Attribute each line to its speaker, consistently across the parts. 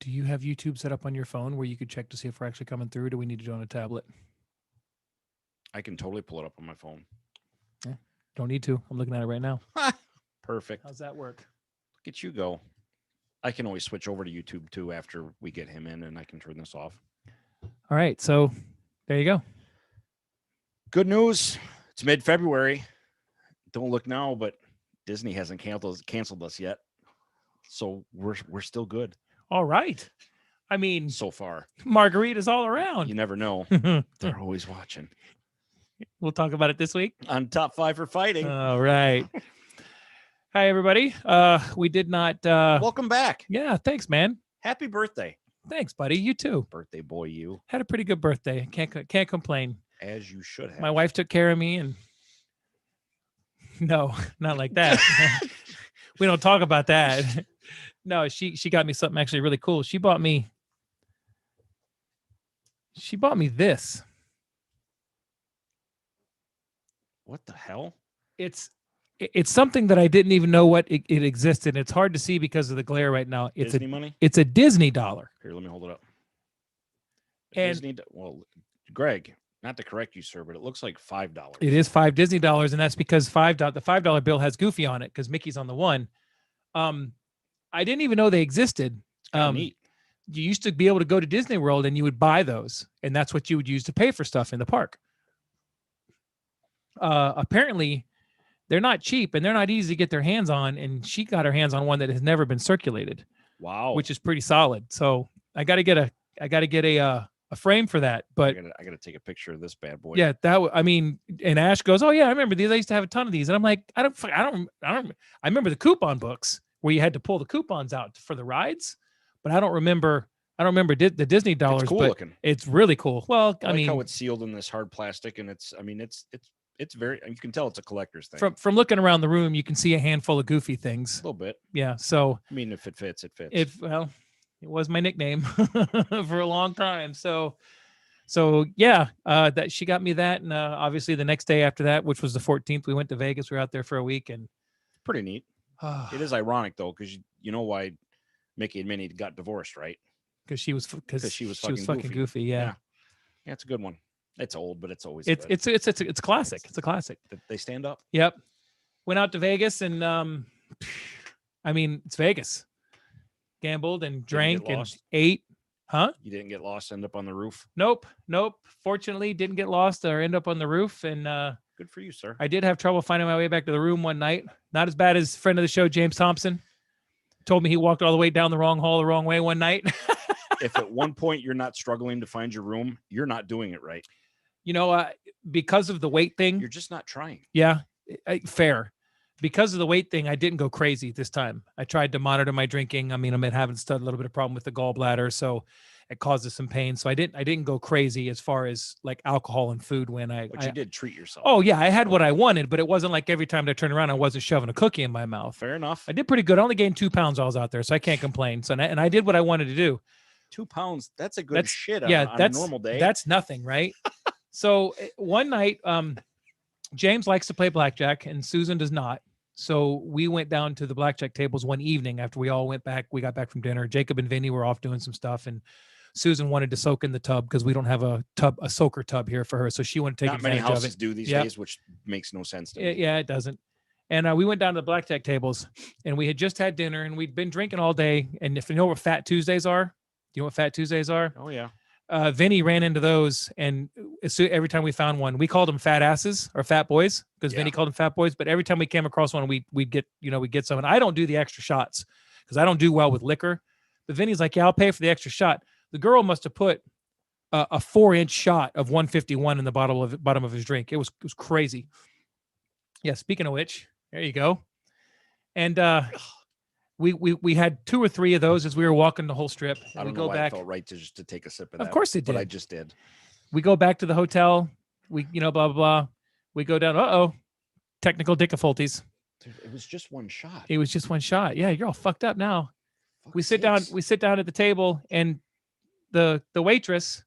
Speaker 1: Do you have YouTube set up on your phone where you could check to see if we're actually coming through? Or do we need to do it on a tablet?
Speaker 2: I can totally pull it up on my phone.
Speaker 1: Don't need to. I'm looking at it right now.
Speaker 2: Perfect.
Speaker 1: How's that work?
Speaker 2: Look at you go. I can always switch over to YouTube too after we get him in, and I can turn this off.
Speaker 1: All right. So there you go.
Speaker 2: Good news. It's mid-February. Don't look now, but Disney hasn't canceled us yet. So we're still good
Speaker 1: All right. I mean,
Speaker 2: so far.
Speaker 1: margaritas all around.
Speaker 2: You never know. They're always watching.
Speaker 1: We'll talk about it this week.
Speaker 2: On Top 5 for Fighting.
Speaker 1: All right. Hi, everybody. We did not.
Speaker 2: Welcome back.
Speaker 1: Yeah. Thanks, man.
Speaker 2: Happy birthday.
Speaker 1: Thanks, buddy. You too.
Speaker 2: Birthday boy, you.
Speaker 1: Had a pretty good birthday. Can't complain.
Speaker 2: As you should have.
Speaker 1: My wife took care of me, and no, not like that. We don't talk about that. No, she got me something actually really cool. She bought me this.
Speaker 2: What the hell?
Speaker 1: It's something that I didn't even know what it existed. It's hard to see because of the glare right now. It's
Speaker 2: Disney money?
Speaker 1: It's a Disney dollar.
Speaker 2: Here, let me hold it up.
Speaker 1: And-
Speaker 2: Disney, well, Greg, not to correct you, sir, but it looks like $5.
Speaker 1: It is $5 Disney, and that's because the $5 bill has Goofy on it because Mickey's on the one. I didn't even know they existed.
Speaker 2: Neat.
Speaker 1: You used to be able to go to Disney World and you would buy those, and that's what you would use to pay for stuff in the park. Apparently, they're not cheap and they're not easy to get their hands on. And she got her hands on one that has never been circulated.
Speaker 2: Wow.
Speaker 1: Which is pretty solid. So I got to get a frame for that. But
Speaker 2: I gotta take a picture of this bad boy.
Speaker 1: yeah, I mean, and Ash goes, "Oh yeah, I remember these. I used to have a ton of these." And I'm like, I remember the coupon books where you had to pull the coupons out for the rides, but I don't remember the Disney dollars.
Speaker 2: It's cool
Speaker 1: but
Speaker 2: looking.
Speaker 1: It's really cool. Well,
Speaker 2: I mean, how it's sealed in this hard plastic, and it's very. You can tell it's a collector's thing.
Speaker 1: From looking around the room, you can see a handful of Goofy things.
Speaker 2: A little bit.
Speaker 1: Yeah. So
Speaker 2: I mean, if it fits, it fits.
Speaker 1: It was my nickname for a long time. So yeah, that she got me that, and obviously the next day after that, which was the 14th, we went to Vegas. We were out there for a week, and
Speaker 2: pretty neat. It is ironic though, because you know why Mickey and Minnie got divorced, right?
Speaker 1: Because she was fucking goofy. Yeah,
Speaker 2: it's a good one. It's old, but it's always
Speaker 1: it's classic. It's a classic.
Speaker 2: They stand up.
Speaker 1: Yep. Went out to Vegas, and I mean, it's Vegas. Gambled and drank and ate. Huh?
Speaker 2: You didn't get lost, end up on the roof?
Speaker 1: Nope. Fortunately, didn't get lost or end up on the roof. And
Speaker 2: good for you, sir.
Speaker 1: I did have trouble finding my way back to the room one night. Not as bad as friend of the show, James Thompson. Told me he walked all the way down the wrong hall the wrong way one night.
Speaker 2: If at one point you're not struggling to find your room, you're not doing it right.
Speaker 1: You know, because of the weight thing.
Speaker 2: You're just not trying.
Speaker 1: Yeah, fair. Because of the weight thing, I didn't go crazy this time. I tried to monitor my drinking. I mean, I'm having a little bit of problem with the gallbladder, so it causes some pain. So I didn't go crazy as far as like alcohol and food
Speaker 2: But you did treat yourself.
Speaker 1: Oh yeah, I had what I wanted, but it wasn't like every time I turned around, I wasn't shoving a cookie in my mouth.
Speaker 2: Fair enough.
Speaker 1: I did pretty good. I only gained 2 pounds while I was out there, so I can't complain. So and I did what I wanted to do.
Speaker 2: 2 pounds. That's a good shit on a normal day.
Speaker 1: That's nothing, right? So one night, James likes to play blackjack and Susan does not. So we went down to the blackjack tables one evening after we all went back. We got back from dinner. Jacob and Vinny were off doing some stuff, and Susan wanted to soak in the tub because we don't have a soaker tub here for her. So she wanted to take advantage of it.
Speaker 2: Not many houses do these days, which makes no sense to me.
Speaker 1: Yeah, it doesn't. And we went down to the blackjack tables, and we had just had dinner, and we'd been drinking all day. And if you know what Fat Tuesdays are, do you know what Fat Tuesdays are?
Speaker 2: Oh yeah.
Speaker 1: Vinny ran into those, and every time we found one, we called them fat asses or fat boys because Vinny called them fat boys. But every time we came across one, we'd get some. And I don't do the extra shots because I don't do well with liquor. But Vinny's like, yeah, I'll pay for the extra shot. The girl must have put a 4-inch shot of 151 in the bottom of his drink. It was crazy. Yeah. Speaking of which, there you go. And we had 2 or 3 of those as we were walking the whole strip.
Speaker 2: I don't know why it felt right to take a sip of that.
Speaker 1: Of course it did.
Speaker 2: But I just did.
Speaker 1: We go back to the hotel. We, blah, blah, blah. We go down. Technical difficulties.
Speaker 2: Dude, it was just one shot.
Speaker 1: It was just one shot. Yeah, you're all fucked up now. We sit down at the table, and the waitress,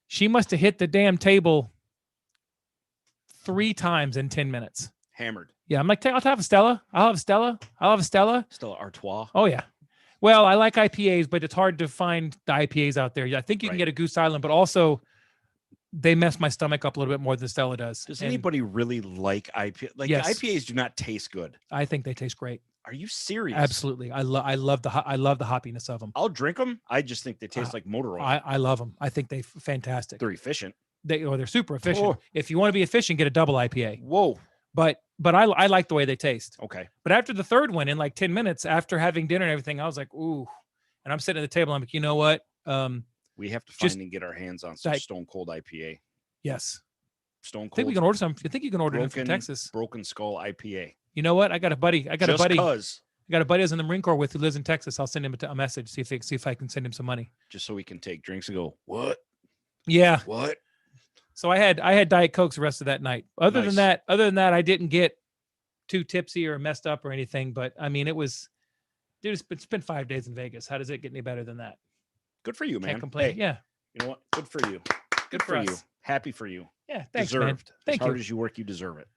Speaker 1: she must have hit the damn table 3 times in 10 minutes.
Speaker 2: Hammered.
Speaker 1: Yeah, I'm like, I'll have a Stella. I'll have a Stella.
Speaker 2: Stella Artois.
Speaker 1: Oh yeah. Well, I like IPAs, but it's hard to find the IPAs out there. I think you can
Speaker 2: Right.
Speaker 1: get a Goose Island, but also they mess my stomach up a little bit more than Stella does.
Speaker 2: Does
Speaker 1: And
Speaker 2: anybody really like IPA? Like
Speaker 1: Yes.
Speaker 2: IPAs do not taste good.
Speaker 1: I think they taste great.
Speaker 2: Are you serious?
Speaker 1: Absolutely. I love the hoppiness of them.
Speaker 2: I'll drink them. I just think they taste like motor oil.
Speaker 1: I love them. I think they're fantastic.
Speaker 2: They're efficient.
Speaker 1: They're super efficient.
Speaker 2: Oh.
Speaker 1: If you want to be efficient, get a double IPA.
Speaker 2: Whoa.
Speaker 1: But I like the way they taste.
Speaker 2: Okay.
Speaker 1: But after the third one, in like 10 minutes, after having dinner and everything, I was like, ooh. And I'm sitting at the table. I'm like, you know what?
Speaker 2: We have to find
Speaker 1: Just-
Speaker 2: and get our hands on some
Speaker 1: Like-
Speaker 2: Stone Cold IPA.
Speaker 1: Yes.
Speaker 2: Stone
Speaker 1: I think we
Speaker 2: Cold
Speaker 1: can order some. I think you can order them from
Speaker 2: Broken-
Speaker 1: Texas.
Speaker 2: Broken Skull IPA.
Speaker 1: You know what? I got a buddy.
Speaker 2: Just cause.
Speaker 1: I got a buddy who's in the Marine Corps with who lives in Texas. I'll send him a message, see if I can send him some money.
Speaker 2: Just so we can take drinks and go, what?
Speaker 1: Yeah.
Speaker 2: What?
Speaker 1: So I had Diet Cokes the rest of that night. Other
Speaker 2: Nice.
Speaker 1: than that, I didn't get too tipsy or messed up or anything. But I mean, dude, it's been 5 days in Vegas. How does it get any better than that?
Speaker 2: Good for you, man.
Speaker 1: Can't complain.
Speaker 2: Hey,
Speaker 1: Yeah.
Speaker 2: you know what? Good for you.
Speaker 1: Good for
Speaker 2: you.
Speaker 1: us.
Speaker 2: Happy for you.
Speaker 1: Yeah. Thanks, man.
Speaker 2: Deserved.
Speaker 1: Thank
Speaker 2: as hard
Speaker 1: you.
Speaker 2: as you work, you deserve it.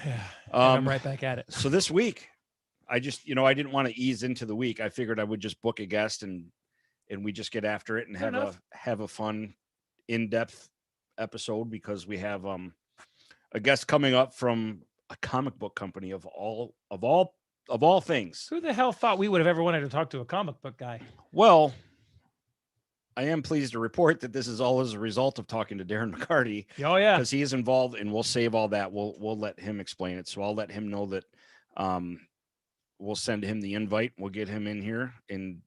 Speaker 1: Yeah. And I'm
Speaker 2: Um,
Speaker 1: right back at it.
Speaker 2: So this week, I just, I didn't want to ease into the week. I figured I would just book a guest and we just get after it and
Speaker 1: Fair enough.
Speaker 2: have a fun, in-depth episode because we have a guest coming up from a comic book company of all things.
Speaker 1: Who the hell thought we would have ever wanted to talk to a comic book guy?
Speaker 2: Well, I am pleased to report that this is all as a result of talking to Darren McCarty
Speaker 1: Oh yeah.
Speaker 2: because he is involved, and we'll save all that. We'll let him explain it. So I'll let him know that we'll send him the invite. We'll get him in here and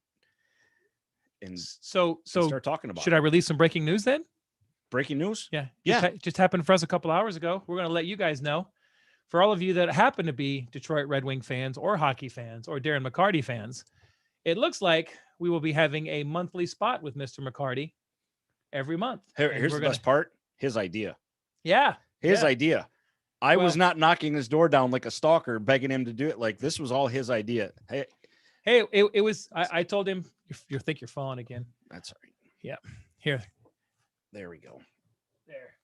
Speaker 1: So
Speaker 2: start talking about
Speaker 1: should I release some breaking news then?
Speaker 2: breaking news.
Speaker 1: Yeah.
Speaker 2: Yeah.
Speaker 1: Just happened for us a couple hours ago. We're going to let you guys know. For all of you that happen to be Detroit Red Wing fans or hockey fans or Darren McCarty fans, it looks like we will be having a monthly spot with Mr. McCarty every month. And
Speaker 2: Here's
Speaker 1: we're
Speaker 2: the best part. His idea.
Speaker 1: Yeah.
Speaker 2: His
Speaker 1: Yeah.
Speaker 2: idea. I was
Speaker 1: Well-
Speaker 2: not knocking his door down like a stalker, begging him to do it. Like this was all his idea. Hey,
Speaker 1: Hey, it was, I told him, you think you're falling again.
Speaker 2: that's all right.
Speaker 1: Here.
Speaker 2: There we go.
Speaker 1: There.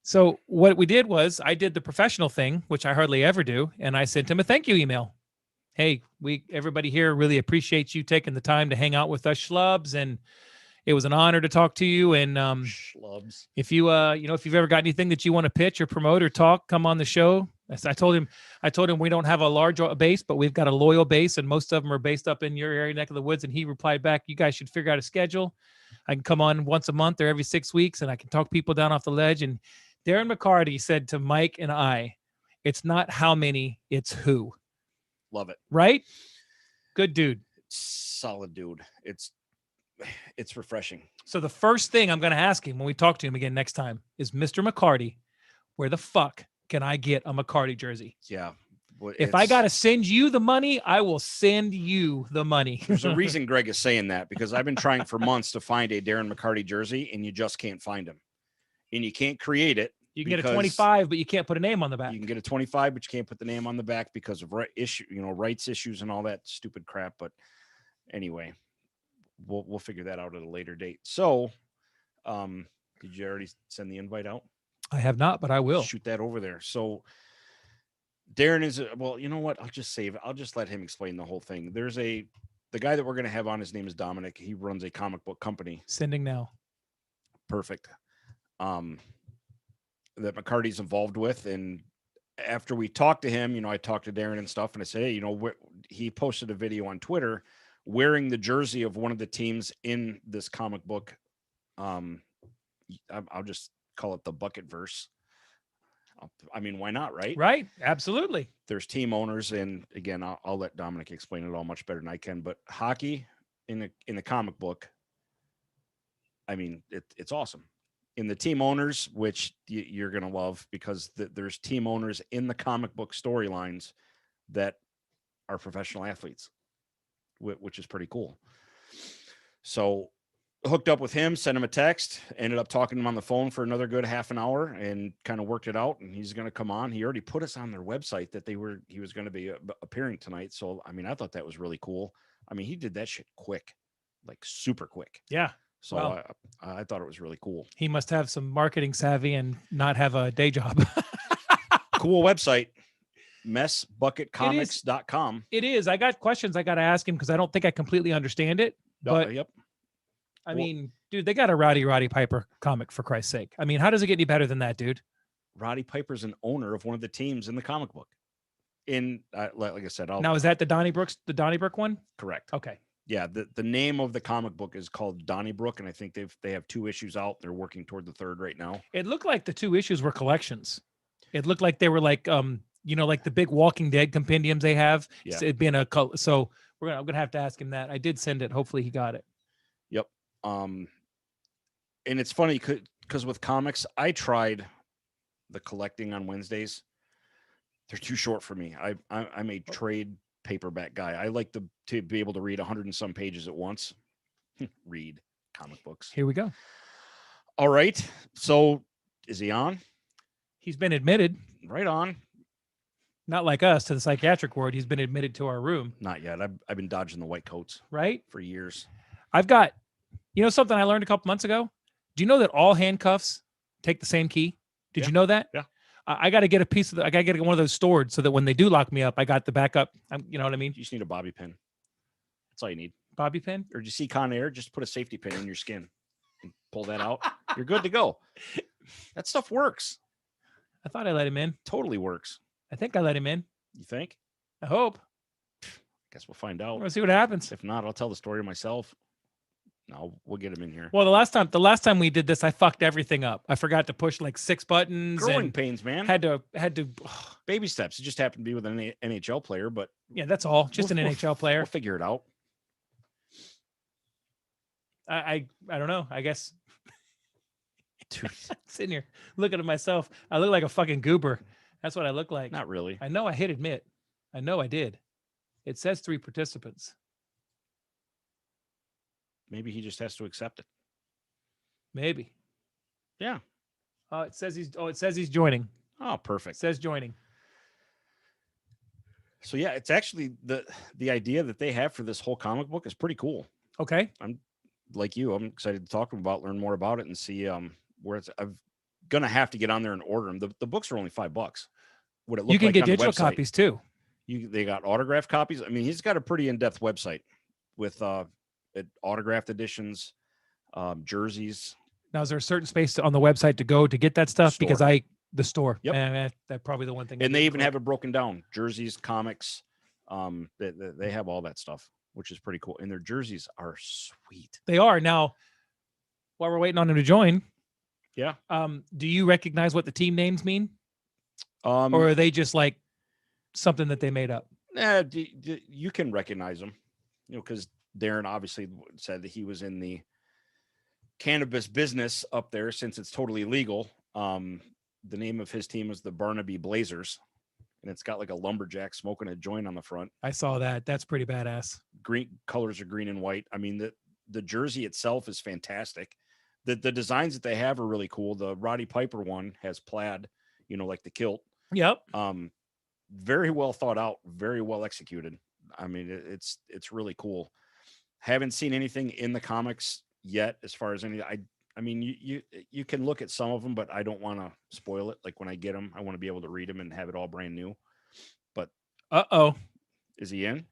Speaker 1: So what we did was I did the professional thing, which I hardly ever do, and I sent him a thank you email. Hey, everybody here really appreciates you taking the time to hang out with us schlubs, and it was an honor to talk to you. And
Speaker 2: Schlubs.
Speaker 1: if you if you've ever got anything that you want to pitch or promote or talk, come on the show. I told him we don't have a large base, but we've got a loyal base, and most of them are based up in your area, neck of the woods. And he replied back, "You guys should figure out a schedule. I can come on once a month or every 6 weeks, and I can talk people down off the ledge." And Darren McCarty said to Mike and I, "It's not how many, it's who."
Speaker 2: Love it.
Speaker 1: Right? Good dude.
Speaker 2: Solid dude. It's refreshing.
Speaker 1: So the first thing I'm going to ask him when we talk to him again next time is, Mr. McCarty, where the fuck can I get a McCarty jersey?
Speaker 2: Yeah.
Speaker 1: If I got to send you the money, I will send you the money.
Speaker 2: There's a reason Greg is saying that because I've been trying for months to find a Darren McCarty jersey and you just can't find him. And you can't create it.
Speaker 1: You can get a
Speaker 2: because
Speaker 1: 25, but you can't put a name on the back.
Speaker 2: You can get a 25, but you can't put the name on the back because of rights issues and all that stupid crap. But anyway, we'll figure that out at a later date. So, did you already send the invite out?
Speaker 1: I have not, but I will.
Speaker 2: Shoot that over there. So Darren is well, you know what? I'll just save it. I'll just let him explain the whole thing. The guy that we're going to have on, his name is Dominic. He runs a comic book company.
Speaker 1: Sending now.
Speaker 2: Perfect. That McCarty's involved with. And after we talked to him, I talked to Darren and stuff, and I said, hey, he posted a video on Twitter wearing the jersey of one of the teams in this comic book. I'll just call it the bucket verse. I mean, why not? Right.
Speaker 1: Right. Absolutely.
Speaker 2: There's team owners. And again, I'll let Dominic explain it all much better than I can, but hockey in the comic book, I mean, it's awesome. In the team owners, which you're going to love because there's team owners in the comic book storylines that are professional athletes, which is pretty cool. So hooked up with him, sent him a text, ended up talking to him on the phone for another good half an hour and kind of worked it out. And he's going to come on. He already put us on their website that he was going to be appearing tonight. So, I mean, I thought that was really cool. I mean, he did that shit quick, like super quick.
Speaker 1: Yeah.
Speaker 2: So
Speaker 1: Wow.
Speaker 2: I thought it was really cool.
Speaker 1: He must have some marketing savvy and not have a day job.
Speaker 2: Cool website. messbucketcomics.com.
Speaker 1: It is. I got questions I got to ask him because I don't think I completely understand it. But
Speaker 2: Yep.
Speaker 1: I mean, dude, they got a Roddy Piper comic, for Christ's sake. I mean, how does it get any better than that, dude?
Speaker 2: Roddy Piper's an owner of one of the teams in the comic book. Like I said,
Speaker 1: Now, is that the Donnybrook one?
Speaker 2: correct.
Speaker 1: Okay.
Speaker 2: Yeah, the name of the comic book is called Donnybrook, and I think they have 2 issues out. They're working toward the 3rd right now.
Speaker 1: It looked like the 2 issues were collections. It looked like they were like like the big Walking Dead compendiums they have.
Speaker 2: Yeah.
Speaker 1: It being so I'm gonna have to ask him that. I did send it. Hopefully he got it.
Speaker 2: Yep. And it's funny because with comics, I tried the collecting on Wednesdays. They're too short for me. I'm a trade paperback guy. I like to be able to read 100 and some pages at once. Read comic books.
Speaker 1: Here we go.
Speaker 2: All right. So is he on?
Speaker 1: He's been admitted.
Speaker 2: Right on.
Speaker 1: Not like us to the psychiatric ward. He's been admitted to our room.
Speaker 2: Not yet. I've been dodging the white coats
Speaker 1: Right?
Speaker 2: for years.
Speaker 1: I've got, something I learned a couple months ago. Do you know that all handcuffs take the same key? Did
Speaker 2: Yeah.
Speaker 1: you know that?
Speaker 2: Yeah.
Speaker 1: I got to get a piece of I got to get one of those stored so that when they do lock me up, I got the backup. You know what I mean?
Speaker 2: You just need a bobby pin. That's all you need.
Speaker 1: Bobby pin.
Speaker 2: Or do you see Con Air? Just put a safety pin in your skin and pull that out. You're good to go. That stuff works.
Speaker 1: I thought I let him in.
Speaker 2: Totally works.
Speaker 1: I think I let him in.
Speaker 2: You think?
Speaker 1: I hope.
Speaker 2: Guess we'll find out.
Speaker 1: We'll see what happens.
Speaker 2: If not, I'll tell the story myself. No, we'll get him in here.
Speaker 1: Well, the last time we did this, I fucked everything up. I forgot to push like 6 buttons.
Speaker 2: Growing
Speaker 1: and
Speaker 2: pains, man.
Speaker 1: Had to.
Speaker 2: Baby steps. It just happened to be with an NHL player, but
Speaker 1: Yeah, that's all. Just an NHL player.
Speaker 2: We'll figure it out.
Speaker 1: I don't know. I guess
Speaker 2: Dude,
Speaker 1: sitting here looking at myself, I look like a fucking goober. That's what I look like.
Speaker 2: not really.
Speaker 1: I know I hit admit. I know I did. It says 3 participants.
Speaker 2: Maybe he just has to accept it.
Speaker 1: Maybe.
Speaker 2: Yeah.
Speaker 1: It says he's joining.
Speaker 2: Oh,
Speaker 1: It
Speaker 2: perfect.
Speaker 1: says joining.
Speaker 2: So yeah, it's actually the idea that they have for this whole comic book is pretty cool.
Speaker 1: Okay.
Speaker 2: Like you, I'm excited to talk to them about, learn more about it, and see where it's. I'm gonna have to get on there and order them. The books are only $5. What it look
Speaker 1: You can
Speaker 2: like
Speaker 1: get
Speaker 2: on the
Speaker 1: digital
Speaker 2: website.
Speaker 1: copies too.
Speaker 2: They got autographed copies. I mean, he's got a pretty in-depth website with autographed editions, jerseys.
Speaker 1: Now, is there a certain space on the website to go to get that stuff?
Speaker 2: Store.
Speaker 1: Because the store.
Speaker 2: Yep.
Speaker 1: That's probably the one thing.
Speaker 2: And they even have it broken down: jerseys, comics. They have all that stuff, which is pretty cool. And their jerseys are sweet.
Speaker 1: They are. Now, while we're waiting on him to join,
Speaker 2: Yeah.
Speaker 1: Do you recognize what the team names mean,
Speaker 2: Or
Speaker 1: or are they just like something that they made up?
Speaker 2: you can recognize them, because Darren obviously said that he was in the cannabis business up there since it's totally legal. The name of his team is the Barnaby Blazers, and it's got like a lumberjack smoking a joint on the front.
Speaker 1: I saw that. That's pretty badass.
Speaker 2: Green colors are green and white. I mean, the jersey itself is fantastic. The designs that they have are really cool. The Roddy Piper one has plaid, like the kilt.
Speaker 1: Yep.
Speaker 2: Very well thought out, very well executed. I mean, it's really cool. Haven't seen anything in the comics yet as far as any. I mean, you can look at some of them, but I don't want to spoil it. Like when I get them, I want to be able to read them and have it all brand new. But is he in?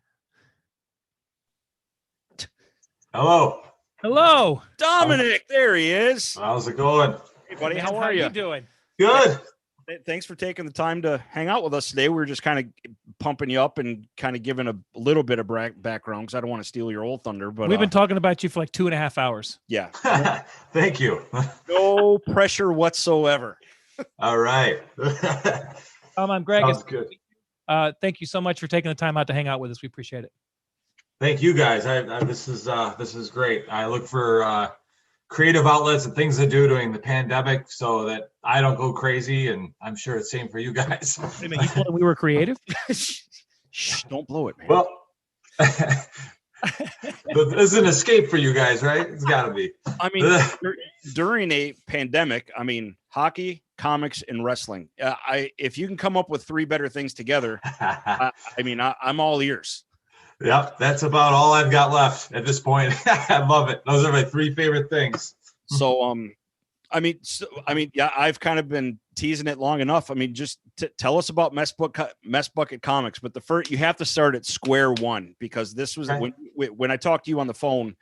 Speaker 3: Hello,
Speaker 2: Dominic. There he is.
Speaker 3: how's it going?
Speaker 2: Hey, buddy,
Speaker 1: Man,
Speaker 2: how are you?
Speaker 1: doing?
Speaker 3: Good.
Speaker 2: Thanks for taking the time to hang out with us today. We were just kind of pumping you up and kind of giving a little bit of background because I don't want to steal your old thunder. But
Speaker 1: We've been talking about you for like 2.5 hours.
Speaker 2: yeah,
Speaker 3: Thank you.
Speaker 2: no pressure whatsoever.
Speaker 3: All right.
Speaker 1: I'm Greg.
Speaker 3: Sounds good.
Speaker 1: Thank you so much for taking the time out to hang out with us. We appreciate it.
Speaker 3: Thank you guys. This is great. I look for creative outlets and things to do during the pandemic so that I don't go crazy, and I'm sure it's same for you guys.
Speaker 1: Wait a minute, you told him we were creative?
Speaker 2: Shh, don't blow it, man.
Speaker 3: Well, there's an escape for you guys, right? It's got to be.
Speaker 2: I mean, during a pandemic, I mean, hockey, comics, and wrestling. If you can come up with 3 better things together, I'm all ears.
Speaker 3: Yep, that's about all I've got left at this point. I love it. Those are my 3 favorite things.
Speaker 2: So, Yeah, I've kind of been teasing it long enough. I mean, just tell us about Mess Bucket Comics, but you have to start at square one, because this was when I talked to you on the phone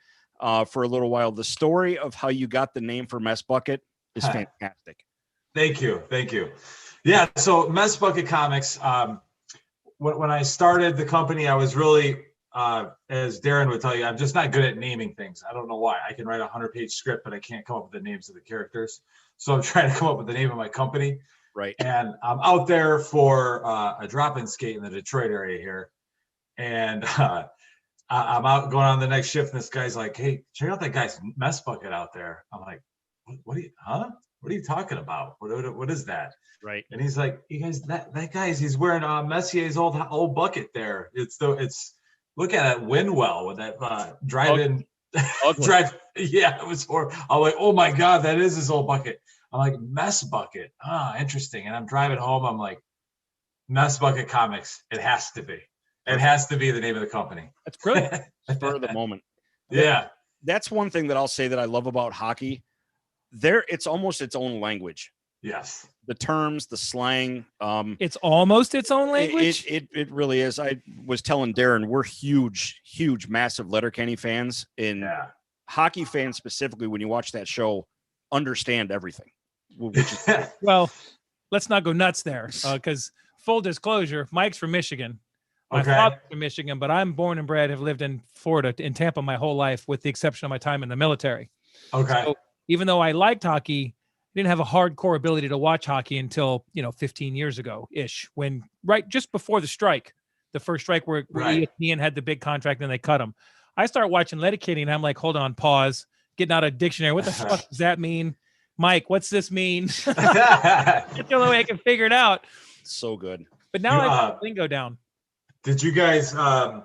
Speaker 2: for a little while. The story of how you got the name for Mess Bucket is fantastic.
Speaker 3: Thank you. Yeah. So Mess Bucket Comics, when I started the company, I was really, as Darren would tell you, I'm just not good at naming things. I don't know why. I can write a 100-page script, but I can't come up with the names of the characters. So I'm trying to come up with the name of my company.
Speaker 2: Right.
Speaker 3: And I'm out there for a drop-in skate in the Detroit area here. And I'm out going on the next shift, and this guy's like, "Hey, check out that guy's Mess Bucket out there." I'm like, "What are you talking about? What is that?"
Speaker 2: Right.
Speaker 3: And he's like, "You guys, that guy's, he's wearing Messier's old bucket there. It's look at that Windwell with that drive-in drive. Yeah, it was horrible. I'm like, oh my God, that is his old bucket." I'm like, "Mess Bucket. Ah, interesting." And I'm driving home. I'm like, Mess Bucket Comics. It has to be. It has to be the name of the company.
Speaker 1: That's brilliant.
Speaker 2: Spur of the moment.
Speaker 3: Yeah.
Speaker 2: That's one thing that I'll say that I love about hockey. It's almost its own language.
Speaker 3: Yes.
Speaker 2: The terms, the slang.
Speaker 1: It's almost its own language.
Speaker 2: It really is. I was telling Darren, we're huge, massive Letterkenny fans, and hockey fans specifically, when you watch that show, understand everything. Which is
Speaker 1: well, let's not go nuts there, because full disclosure, Mike's from Michigan. My father's from Michigan, but I'm born and bred, have lived in Florida, in Tampa, my whole life, with the exception of my time in the military.
Speaker 3: Okay.
Speaker 1: So even though I liked hockey, I didn't have a hardcore ability to watch hockey until 15 years ago ish, when just before the first strike where ESPN had the big contract and they cut him. I start watching Letterkenny and I'm like, hold on, pause, getting out a dictionary. What the fuck does that mean? Mike, what's this mean? That's the only way I can figure it out.
Speaker 2: So good.
Speaker 1: But now I got the lingo down. Did
Speaker 3: you guys in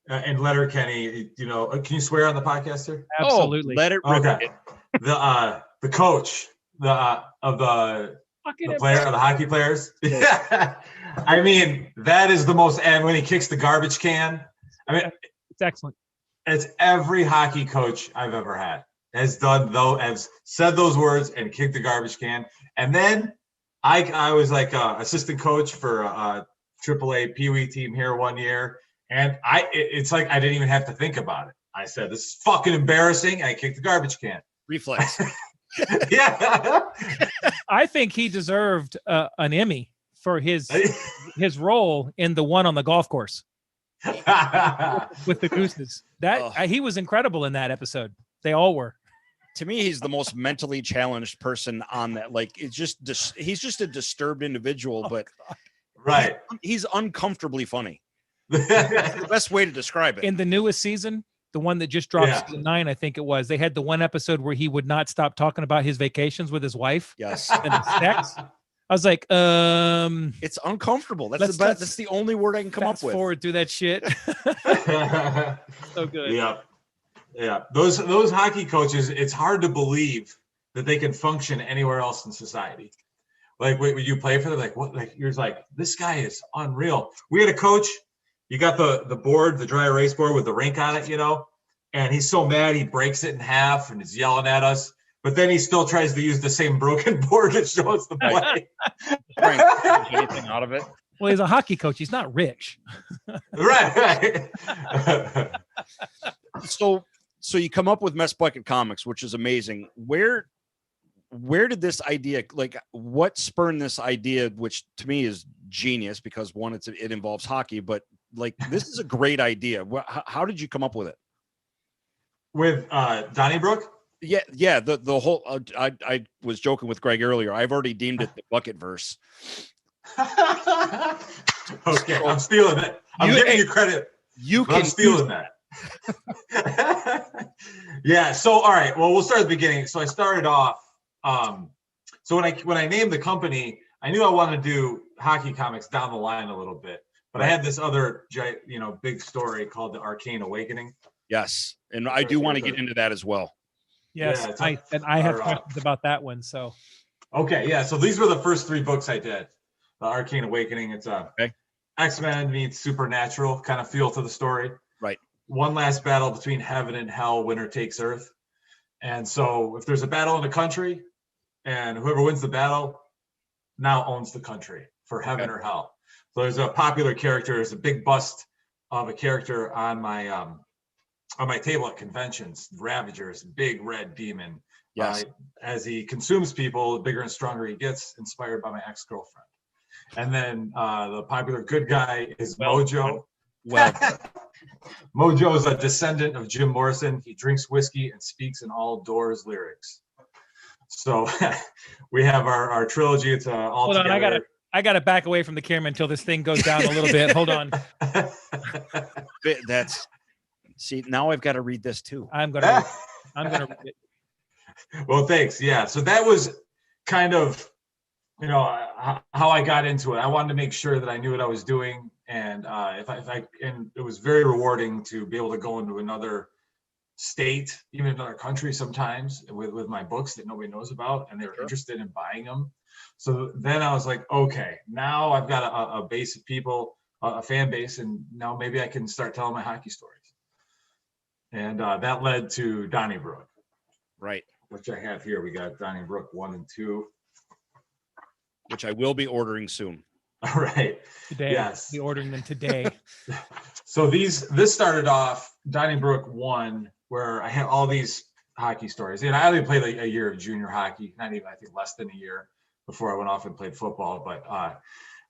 Speaker 3: Letterkenny, can you swear on the podcast here?
Speaker 1: Absolutely.
Speaker 2: Let it rip.
Speaker 3: Okay. The coach of the hockey players. I mean, that is the most. And when he kicks the garbage can, I mean,
Speaker 1: it's excellent.
Speaker 3: It's every hockey coach I've ever had has said those words and kicked the garbage can. And then I was like assistant coach for AAA Pee Wee team here one year, and it's like I didn't even have to think about it. I said, "This is fucking embarrassing." I kicked the garbage can.
Speaker 2: Reflex.
Speaker 3: Yeah.
Speaker 1: I think he deserved an Emmy for his role in the one on the golf course with the Gooses. He was incredible in that episode. They all were.
Speaker 2: To me, he's the most mentally challenged person on that. Like, he's just a disturbed individual, but
Speaker 3: right.
Speaker 2: He's uncomfortably funny. That's the best way to describe it.
Speaker 1: In the newest season, the one that just dropped, season 9, I think it was, they had the one episode where he would not stop talking about his vacations with his wife.
Speaker 2: Yes.
Speaker 1: And his sex. I was like,
Speaker 2: it's uncomfortable. That's that's the only word I can come up with.
Speaker 1: Forward through that shit. So good.
Speaker 3: Yeah. Yeah. Those hockey coaches, it's hard to believe that they can function anywhere else in society. Like when you play for them, like what? Like you're like, this guy is unreal. We had a coach. You got the board, the dry erase board with the rink on it, and he's so mad he breaks it in half and is yelling at us. But then he still tries to use the same broken board to show us the play.
Speaker 2: Anything out of it?
Speaker 1: Well, he's a hockey coach. He's not rich.
Speaker 3: Right.
Speaker 2: So you come up with Mess Bucket Comics, which is amazing. Where did this idea, like, what spurned this idea, which to me is genius because one, it involves hockey, but like, this is a great idea. How did you come up with it?
Speaker 3: With Donnybrook?
Speaker 2: Yeah. The whole, I was joking with Greg earlier. I've already deemed it the bucket verse.
Speaker 3: Okay, I'm stealing it. I'm giving you credit. I'm stealing that. Yeah. So, all right. Well, we'll start at the beginning. So I started off. So when I named the company, I knew I wanted to do hockey comics down the line a little bit, but I had this other, big story called The Arcane Awakening.
Speaker 2: Yes, and I do want to get into that as well.
Speaker 1: Yes, I have questions about that one. So,
Speaker 3: okay, yeah. So these were the first 3 books I did. The Arcane Awakening. It's X-Men meets supernatural kind of feel to the story.
Speaker 2: Right.
Speaker 3: One last battle between heaven and hell. Winner takes Earth. And so if there's a battle in the country and whoever wins the battle now owns the country for heaven or hell. So there's a popular character, there's a big bust of a character on my table at conventions, Ravagers, big red demon.
Speaker 2: Yes.
Speaker 3: As he consumes people, the bigger and stronger he gets, inspired by my ex-girlfriend. And then the popular good guy is Mojo.
Speaker 2: Well,
Speaker 3: Mojo is a descendant of Jim Morrison. He drinks whiskey and speaks in all Doors lyrics. So we have our trilogy. It's all
Speaker 1: Hold on,
Speaker 3: together.
Speaker 1: I gotta back away from the camera until this thing goes down a little bit. Hold on.
Speaker 2: see, now I've got to read this too.
Speaker 1: I'm gonna read it.
Speaker 3: Well, thanks. Yeah. So that was kind of, how I got into it. I wanted to make sure that I knew what I was doing. And and it was very rewarding to be able to go into another state, even another country sometimes with my books that nobody knows about, and they were interested in buying them. So then I was like, okay, now I've got a base of people, a fan base, and now maybe I can start telling my hockey stories. And that led to Donnybrook.
Speaker 2: Right.
Speaker 3: Which I have here. We got Donnybrook 1 and 2.
Speaker 2: Which I will be ordering soon.
Speaker 3: All right.
Speaker 1: Today.
Speaker 3: Yes.
Speaker 1: Be ordering them today.
Speaker 3: So this started off Donnybrook 1, where I had all these hockey stories. And I only played a year of junior hockey, not even, I think, less than a year before I went off and played football. But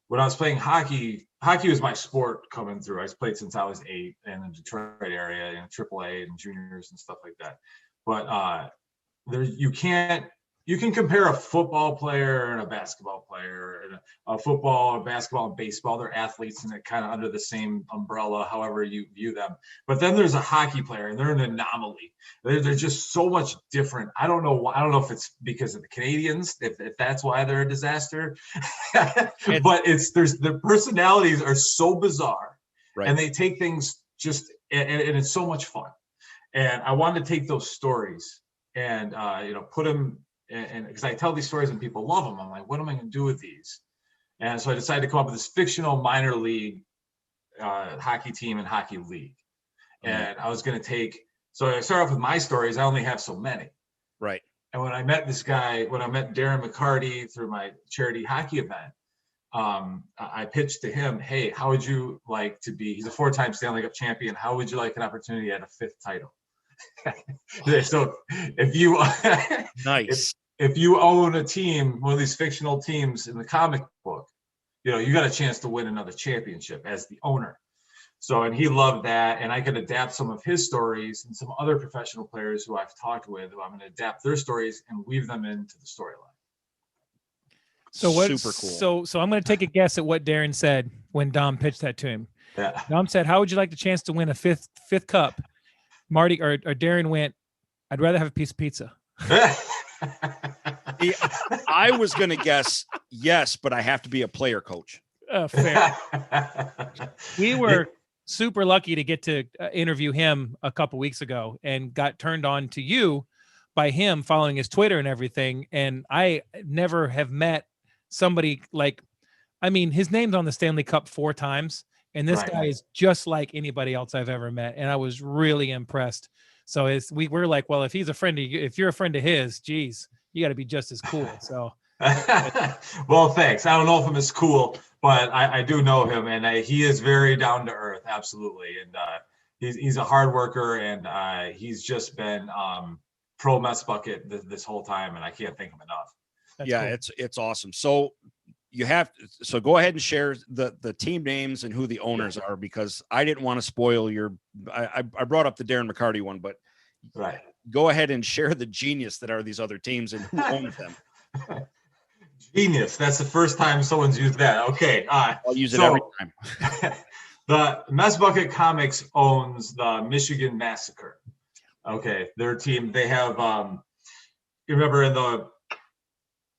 Speaker 3: when I was playing hockey was my sport coming through. I played since I was 8 in the Detroit area, AAA and juniors and stuff like that. But you can compare a football player and a basketball player, and a football, a basketball, and baseball. They're athletes and they're kind of under the same umbrella, however you view them. But then there's a hockey player, and they're an anomaly. They're just so much different. I don't know why. I don't know if it's because of the Canadians, if that's why they're a disaster. But their personalities are so bizarre, right? And they take things and it's so much fun. And I wanted to take those stories and put them. And because I tell these stories and people love them, I'm like, what am I going to do with these? And so I decided to come up with this fictional minor league hockey team and hockey league. And I was going to so I start off with my stories. I only have so many.
Speaker 2: Right.
Speaker 3: And when I met Darren McCarty through my charity hockey event, I pitched to him, hey, how would you like to be? He's a 4-time Stanley Cup champion. How would you like an opportunity at a 5th title? So if you
Speaker 2: nice,
Speaker 3: if you own a team, one of these fictional teams in the comic book, you got a chance to win another championship as the owner. So, and he loved that, and I could adapt some of his stories and some other professional players who I've talked with, who I'm going to adapt their stories and weave them into the storyline.
Speaker 1: So what?
Speaker 2: Super cool.
Speaker 1: So I'm going to take a guess at what Darren said when Dom pitched that to him.
Speaker 3: Yeah.
Speaker 1: Dom said, "How would you like the chance to win a fifth cup?" Marty or Darren went, "I'd rather have a piece of pizza."
Speaker 2: I was going to guess yes, but I have to be a player coach.
Speaker 1: Fair. We were super lucky to get to interview him a couple weeks ago and got turned on to you by him following his Twitter and everything. And I never have met somebody his name's on the Stanley Cup 4 times. And this guy is just like anybody else I've ever met. And I was really impressed. So we're like, well, if he's a friend of you, if you're a friend of his, geez, you got to be just as cool. So,
Speaker 3: well, thanks. I don't know if I'm as cool, but I do know him, and he is very down to earth. Absolutely. And he's a hard worker, and he's just been pro Mess Bucket this whole time. And I can't thank him enough.
Speaker 2: That's cool. It's awesome. So go ahead and share the team names and who the owners are, because I didn't want to spoil I brought up the Darren McCarty one, but go ahead and share the genius that are these other teams and who owns them.
Speaker 3: Genius. That's the first time someone's used that. Okay.
Speaker 2: I'll use it every time.
Speaker 3: The Mess Bucket Comics owns the Michigan Massacre. Okay. Their team, they have, you remember in the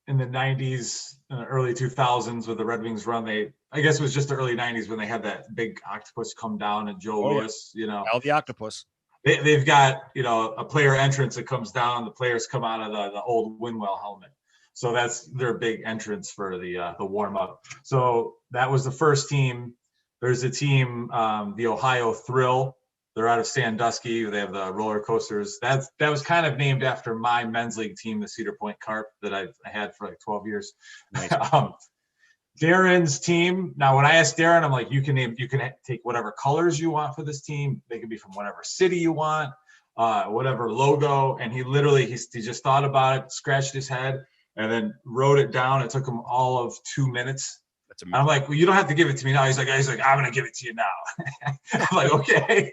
Speaker 3: 90s, early 2000s with the Red Wings run, I guess it was just the early 90s when they had that big octopus come down and Joe Louis,
Speaker 2: Al the Octopus.
Speaker 3: They've got, a player entrance that comes down. The players come out of the old Winwell helmet. So that's their big entrance for the warm up. So that was the first team. There's a team, the Ohio Thrill. They're out of Sandusky. They have the roller coasters. That was kind of named after my men's league team, the Cedar Point Carp, that I had for like 12 years.
Speaker 2: Nice.
Speaker 3: Darren's team. Now, when I asked Darren, I'm like, you can take whatever colors you want for this team. They can be from whatever city you want, whatever logo. And he literally, he just thought about it, scratched his head, and then wrote it down. It took him all of 2 minutes.
Speaker 2: That's
Speaker 3: I'm
Speaker 2: amazing.
Speaker 3: like, well, you don't have to give it to me now. He's like, I'm going to give it to you now. I'm like, okay.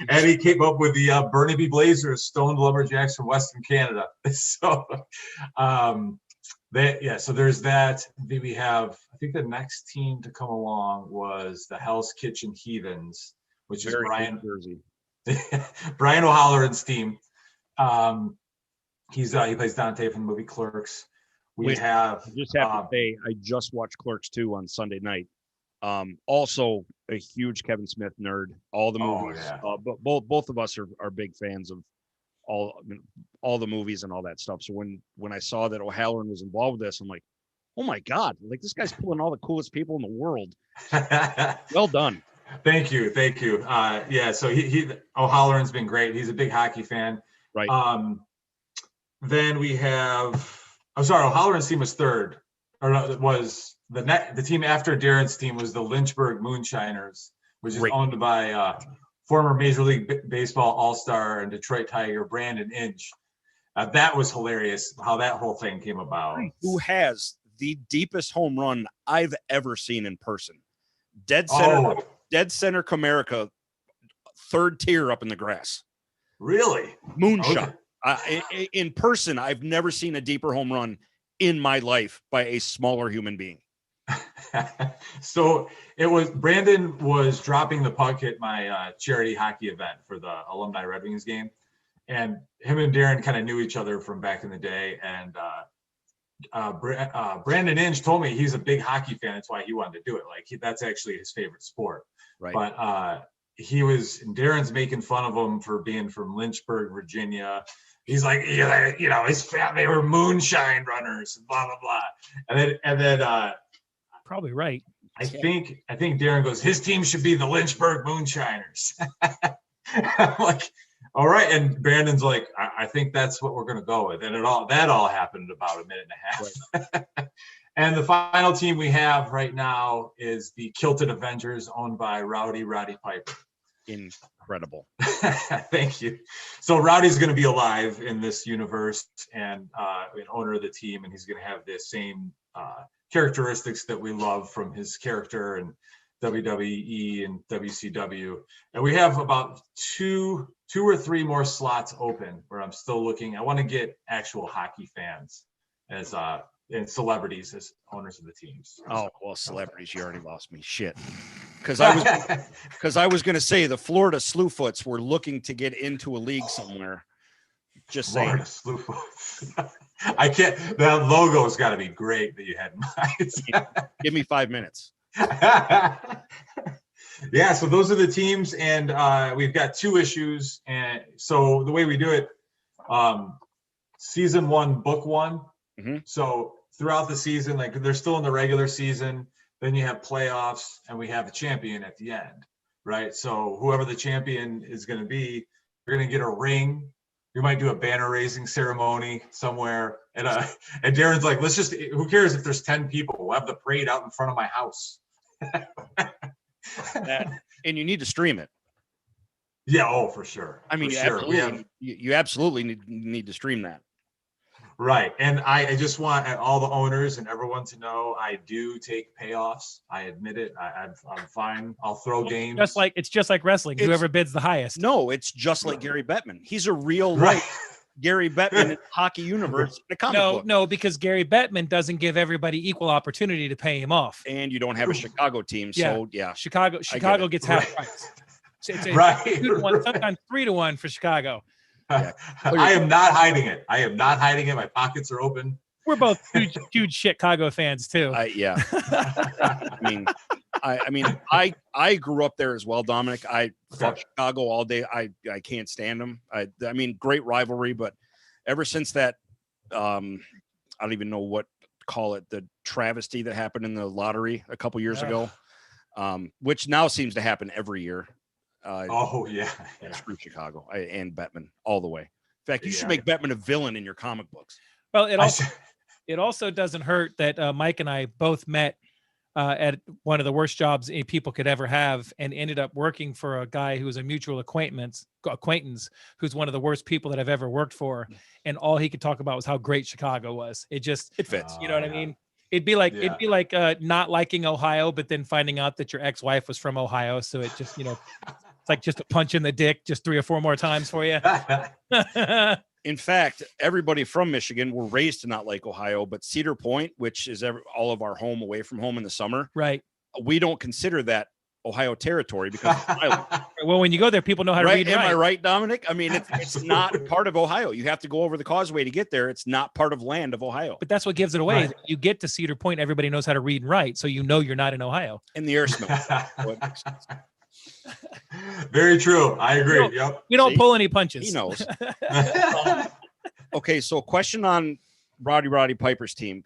Speaker 3: And he came up with the Burnaby Blazers, Stoned Lumberjacks from Western Canada. So, so there's that. Then we have, I think the next team to come along was the Hell's Kitchen Heathens, which is
Speaker 2: Very
Speaker 3: Brian
Speaker 2: cool jersey.
Speaker 3: Brian O'Halloran's team. He plays Dante from the movie Clerks. We have
Speaker 2: I just have to say, I just watched Clerks 2 on Sunday night. Also a huge Kevin Smith nerd. All the movies, but both of us are big fans of all the movies and all that stuff. So when I saw that O'Halloran was involved with this, I'm like, oh my God, like this guy's pulling all the coolest people in the world. Well done.
Speaker 3: Thank you. So he O'Halloran's been great. He's a big hockey fan.
Speaker 2: Right.
Speaker 3: Then we have, O'Halloran's team was third, or no, it was the team after Darren's team was the Lynchburg Moonshiners, which is owned by former Major League Baseball All-Star and Detroit Tiger Brandon Inge. That was hilarious how that whole thing came about.
Speaker 2: Who has the deepest home run I've ever seen in person? Dead center Comerica, third tier up in the grass.
Speaker 3: Really?
Speaker 2: Moonshot. In person, I've never seen a deeper home run in my life by a smaller human being.
Speaker 3: So Brandon was dropping the puck at my charity hockey event for the Alumni Red Wings game. And him and Darren kind of knew each other from back in the day. And Brandon Inge told me he's a big hockey fan. That's why he wanted to do it. Like that's actually his favorite sport.
Speaker 2: Right.
Speaker 3: But Darren's making fun of him for being from Lynchburg, Virginia. He's like, his family were moonshine runners, and blah blah blah. And then
Speaker 1: Probably right.
Speaker 3: I think Darren goes, his team should be the Lynchburg Moonshiners. I'm like, all right. And Brandon's like, I think that's what we're gonna go with. And that all happened about a minute and a half. Right. And the final team we have right now is the Kilted Avengers, owned by Roddy Piper.
Speaker 2: Incredible.
Speaker 3: Thank you. So Rowdy's going to be alive in this universe and an owner of the team, and he's going to have the same characteristics that we love from his character in WWE and WCW. And we have about two or three more slots open where I'm still looking. I want to get actual hockey fans as and celebrities as owners of the teams.
Speaker 2: Oh, well, celebrities, you already lost me. Shit. Because I was going to say the Florida Slewfoots were looking to get into a league somewhere. Just saying.
Speaker 3: Florida Slewfoots. I can't. That logo's got to be great that you had in mind.
Speaker 2: Give me 5 minutes.
Speaker 3: Yeah. So those are the teams, and we've got 2 issues. And so the way we do it, season 1, book 1.
Speaker 2: Mm-hmm.
Speaker 3: So throughout the season, like they're still in the regular season, then you have playoffs and we have a champion at the end, right? So whoever the champion is going to be, you're going to get a ring. You might do a banner raising ceremony somewhere. And Darren's like, who cares if there's 10 people? We'll have the parade out in front of my house.
Speaker 2: And you need to stream it.
Speaker 3: Yeah. Oh, for sure.
Speaker 2: I mean, you absolutely need to stream that.
Speaker 3: Right. And I just want all the owners and everyone to know I do take payoffs. I admit it. I'm fine. I'll throw games.
Speaker 1: It's just like wrestling. Whoever bids the highest.
Speaker 2: No, it's just like Gary Bettman. He's a real life Gary Bettman in the hockey universe. In a comic book.
Speaker 1: No, because Gary Bettman doesn't give everybody equal opportunity to pay him off.
Speaker 2: And you don't have a Chicago team. So yeah.
Speaker 1: Chicago gets half price. It's
Speaker 3: right.
Speaker 1: 2-1, sometimes 3-1 for Chicago.
Speaker 3: Yeah. I am not hiding it. My pockets are open.
Speaker 1: We're both huge Chicago fans too.
Speaker 2: Yeah. I grew up there as well, Dominic. I fuck Chicago all day. I can't stand them. I mean, great rivalry, but ever since that, I don't even know what to call it, the travesty that happened in the lottery a couple years ago, which now seems to happen every year.
Speaker 3: Oh yeah, yeah.
Speaker 2: Screw Chicago and Bettman all the way. In fact, you should
Speaker 3: Yeah.
Speaker 2: make Bettman a villain in your comic books.
Speaker 1: Well,
Speaker 3: I
Speaker 1: it also doesn't hurt that Mike and I both met at one of the worst jobs people could ever have, and ended up working for a guy who was a mutual acquaintance who's one of the worst people that I've ever worked for. And all he could talk about was how great Chicago was. It fits. You know what I mean? It'd be like not liking Ohio, but then finding out that your ex-wife was from Ohio. So it just, it's like just a punch in the dick, just 3 or 4 more times for you.
Speaker 2: In fact, everybody from Michigan were raised to not like Ohio, but Cedar Point, which is all of our home away from home in the summer,
Speaker 1: right?
Speaker 2: We don't consider that Ohio territory because
Speaker 1: well, when you go there, people know how to read.
Speaker 2: Am I right, Dominic? I mean, it's not part of Ohio. You have to go over the causeway to get there. It's not part of land of Ohio.
Speaker 1: But that's what gives it away.
Speaker 3: Right.
Speaker 1: You get to Cedar Point, everybody knows how to read and write, so you know you're not in Ohio.
Speaker 2: And the air smells.
Speaker 3: Very true. I agree. Yep.
Speaker 1: We don't pull any punches.
Speaker 2: He knows. Okay, so question on Roddy Piper's team.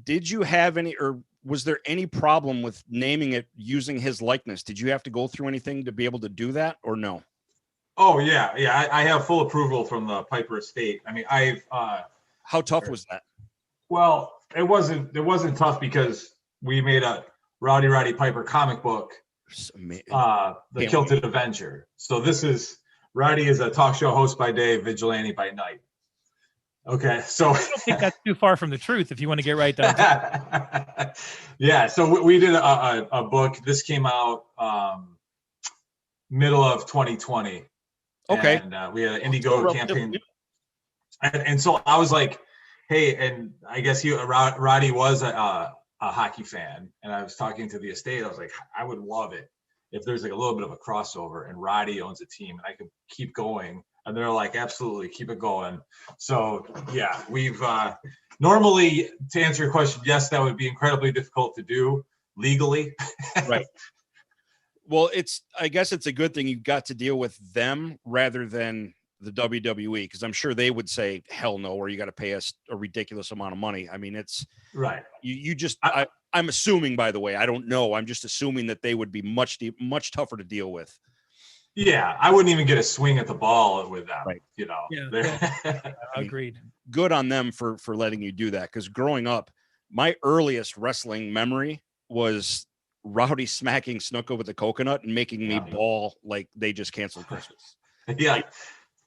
Speaker 2: Did you have any, or was there any problem with naming it using his likeness? Did you have to go through anything to be able to do that, or no?
Speaker 3: Oh yeah. I have full approval from the Piper estate. I mean,
Speaker 2: how tough was that?
Speaker 3: Well, it wasn't tough because we made a Roddy Piper comic book, The Kilted Avenger. So Roddy is a talk show host by day, vigilante by night. Okay, so
Speaker 1: I don't think that's too far from the truth if you want to get right down to it.
Speaker 3: Yeah, so we did a book. This came out middle of 2020.
Speaker 2: Okay.
Speaker 3: And we had an Indiegogo campaign. And so I was like, hey, and I guess Roddy was a hockey fan. And I was talking to the estate. I was like, I would love it if there's like a little bit of a crossover and Roddy owns a team and I could keep going. And they're like, absolutely, keep it going. So yeah, we've normally, to answer your question, yes, that would be incredibly difficult to do legally.
Speaker 2: Right. Well, I guess it's a good thing you got to deal with them rather than the WWE, because I'm sure they would say, hell no, or you got to pay us a ridiculous amount of money. I mean, it's
Speaker 3: right.
Speaker 2: I'm assuming, by the way, I don't know. I'm just assuming that they would be much tougher to deal with.
Speaker 3: Yeah, I wouldn't even get a swing at the ball with them.
Speaker 2: Right.
Speaker 1: Yeah. Agreed.
Speaker 2: Good on them for letting you do that. Because growing up, my earliest wrestling memory was Rowdy smacking Snuka with a coconut and making me bawl like they just canceled Christmas.
Speaker 3: Yeah.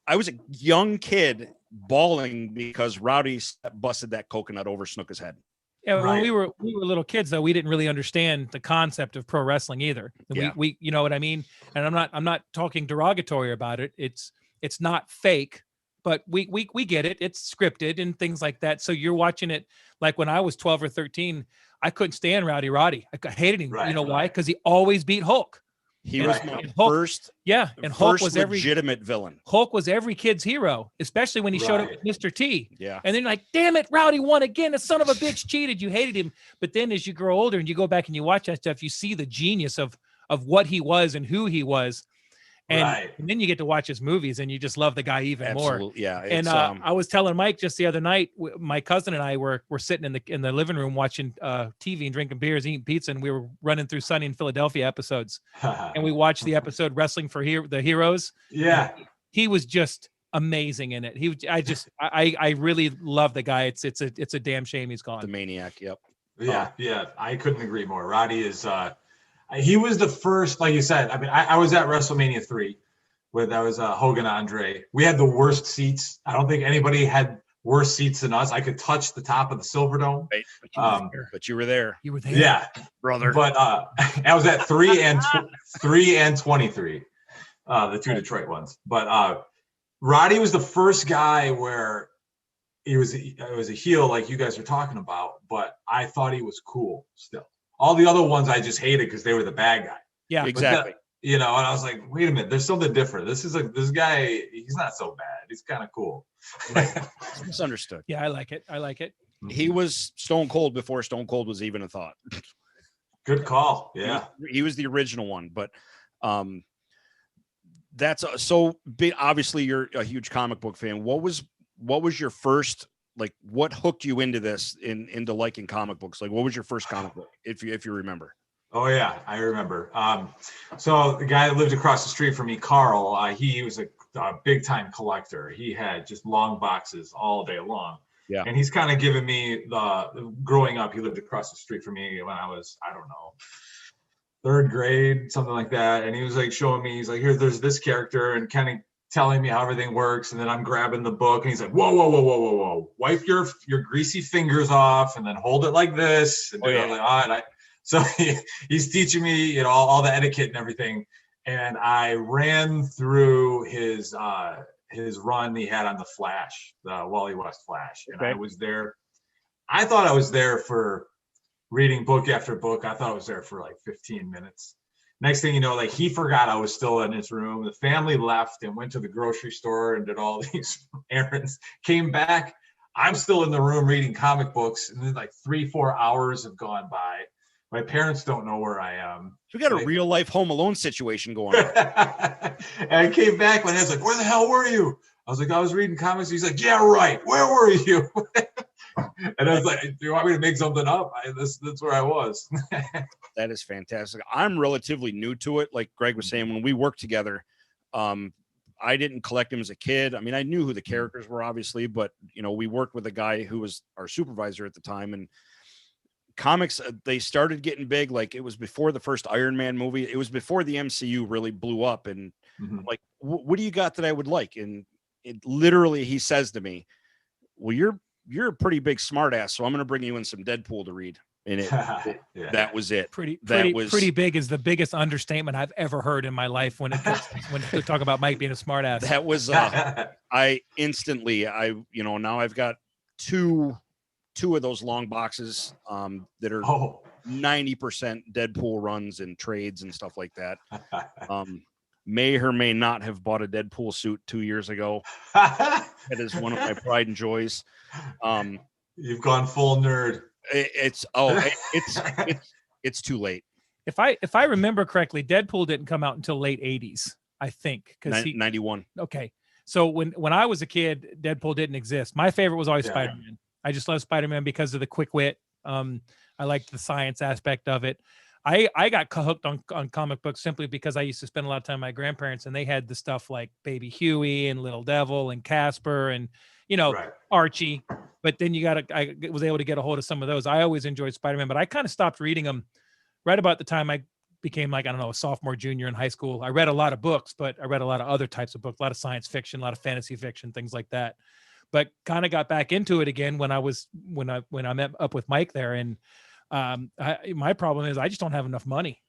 Speaker 2: I was a young kid bawling because Rowdy busted that coconut over Snuka's head.
Speaker 1: Yeah, when we were little kids, though, we didn't really understand the concept of pro wrestling either.
Speaker 2: Yeah.
Speaker 1: We you know what I mean? And I'm not talking derogatory about it. It's not fake, but we get it. It's scripted and things like that. So you're watching it like when I was 12 or 13, I couldn't stand Roddy. I hated him.
Speaker 3: Right,
Speaker 1: you know why? Because he always beat Hulk.
Speaker 2: He was my first
Speaker 1: Hulk was
Speaker 2: legitimate villain.
Speaker 1: Hulk was every kid's hero, especially when he showed up with Mr. T.
Speaker 2: Yeah.
Speaker 1: And then like, damn it, Rowdy won again. The son of a bitch cheated. You hated him. But then as you grow older and you go back and you watch that stuff, you see the genius of what he was and who he was. And then you get to watch his movies and you just love the guy even more.
Speaker 2: Yeah.
Speaker 1: And I was telling Mike just the other night, my cousin and I were sitting in the living room watching TV and drinking beers, eating pizza, and we were running through Sunny in Philadelphia episodes. And we watched the episode Wrestling for the Heroes.
Speaker 3: Yeah.
Speaker 1: He was just amazing in it. I really love the guy. It's a damn shame he's gone.
Speaker 2: The maniac. Yep.
Speaker 3: Yeah. I couldn't agree more. Roddy is he was the first, like you said. I mean, I was at WrestleMania 3 where that was Hogan Andre. We had the worst seats. I don't think anybody had worse seats than us. I could touch the top of the Silverdome.
Speaker 2: Right. But you were there.
Speaker 1: You were there.
Speaker 3: Yeah,
Speaker 2: brother.
Speaker 3: But I was at 3 and 23, the two Detroit ones. But Roddy was the first guy where it was a heel like you guys were talking about, but I thought he was cool still. All the other ones I just hated because they were the bad guy.
Speaker 1: Yeah,
Speaker 2: exactly.
Speaker 3: And I was like, wait a minute, there's something different. This guy, he's not so bad. He's kind of cool.
Speaker 2: It's misunderstood.
Speaker 1: Yeah, I like it.
Speaker 2: He was Stone Cold before Stone Cold was even a thought.
Speaker 3: Good call. Yeah.
Speaker 2: He was the original one, but that's so big. Obviously you're a huge comic book fan. What was your first, like, what hooked you into this, into liking comic books? Like, what was your first comic book, if you remember?
Speaker 3: Oh yeah, I remember. So the guy that lived across the street from me, Carl, he was a big time collector. He had just long boxes all day long.
Speaker 2: Yeah.
Speaker 3: And he's kind of given me growing up. He lived across the street from me when I was, I don't know, third grade, something like that. And he was like showing me, he's like, here, there's this character, and kind of telling me how everything works. And then I'm grabbing the book, and he's like, whoa, whoa, whoa, whoa, whoa, whoa, wipe your greasy fingers off, and then hold it like this. And I was like, all right. So he's teaching me, you know, all the etiquette and everything. And I ran through his run he had on the Flash, the Wally West Flash. And I was there. I thought I was there for reading book after book. I thought I was there for like 15 minutes. Next thing you know, like he forgot I was still in his room. The family left and went to the grocery store and did all these errands, came back. I'm still in the room reading comic books. And then like 3-4 hours have gone by. My parents don't know where I am.
Speaker 2: So we got a real life Home Alone situation going on.
Speaker 3: And I came back when I was like, where the hell were you? I was like, I was reading comics. He's like, yeah, right. Where were you? And I was like, do you want me to make something up? That's where I was.
Speaker 2: That is fantastic. I'm relatively new to it. Like Greg was saying, when we worked together, I didn't collect them as a kid. I mean, I knew who the characters were, obviously, but you know, we worked with a guy who was our supervisor at the time, and comics, they started getting big. Like it was before the first Iron Man movie. It was before the MCU really blew up. And I'm like, what do you got that I would like? And it literally, he says to me, well, you're a pretty big smartass, so I'm going to bring you in some Deadpool to read. And that was it.
Speaker 1: Pretty big is the biggest understatement I've ever heard in my life when they talk about Mike being a smartass.
Speaker 2: That was I instantly, you know, now I've got two of those long boxes that are 90% Deadpool runs and trades and stuff like that. May or may not have bought a Deadpool suit 2 years ago. That is one of my pride and joys.
Speaker 3: You've gone full nerd.
Speaker 2: It's too late.
Speaker 1: If I remember correctly, Deadpool didn't come out until late 80s, I think.
Speaker 2: 91.
Speaker 1: Okay. So when I was a kid, Deadpool didn't exist. My favorite was always Spider-Man. I just love Spider-Man because of the quick wit. I liked the science aspect of it. I got hooked on comic books simply because I used to spend a lot of time with my grandparents, and they had the stuff like Baby Huey and Little Devil and Casper and, you know, Archie. But then I was able to get a hold of some of those. I always enjoyed Spider-Man, but I kind of stopped reading them right about the time I became, like, I don't know, a sophomore, junior in high school. I read a lot of books, but I read a lot of other types of books, a lot of science fiction, a lot of fantasy fiction, things like that. But kind of got back into it again when I met up with Mike there. And my problem is I just don't have enough money.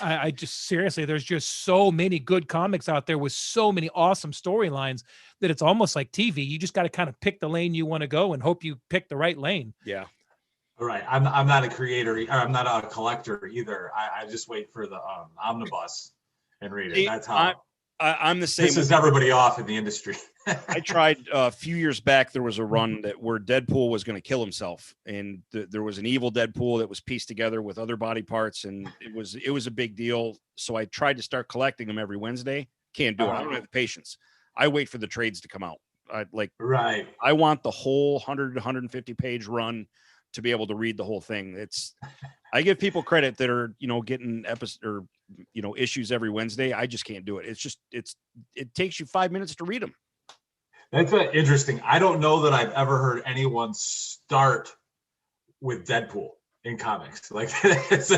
Speaker 1: I just seriously, there's just so many good comics out there with so many awesome storylines that it's almost like TV. You just got to kind of pick the lane you want to go and hope you pick the right lane.
Speaker 2: Yeah.
Speaker 3: All right. I'm not a creator. I'm not a collector either. I just wait for the omnibus and read it. That's how
Speaker 2: I'm the same.
Speaker 3: This is everybody off in the industry.
Speaker 2: I tried a few years back. There was a run where Deadpool was going to kill himself, and there was an evil Deadpool that was pieced together with other body parts, and it was a big deal. So I tried to start collecting them every Wednesday. Can't do it. I don't have the patience. I wait for the trades to come out. I want the whole 100 to 150 page run to be able to read the whole thing. I give people credit that are, you know, getting episodes or, you know, issues every Wednesday. I just can't do it. It takes you 5 minutes to read them.
Speaker 3: That's interesting. I don't know that I've ever heard anyone start with Deadpool in comics. Like that's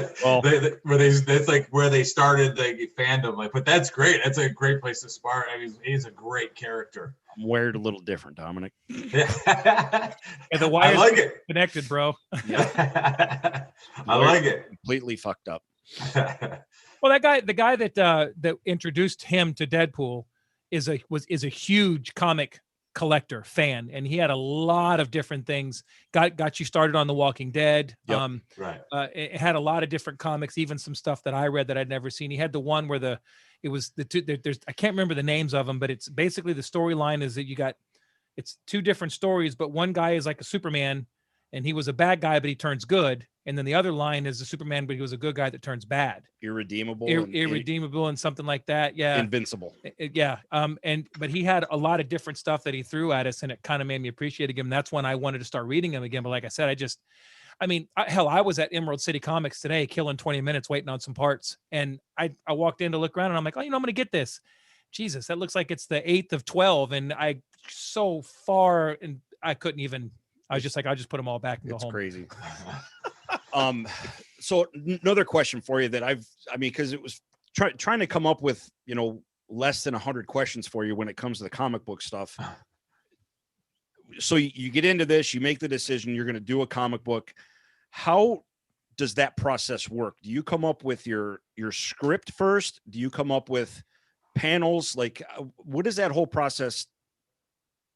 Speaker 3: like where they started the fandom. Like, but that's great. That's a great place to start. I mean, he's a great character.
Speaker 2: I'm wired a little different, Dominic.
Speaker 1: Yeah, the wires
Speaker 3: I like it.
Speaker 1: Connected, bro.
Speaker 3: I like it.
Speaker 2: Completely fucked up.
Speaker 1: Well, the guy that introduced him to Deadpool is a huge comic collector fan, and he had a lot of different things. Got you started on The Walking Dead.
Speaker 2: Yep.
Speaker 1: It had a lot of different comics, even some stuff that I read that I'd never seen. He had the one where I can't remember the names of them, but it's basically the storyline is that it's two different stories, but one guy is like a Superman and he was a bad guy, but he turns good. And then the other line is a Superman, but he was a good guy that turns bad.
Speaker 2: Irredeemable.
Speaker 1: Irredeemable and something like that. Yeah.
Speaker 2: Invincible.
Speaker 1: Yeah. But he had a lot of different stuff that he threw at us, and it kind of made me appreciate him. That's when I wanted to start reading him again. But like I said, I mean, hell, I was at Emerald City Comics today, killing 20 minutes waiting on some parts. And I walked in to look around and I'm like, oh, I'm going to get this. Jesus, that looks like it's the 8th of 12. And I so far, and I couldn't even, I was just like, I'll just put them all back and go
Speaker 2: It's
Speaker 1: home.
Speaker 2: crazy. So another question for you that because it was trying to come up with, less than 100 questions for you when it comes to the comic book stuff. So you get into this, you make the decision, you're going to do a comic book. How does that process work? Do you come up with your script first? Do you come up with panels? Like, what does that whole process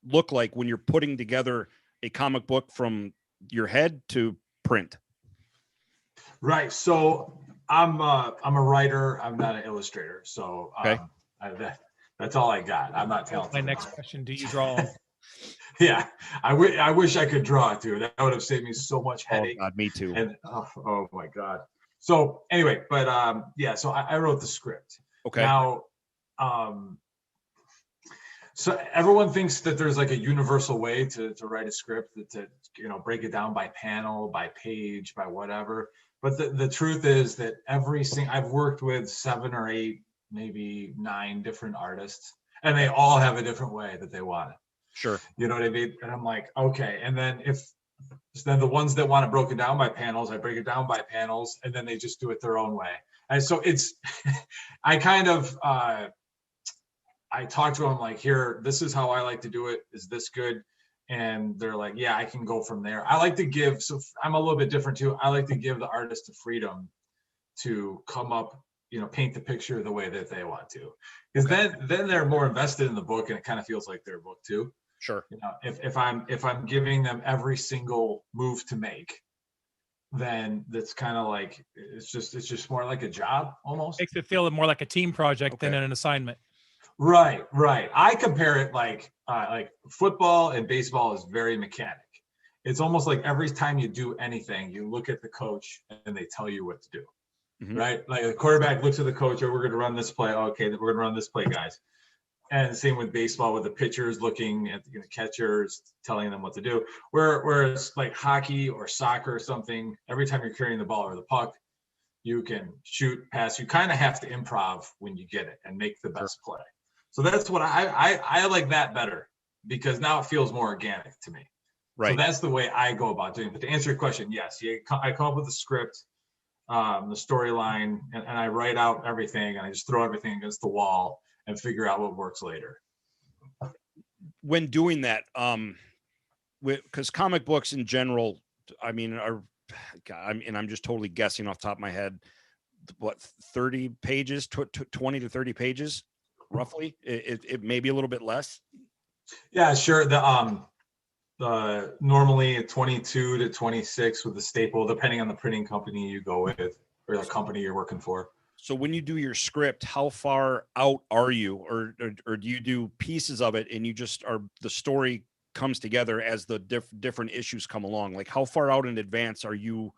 Speaker 2: look like when you're putting together a comic book from your head to print?
Speaker 3: Right. So I'm a writer. I'm not an illustrator. So
Speaker 2: Okay.
Speaker 3: that's all I got. I'm not talented.
Speaker 1: My next question, do you draw?
Speaker 3: Yeah, I wish I could draw too. That would have saved me so much headache.
Speaker 2: Oh God, me too.
Speaker 3: And oh my God. So anyway, but yeah, so I wrote the script.
Speaker 2: Okay.
Speaker 3: Now, so everyone thinks that there's like a universal way to write a script, to break it down by panel, by page, by whatever. But the truth is that I've worked with 7 or 8, maybe 9 different artists, and they all have a different way that they want it.
Speaker 2: Sure.
Speaker 3: You know what I mean? And I'm like, okay. And then then the ones that want it broken down by panels, I break it down by panels, and then they just do it their own way. And so it's, I kind of, I talk to them like, here, this is how I like to do it. Is this good? And they're like, yeah, I can go from there. I like to give, so I'm a little bit different too. I like to give the artist the freedom to come up, paint the picture the way that they want to. Because then they're more invested in the book, and it kind of feels like their book too.
Speaker 2: Sure.
Speaker 3: If I'm giving them every single move to make, then that's kind of like, it's just more like a job almost.
Speaker 1: Makes it feel more like a team project than
Speaker 2: Okay.
Speaker 1: an assignment.
Speaker 3: Right. I compare it like football and baseball is very mechanic. It's almost like every time you do anything, you look at the coach and they tell you what to do.
Speaker 2: Mhm.
Speaker 3: Right? Like the quarterback looks at the coach, oh, we're going to run this play. Okay, we're going to run this play, guys. And same with baseball, with the pitchers looking at the catchers, telling them what to do. Whereas like hockey or soccer or something, every time you're carrying the ball or the puck, you can shoot, pass. You kind of have to improv when you get it and make the best play. So that's what I like that better, because now it feels more organic to me.
Speaker 2: Right.
Speaker 3: So that's the way I go about doing it. But to answer your question, yes, I come up with a script, the storyline, and I write out everything, and I just throw everything against the wall and figure out what works later.
Speaker 2: When doing that, because comic books in general, I'm just totally guessing off the top of my head, what, 30 pages, 20 to 30 pages, roughly? It may be a little bit less.
Speaker 3: Yeah, sure. The normally 22 to 26 with the staple, depending on the printing company you go with or the company you're working for.
Speaker 2: So when you do your script, how far out are you, or do you do pieces of it and you just the story comes together as the different issues come along? Like, how far out in advance are you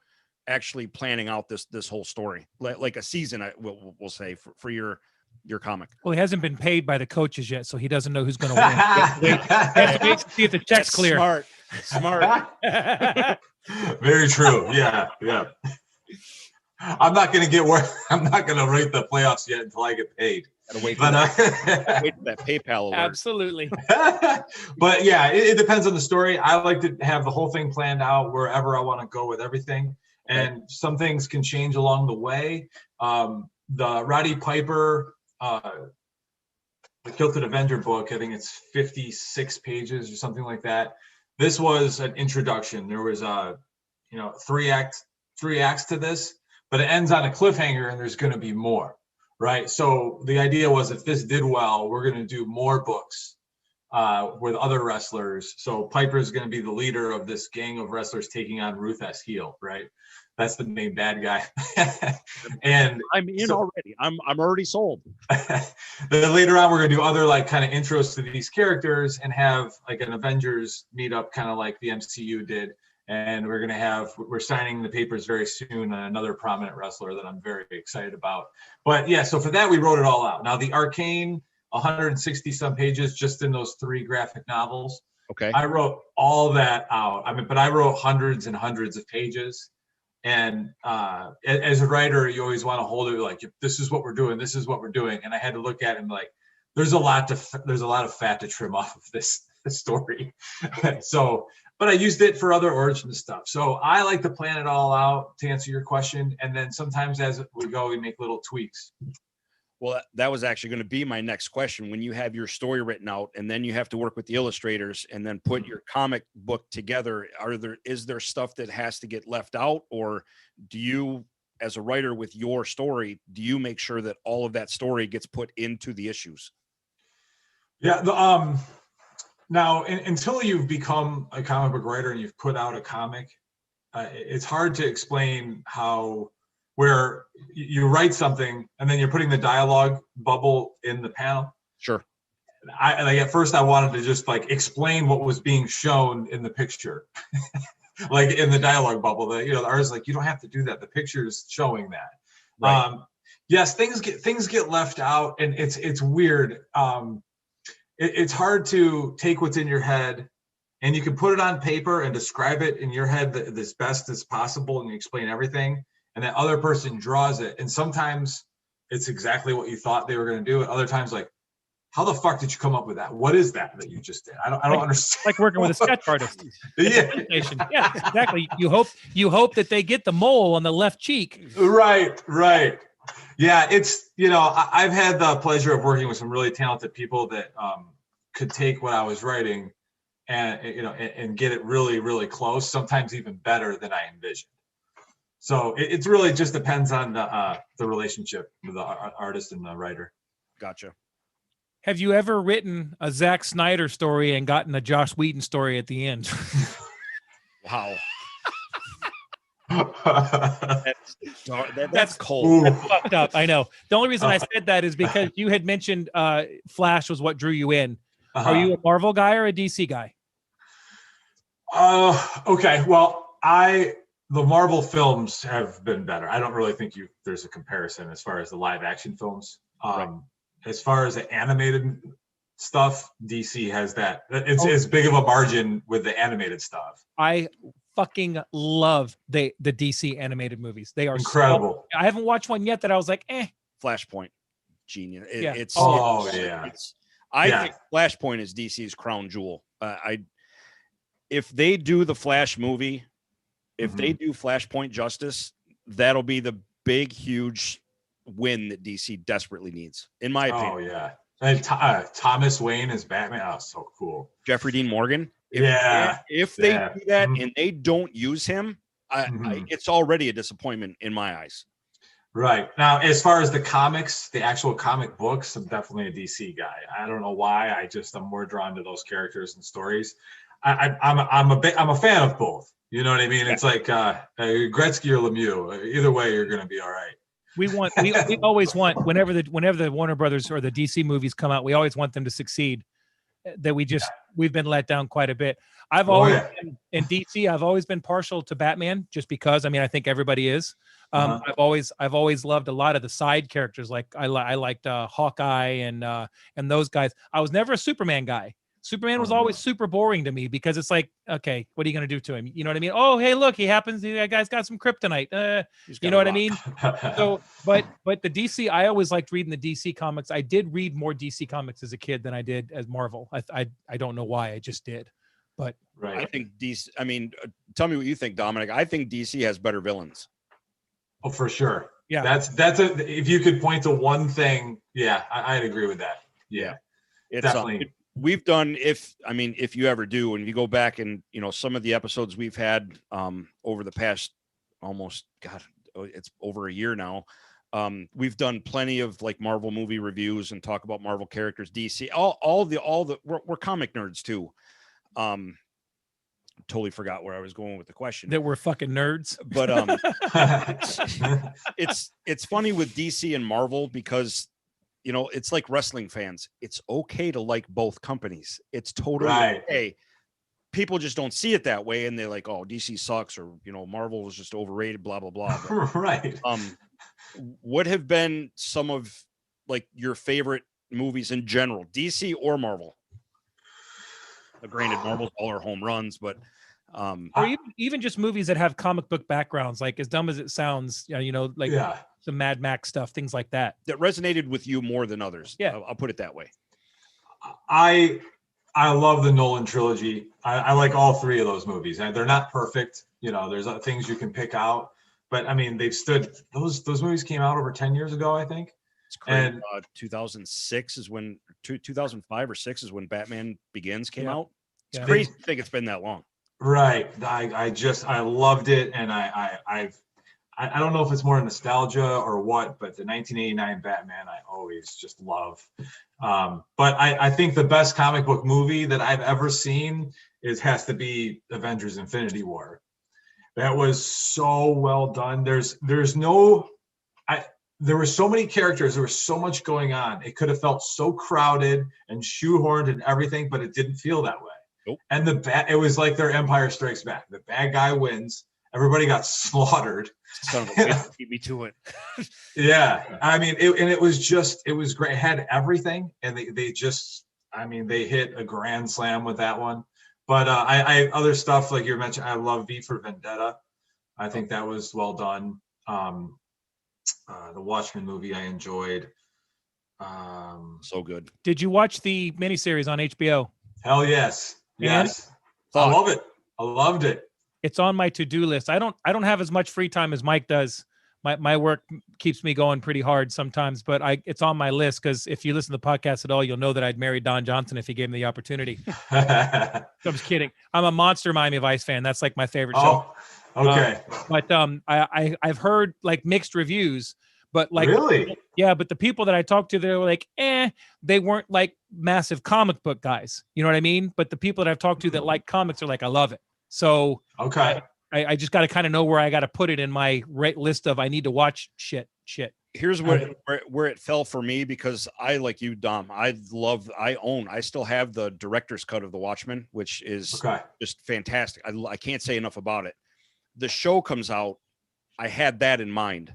Speaker 2: actually planning out this whole story? Like a season, we'll say for your comic.
Speaker 1: Well, he hasn't been paid by the coaches yet, so he doesn't know who's going to win. Let's wait to see if the check's
Speaker 2: That's
Speaker 1: clear.
Speaker 2: Smart.
Speaker 3: Very true. Yeah. I'm not going to rate the playoffs yet until I get paid.
Speaker 2: Gotta wait for
Speaker 3: But
Speaker 2: that PayPal alert.
Speaker 1: Absolutely.
Speaker 3: but yeah, it depends on the story. I like to have the whole thing planned out wherever I want to go with everything. And some things can change along the way. The Roddy Piper, the Kilted Avenger book, I think it's 56 pages or something like that. This was an introduction. There was three acts to this, but it ends on a cliffhanger and there's going to be more, right? So the idea was, if this did well, we're going to do more books with other wrestlers. So Piper is going to be the leader of this gang of wrestlers taking on Ruth S. Heel, right? That's the main bad guy. And
Speaker 2: I'm in already. I'm already sold.
Speaker 3: Then later on, we're going to do other like kind of intros to these characters and have like an Avengers meetup, kind of like the MCU did. And we're signing the papers very soon on another prominent wrestler that I'm very excited about. But yeah, so for that, we wrote it all out. Now the Arcane, 160 some pages just in those 3 graphic novels.
Speaker 2: Okay.
Speaker 3: I wrote all that out. I mean, but I wrote hundreds and hundreds of pages. And as a writer, you always want to hold it like, this is what we're doing. This is what we're doing. And I had to look at it and like, there's a lot of fat to trim off of this story. So, but I used it for other origin stuff. So I like to plan it all out to answer your question. And then sometimes as we go, we make little tweaks.
Speaker 2: Well, that was actually going to be my next question. When you have your story written out and then you have to work with the illustrators and then put your comic book together, is there stuff that has to get left out, or do you, as a writer with your story, do you make sure that all of that story gets put into the issues?
Speaker 3: Yeah. Now, until you've become a comic book writer and you've put out a comic, it's hard to explain where you write something and then you're putting the dialogue bubble in the panel.
Speaker 2: Sure.
Speaker 3: Like at first I wanted to just like explain what was being shown in the picture, like in the dialogue bubble. The artist like, you don't have to do that. The picture's showing that.
Speaker 2: Right.
Speaker 3: Yes, things get left out, and it's weird. It's hard to take what's in your head, and you can put it on paper and describe it in your head as best as possible, and you explain everything. And that other person draws it. And sometimes it's exactly what you thought they were going to do. And other times, like, how the fuck did you come up with that? What is that you just did? I don't understand.
Speaker 1: Like working with a sketch artist.
Speaker 3: Yeah.
Speaker 1: Yeah, exactly. You hope that they get the mole on the left cheek.
Speaker 3: Right. Yeah. It's, I've had the pleasure of working with some really talented people that could take what I was writing and get it really, really close, sometimes even better than I envisioned. So it really just depends on the relationship with the artist and the writer.
Speaker 2: Gotcha.
Speaker 1: Have you ever written a Zack Snyder story and gotten a Joss Whedon story at the end?
Speaker 2: Wow.
Speaker 1: That's
Speaker 2: cold.
Speaker 1: That's fucked up. I know. The only reason I said that is because you had mentioned Flash was what drew you in. Are you a Marvel guy or a DC guy?
Speaker 3: Okay. Well, the Marvel films have been better. I don't really think there's a comparison as far as the live action films.
Speaker 2: Right.
Speaker 3: As far as the animated stuff, DC has that. It's as big of a margin with the animated stuff.
Speaker 1: I fucking love the DC animated movies. They are
Speaker 3: incredible.
Speaker 1: I haven't watched one yet that I was like,
Speaker 2: Flashpoint, genius.
Speaker 1: Yeah.
Speaker 2: I think Flashpoint is DC's crown jewel. If they do the Flash movie, if they do Flashpoint justice, that'll be the big, huge win that DC desperately needs, in my opinion.
Speaker 3: Oh yeah, and Thomas Wayne as Batman. Oh, so cool.
Speaker 2: Jeffrey Dean Morgan. If they do that and they don't use him, it's already a disappointment in my eyes.
Speaker 3: Right. Now, as far as the comics, the actual comic books, I'm definitely a DC guy. I don't know why. I'm more drawn to those characters and stories. I'm a fan of both. You know what I mean? Yeah. It's like Gretzky or Lemieux. Either way, you're going to be all right.
Speaker 1: We always want whenever the Warner Brothers or the DC movies come out, we always want them to succeed. That we've been let down quite a bit. I've always been, in DC, I've always been partial to Batman just because. I mean, I think everybody is. I've always loved a lot of the side characters. Like I liked Hawkeye and those guys. I was never a Superman guy. Superman was always super boring to me because it's like, okay, what are you going to do to him? You know what I mean? Oh, hey, look, that guy's got some kryptonite. You know what I mean? So, but the DC, I always liked reading the DC comics. I did read more DC comics as a kid than I did as Marvel. I don't know why, I just did. But
Speaker 3: right.
Speaker 2: I think DC, I mean, tell me what you think, Dominic. I think DC has better villains.
Speaker 3: Oh, for sure.
Speaker 1: Yeah.
Speaker 3: If you could point to one thing, I'd agree with that. Yeah.
Speaker 2: It's
Speaker 3: definitely.
Speaker 2: We've done, if you ever do, and you go back and, some of the episodes we've had over the past it's over a year now. We've done plenty of like Marvel movie reviews and talk about Marvel characters, DC, we're comic nerds too. Totally forgot where I was going with the question.
Speaker 1: That we're fucking nerds.
Speaker 2: But it's funny with DC and Marvel because it's like wrestling fans. It's okay to like both companies. It's totally okay. People just don't see it that way, and they're like, "Oh, DC sucks," or Marvel was just overrated. Blah blah blah. But,
Speaker 3: right.
Speaker 2: What have been some of like your favorite movies in general, DC or Marvel? Granted, Marvel's all our home runs, but
Speaker 1: or even just movies that have comic book backgrounds, like as dumb as it sounds, like
Speaker 3: Yeah.
Speaker 1: some Mad Max stuff, things like that.
Speaker 2: that resonated with you more than others.
Speaker 1: Yeah.
Speaker 2: I'll put it that way.
Speaker 3: I love the Nolan trilogy. I like all three of those movies. And they're not perfect. There's other things you can pick out, but I mean, they've stood. Those movies came out over 10 years ago, I think.
Speaker 2: It's crazy.
Speaker 3: And
Speaker 2: 2006 is when 2005 or 6 is when Batman Begins came
Speaker 1: Yeah.
Speaker 2: out. It's
Speaker 1: Yeah.
Speaker 2: crazy to think it's been that long.
Speaker 3: right, I loved it, and I don't know if it's more nostalgia or what, but the 1989 Batman I always just love. But I think the best comic book movie that I've ever seen has to be Avengers: Infinity War. That was so well done. There were so many characters. There was so much going on. It could have felt so crowded and shoehorned and everything, but it didn't feel that way.
Speaker 2: Nope.
Speaker 3: And it was like their Empire Strikes Back. The bad guy wins. Everybody got slaughtered.
Speaker 2: Son of a bitch, beat me to it.
Speaker 3: Yeah, I mean, it was great. It had everything, and they hit a grand slam with that one. But I other stuff like you mentioned. I love V for Vendetta. I think that was well done. The Watchmen movie I enjoyed.
Speaker 2: So good.
Speaker 1: Did you watch the miniseries on HBO?
Speaker 3: Hell yes,
Speaker 1: And?
Speaker 3: yes. I love it. I loved it.
Speaker 1: It's on my to-do list. I don't have as much free time as Mike does. My work keeps me going pretty hard sometimes, but it's on my list because if you listen to the podcast at all, you'll know that I'd marry Don Johnson if he gave me the opportunity. I'm just kidding. I'm a monster Miami Vice fan. That's like my favorite show.
Speaker 3: Oh, okay.
Speaker 1: But I've heard like mixed reviews, but like
Speaker 3: Really?
Speaker 1: yeah, but the people that I talked to, they were like, they weren't like massive comic book guys. You know what I mean? But the people that I've talked to that like comics are like, I love it. So
Speaker 3: Okay.
Speaker 1: I just got to kind of know where I got to put it in my list of I need to watch shit.
Speaker 2: Here's where it fell for me, because I, like you, Dom, I still have the director's cut of The Watchmen, which is
Speaker 3: Okay.
Speaker 2: just fantastic. I can't say enough about it. The show comes out, I had that in mind,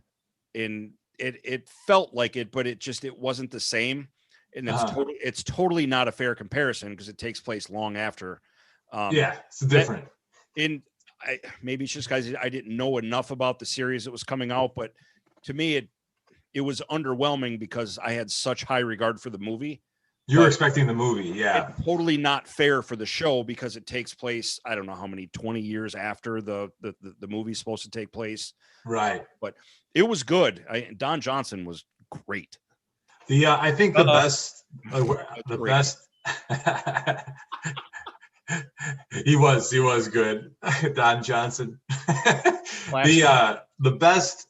Speaker 2: and it felt like it, but it wasn't the same. And it's totally not a fair comparison because it takes place long after.
Speaker 3: Yeah, it's different.
Speaker 2: Maybe it's just guys, I didn't know enough about the series that was coming out, but to me, it was underwhelming because I had such high regard for the movie.
Speaker 3: You were expecting the movie, yeah.
Speaker 2: It's totally not fair for the show because it takes place, I don't know how many, 20 years after the movie's supposed to take place.
Speaker 3: Right.
Speaker 2: But it was good. Don Johnson was great.
Speaker 3: I think the best. He was good. Don Johnson. The best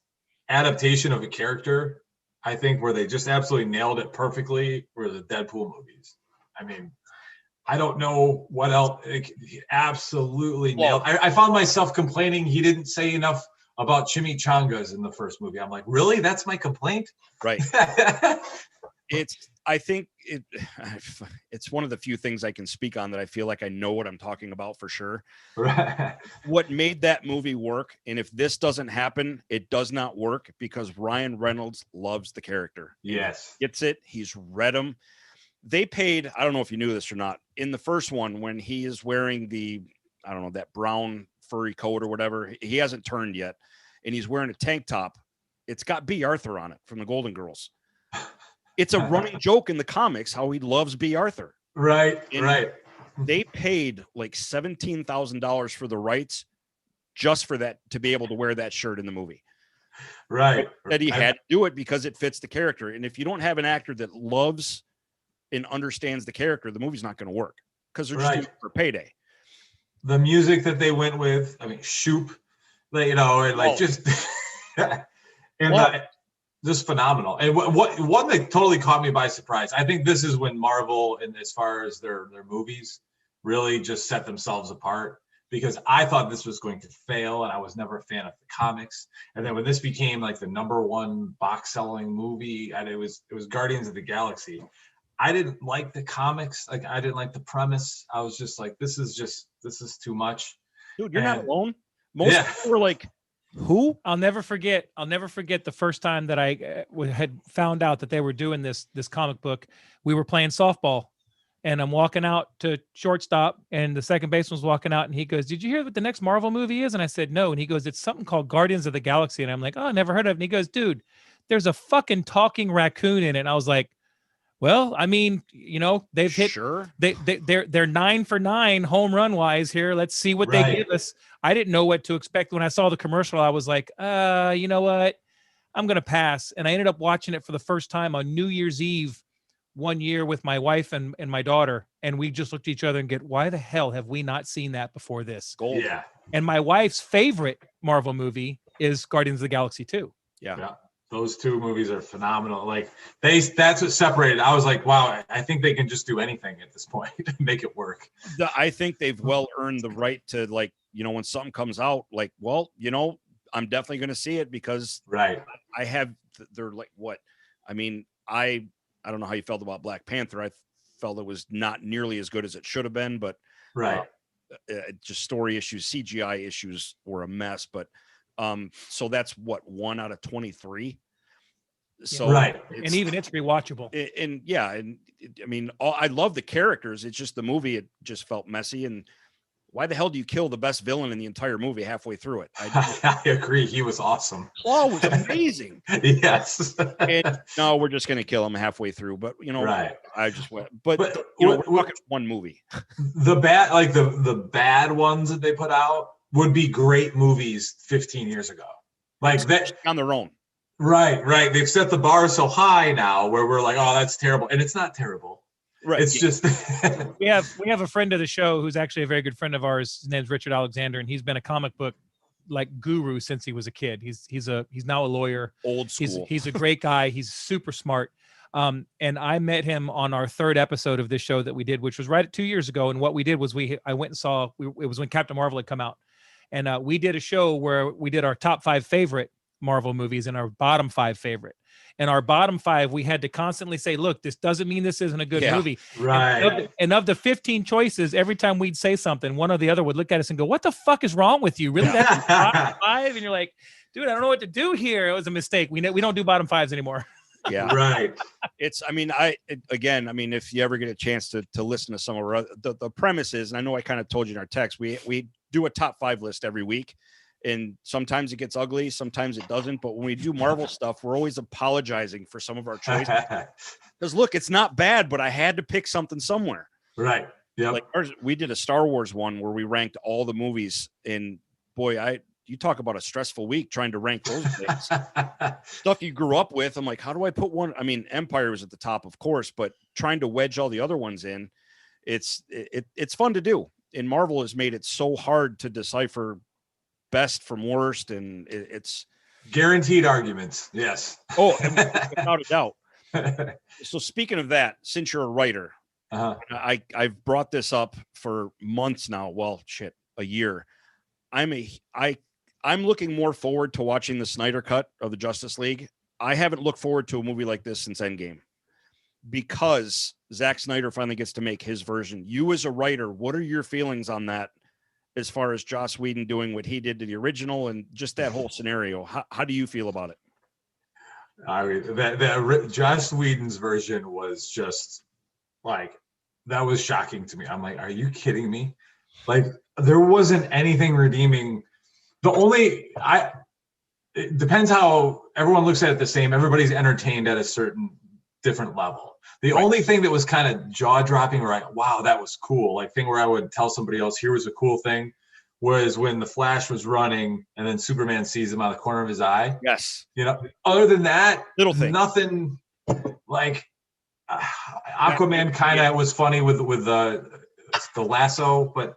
Speaker 3: adaptation of a character, I think, where they just absolutely nailed it perfectly, were the Deadpool movies. I mean, I don't know what else. He absolutely nailed. I found myself complaining he didn't say enough about chimichangas in the first movie. I'm like, really? That's my complaint?
Speaker 2: Right. I think it's one of the few things I can speak on that I feel like I know what I'm talking about for sure.
Speaker 3: Right.
Speaker 2: What made that movie work, and if this doesn't happen, it does not work, because Ryan Reynolds loves the character.
Speaker 3: Yes.
Speaker 2: He gets it. He's read them. They paid, I don't know if you knew this or not, in the first one when he is wearing that brown furry coat or whatever, he hasn't turned yet, and he's wearing a tank top. It's got B. Arthur on it from the Golden Girls. It's a running joke in the comics how he loves B. Arthur.
Speaker 3: Right,
Speaker 2: and
Speaker 3: right.
Speaker 2: They paid like $17,000 for the rights just for that, to be able to wear that shirt in the movie.
Speaker 3: Right.
Speaker 2: That he had to do it because it fits the character. And if you don't have an actor that loves and understands the character, the movie's not going to work because they're just doing it for payday.
Speaker 3: The music that they went with, I mean, Shoop, just just phenomenal. And one that totally caught me by surprise. I think this is when Marvel, and as far as their movies, really just set themselves apart, because I thought this was going to fail, and I was never a fan of the comics. And then when this became like the #1 box selling movie, and it was Guardians of the Galaxy. I didn't like the comics. Like, I didn't like the premise. I was just like, this is too much.
Speaker 2: Dude, you're not alone. Most people were like, who?
Speaker 1: I'll never forget the first time that I had found out that they were doing this comic book. We were playing softball, and I'm walking out to shortstop, and the second baseman's walking out, and he goes, "Did you hear what the next Marvel movie is?" And I said, "No." And he goes, "It's something called Guardians of the Galaxy." And I'm like, "Oh, never heard of it." And he goes, "Dude, there's a fucking talking raccoon in it." And I was like, "Well, I mean, they've hit
Speaker 2: Sure.
Speaker 1: they're 9 for 9 home run wise here. Let's see what they
Speaker 3: Right.
Speaker 1: give us." I didn't know what to expect when I saw the commercial. I was like, you know what? I'm gonna pass." And I ended up watching it for the first time on New Year's Eve one year with my wife and my daughter, and we just looked at each other and get, why the hell have we not seen that before this?
Speaker 2: Gold.
Speaker 3: Yeah.
Speaker 1: And my wife's favorite Marvel movie is Guardians of the Galaxy 2.
Speaker 3: Yeah. Those two movies are phenomenal. Like that's what separated. I was like, wow, I think they can just do anything at this point and make it work.
Speaker 2: I think they've well earned the right to, like, when something comes out, like, well, I'm definitely going to see it because
Speaker 3: Right.
Speaker 2: I have, they're like, what? I mean, I don't know how you felt about Black Panther. I felt it was not nearly as good as it should have been, but
Speaker 3: Right.
Speaker 2: just story issues, CGI issues were a mess. But so that's what, 1 out of 23. So
Speaker 3: Right.
Speaker 1: And even it's rewatchable.
Speaker 2: And I mean, I love the characters. It's just the movie, it just felt messy. And why the hell do you kill the best villain in the entire movie halfway through it?
Speaker 3: I agree. He was awesome.
Speaker 2: Claw was amazing.
Speaker 3: Yes.
Speaker 2: And no, we're just gonna kill him halfway through. But
Speaker 3: Right.
Speaker 2: I just went. But
Speaker 3: But
Speaker 2: we're talking one movie.
Speaker 3: The bad, like the bad ones that they put out would be great movies 15 years ago. Like that.
Speaker 2: On their own.
Speaker 3: Right. They've set the bar so high now where we're like, oh, that's terrible. And it's not terrible.
Speaker 2: Right.
Speaker 3: It's just
Speaker 1: We have a friend of the show who's actually a very good friend of ours. His name's Richard Alexander, and he's been a comic book guru since he was a kid. He's now a lawyer.
Speaker 2: Old school.
Speaker 1: He's a great guy. He's super smart. And I met him on our 3rd episode of this show that we did, which was right 2 years ago. And what we did was I went and saw. It was when Captain Marvel had come out, and we did a show where we did our top 5 favorite Marvel movies and our bottom 5 favorite. And our bottom 5, we had to constantly say, "Look, this doesn't mean this isn't a good movie."
Speaker 3: right.
Speaker 1: And of the 15 choices, every time we'd say something, one or the other would look at us and go, "What the fuck is wrong with you? Really? That's a bottom 5?" And you're like, "Dude, I don't know what to do here. It was a mistake. We don't do bottom 5s anymore."
Speaker 2: Yeah.
Speaker 3: Right.
Speaker 2: It's, I mean, if you ever get a chance to listen to some of our, the premise is, and I know I kind of told you in our text, we do a top 5 list every week. And sometimes it gets ugly, sometimes it doesn't. But when we do Marvel stuff, we're always apologizing for some of our choices. Because look, it's not bad, but I had to pick something somewhere.
Speaker 3: Right. Yeah.
Speaker 2: Like we did a Star Wars one where we ranked all the movies. And boy, you talk about a stressful week trying to rank those things. Stuff you grew up with. I'm like, how do I put one? I mean, Empire was at the top, of course, but trying to wedge all the other ones in, it's fun to do. And Marvel has made it so hard to decipher best from worst, and it's
Speaker 3: guaranteed arguments. Yes.
Speaker 2: Oh, without a doubt. So speaking of that, since you're a writer, I've brought this up for months now. Well, shit, a year. I'm looking more forward to watching the Snyder cut of the Justice League. I haven't looked forward to a movie like this since Endgame, because Zack Snyder finally gets to make his version. You as a writer, what are your feelings on that? As far as Joss Whedon doing what he did to the original and just that whole scenario, how do you feel about it?
Speaker 3: I mean, that Joss Whedon's version was just like, that was shocking to me. I'm like, are you kidding me? Like, there wasn't anything redeeming. It depends how everyone looks at it the same. Everybody's entertained at a certain different level. The only thing that was kind of jaw-dropping, right? Wow, that was cool. Like thing where I would tell somebody else, here was a cool thing, was when the Flash was running and then Superman sees him out of the corner of his eye.
Speaker 2: Yes.
Speaker 3: Other than that,
Speaker 2: little thing,
Speaker 3: nothing. Like Aquaman kind of was funny with the lasso, but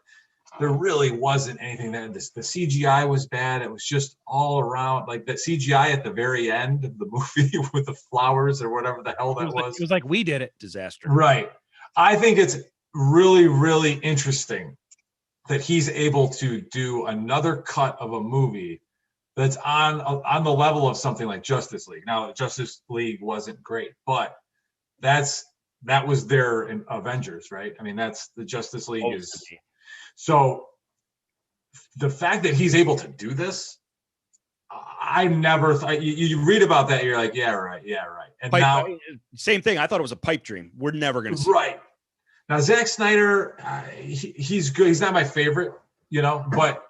Speaker 3: there really wasn't anything there. The CGI was bad. It was just all around, like the CGI at the very end of the movie with the flowers or whatever the hell that was.
Speaker 1: It was like we did it.
Speaker 2: Disaster.
Speaker 3: Right. I think it's really, really interesting that he's able to do another cut of a movie that's on the level of something like Justice League. Now, Justice League wasn't great, but that was their Avengers, right? I mean, that's the Justice League is. So the fact that he's able to do this, I never thought. You read about that, you're like, yeah, right. And now,
Speaker 2: same thing. I thought it was a pipe dream. We're never going to see.
Speaker 3: Right. Now, Zack Snyder, he's good. He's not my favorite, but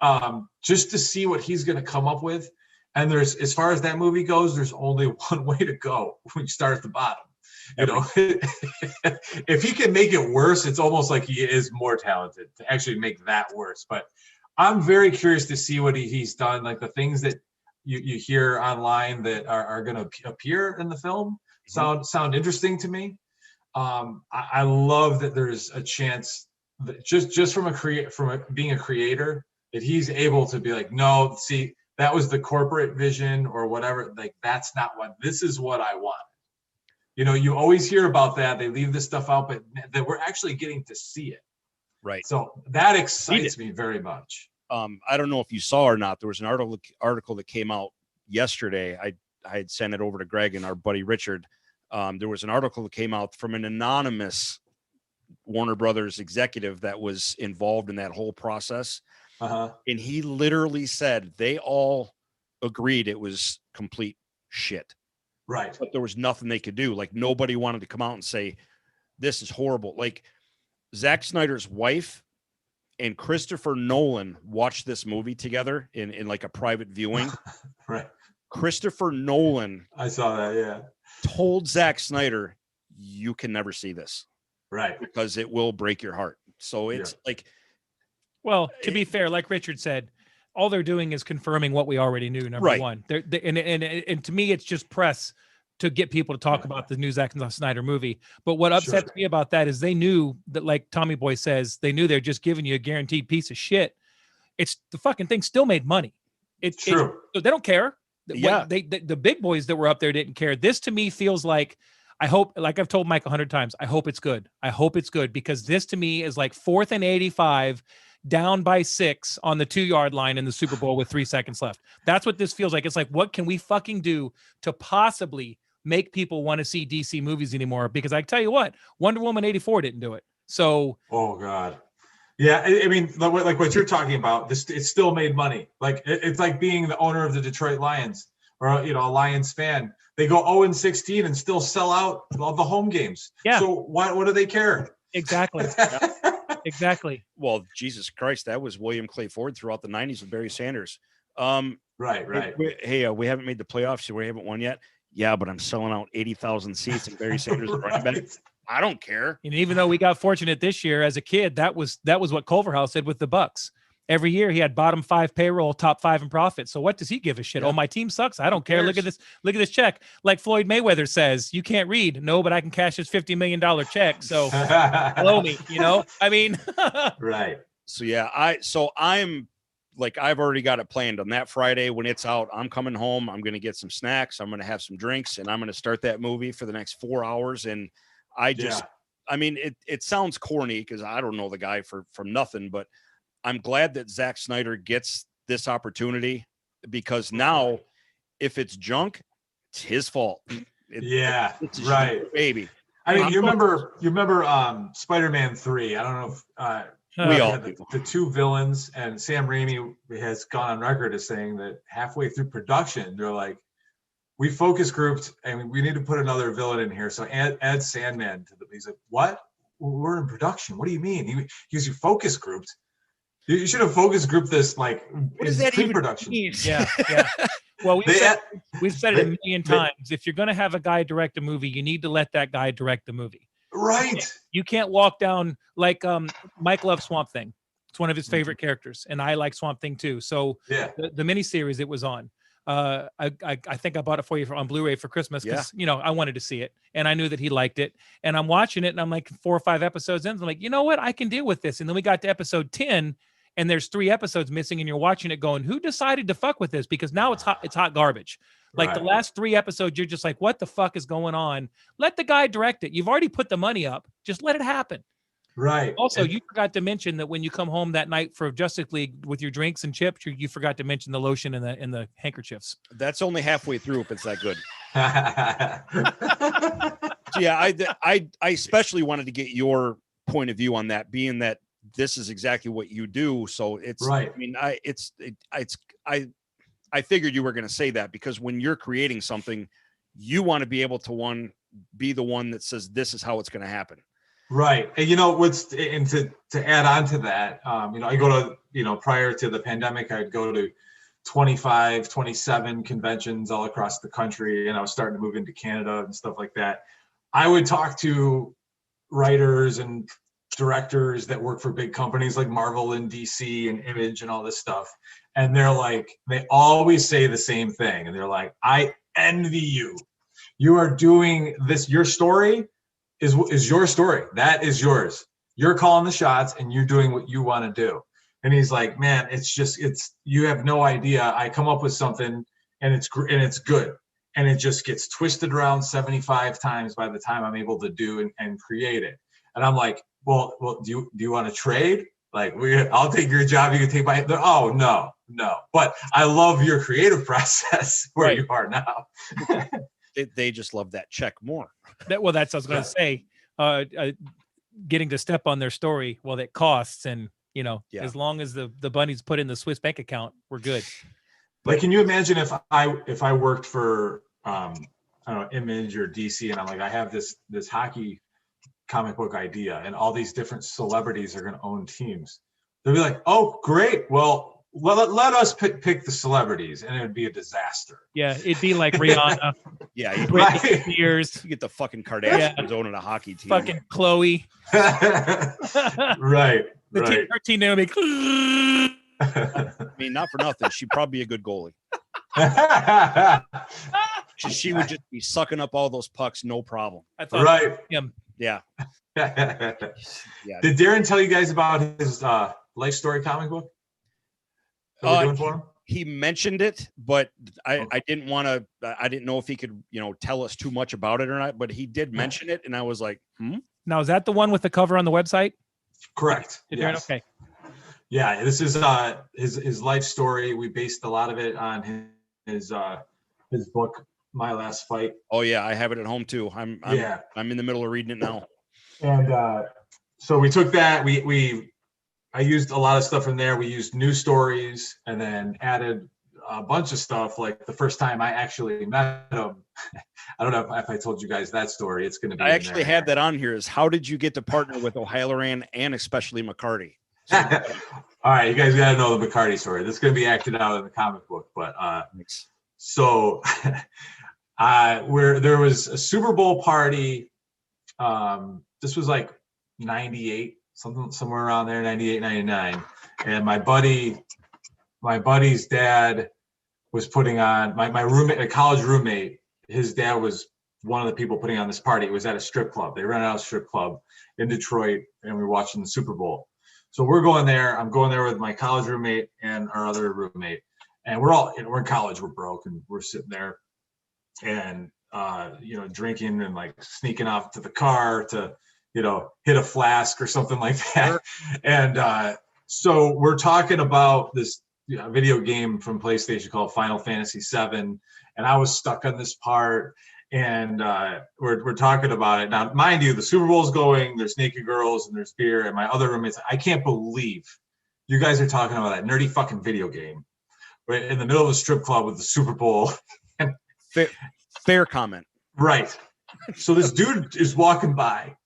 Speaker 3: just to see what he's going to come up with. And there's, as far as that movie goes, there's only one way to go when you start at the bottom. If he can make it worse, it's almost like he is more talented to actually make that worse. But I'm very curious to see what he's done. Like the things that you hear online that are going to appear in the film sound interesting to me. I love that there's a chance that just from being a creator, that he's able to be like, no, see, that was the corporate vision or whatever. Like, that's not what, this is what I want. You always hear about that. They leave this stuff out, but that we're actually getting to see it.
Speaker 2: Right.
Speaker 3: So that excites me very much.
Speaker 2: I don't know if you saw or not. There was an article that came out yesterday. I had sent it over to Greg and our buddy Richard. There was an article that came out from an anonymous Warner Brothers executive that was involved in that whole process. And he literally said they all agreed it was complete shit.
Speaker 3: Right.
Speaker 2: But there was nothing they could do. Like, nobody wanted to come out and say, this is horrible. Like, Zack Snyder's wife and Christopher Nolan watched this movie together in like a private viewing.
Speaker 3: Right.
Speaker 2: Christopher Nolan,
Speaker 3: I saw that. Yeah.
Speaker 2: told Zack Snyder, you can never see this.
Speaker 3: Right.
Speaker 2: Because it will break your heart. So it's like,
Speaker 1: well, to be fair, like Richard said, all they're doing is confirming what we already knew. Number one, and to me, it's just press to get people to talk about the new Zack Snyder movie. But what upsets me about that is they knew that, like Tommy Boy says, they knew they're just giving you a guaranteed piece of shit. It's the fucking thing still made money. It's true. They don't care.
Speaker 2: Yeah.
Speaker 1: The big boys that were up there didn't care. This to me feels like, I hope, like I've told Mike 100 times, I hope it's good. I hope it's good, because this to me is like 4th and 85, down by 6 on the 2-yard line in the Super Bowl with 3 seconds left. That's what this feels like. It's like, what can we fucking do to possibly make people want to see DC movies anymore? Because I tell you what, Wonder Woman 84 didn't do it. So,
Speaker 3: oh God. Yeah. I mean, like what you're talking about, it still made money. Like it's like being the owner of the Detroit Lions, or, a Lions fan. They go 0-16 and still sell out all the home games.
Speaker 1: Yeah.
Speaker 3: So what do they care?
Speaker 1: Exactly. Exactly.
Speaker 2: Well, Jesus Christ, that was William Clay Ford throughout the 90s with Barry Sanders.
Speaker 3: Right.
Speaker 2: Hey, we haven't made the playoffs, so we haven't won yet. Yeah, but I'm selling out 80,000 seats and Barry Sanders is running back. I don't care.
Speaker 1: And even though we got fortunate this year as a kid, that was what Culverhouse did with the Bucks. Every year he had bottom 5 payroll, top 5 in profit. So what does he give a shit? Yeah. Oh, my team sucks. I don't care. Look at this check. Like Floyd Mayweather says, you can't read. No, but I can cash this $50 million check. So blow me, I mean,
Speaker 3: right.
Speaker 2: So yeah, I'm like, I've already got it planned on that Friday when it's out. I'm coming home. I'm going to get some snacks. I'm going to have some drinks, and I'm going to start that movie for the next 4 hours. And I mean, it sounds corny because I don't know the guy from nothing, but I'm glad that Zack Snyder gets this opportunity, because now if it's junk, it's his fault.
Speaker 3: It's right.
Speaker 2: Baby.
Speaker 3: I mean, you remember Spider-Man 3. I don't know if
Speaker 2: we all
Speaker 3: the 2 villains, and Sam Raimi has gone on record as saying that halfway through production, they're like, we focus grouped and we need to put another villain in here. So add Sandman to the, he's like, what? We're in production. What do you mean? He was, you focus grouped. You should have focus grouped this, like,
Speaker 2: what does that
Speaker 3: pre-production.
Speaker 1: Even mean? Yeah. Well, we've said it a million times. If you're going to have a guy direct a movie, you need to let that guy direct the movie.
Speaker 3: Right.
Speaker 1: You can't walk down like Mike loves Swamp Thing. It's one of his favorite characters, and I like Swamp Thing too. So the miniseries it was on, I think I bought it for you on Blu-ray for Christmas because I wanted to see it, and I knew that he liked it. And I'm watching it, and I'm like 4 or 5 episodes in. I'm like, you know what? I can deal with this. And then we got to episode 10. And there's 3 episodes missing, and you're watching it going, who decided to fuck with this? Because now it's hot garbage. Like the last 3 episodes, you're just like, what the fuck is going on? Let the guy direct it. You've already put the money up. Just let it happen.
Speaker 3: Right.
Speaker 1: Also, you forgot to mention that when you come home that night for Justice League with your drinks and chips, you forgot to mention the lotion and the handkerchiefs.
Speaker 2: That's only halfway through if it's that good. So yeah, I especially wanted to get your point of view on that, being that this is exactly what you do. So it's
Speaker 3: right.
Speaker 2: I mean, I figured you were going to say that, because when you're creating something, you want to be able to be the one that says, this is how it's going to happen.
Speaker 3: Right. And and to add on to that, I go to, prior to the pandemic, I'd go to 25, 27 conventions all across the country, and I was starting to move into Canada and stuff like that. I would talk to writers and directors that work for big companies like Marvel and DC and Image and all this stuff. And they're like, they always say the same thing. And they're like, I envy you. You are doing this. Your story is your story. That is yours. You're calling the shots and you're doing what you want to do. And he's like, man, you have no idea. I come up with something and it's good. And it just gets twisted around 75 times by the time I'm able to do and create it. And I'm like, well, do you want to trade? Like, I'll take your job. You can take my. Oh no. But I love your creative process where you are now.
Speaker 2: They just love that check more.
Speaker 1: That's what I was going to say. Getting to step on their story, well, that costs, and as long as the bunnies put in the Swiss bank account, we're good.
Speaker 3: Like, can you imagine if I worked for I don't know, Image or DC, and I'm like, I have this hockey comic book idea, and all these different celebrities are going to own teams. They'll be like, oh, great. Well, let us pick the celebrities, and it would be a disaster.
Speaker 1: Yeah, it'd be like Rihanna.
Speaker 2: Yeah,
Speaker 1: Britney Spears.
Speaker 2: You get the fucking Kardashians owning a hockey team.
Speaker 1: Fucking Chloe.
Speaker 3: Right.
Speaker 1: Her team name would be.
Speaker 2: I mean, not for nothing. She'd probably be a good goalie. She would just be sucking up all those pucks, no problem.
Speaker 1: I thought
Speaker 3: right.
Speaker 1: Him.
Speaker 2: Yeah.
Speaker 3: Yeah. Did Darren tell you guys about his life story comic book? Doing for him?
Speaker 2: He mentioned it, but I didn't want to. I didn't know if he could, tell us too much about it or not. But he did mention it, and I was like,
Speaker 1: Now, is that the one with the cover on the website?
Speaker 3: Correct.
Speaker 1: Yes. Okay.
Speaker 3: Yeah, this is his life story. We based a lot of it on his book, My Last Fight.
Speaker 2: Oh yeah, I have it at home too. I'm in the middle of reading it now.
Speaker 3: And so we took that. I used a lot of stuff from there. We used news stories and then added a bunch of stuff. Like the first time I actually met him, I don't know if I told you guys that story. It's going to be.
Speaker 2: I actually had that on here. Is how did you get to partner with O'Halloran and especially McCarty? So,
Speaker 3: all right, you guys got to know the McCarty story. This is going to be acted out in the comic book, but so where there was a Super Bowl party. This was like 98. Somewhere around there, 98, 99. And my buddy's dad was putting on, my roommate, a college roommate, his dad was one of the people putting on this party. It was at a strip club. They rented out a strip club in Detroit, and we were watching the Super Bowl. So we're going there. I'm going there with my college roommate and our other roommate. And we're in college, we're broke, and we're sitting there and, drinking and like sneaking off to the car to, hit a flask or something like that. And so we're talking about this video game from PlayStation called Final Fantasy VII. And I was stuck on this part. And we're talking about it. Now, mind you, the Super Bowl's going, there's naked girls and there's beer. And my other roommate's like, I can't believe you guys are talking about that nerdy fucking video game right in the middle of a strip club with the Super Bowl.
Speaker 2: Fair comment.
Speaker 3: Right. So this dude is walking by.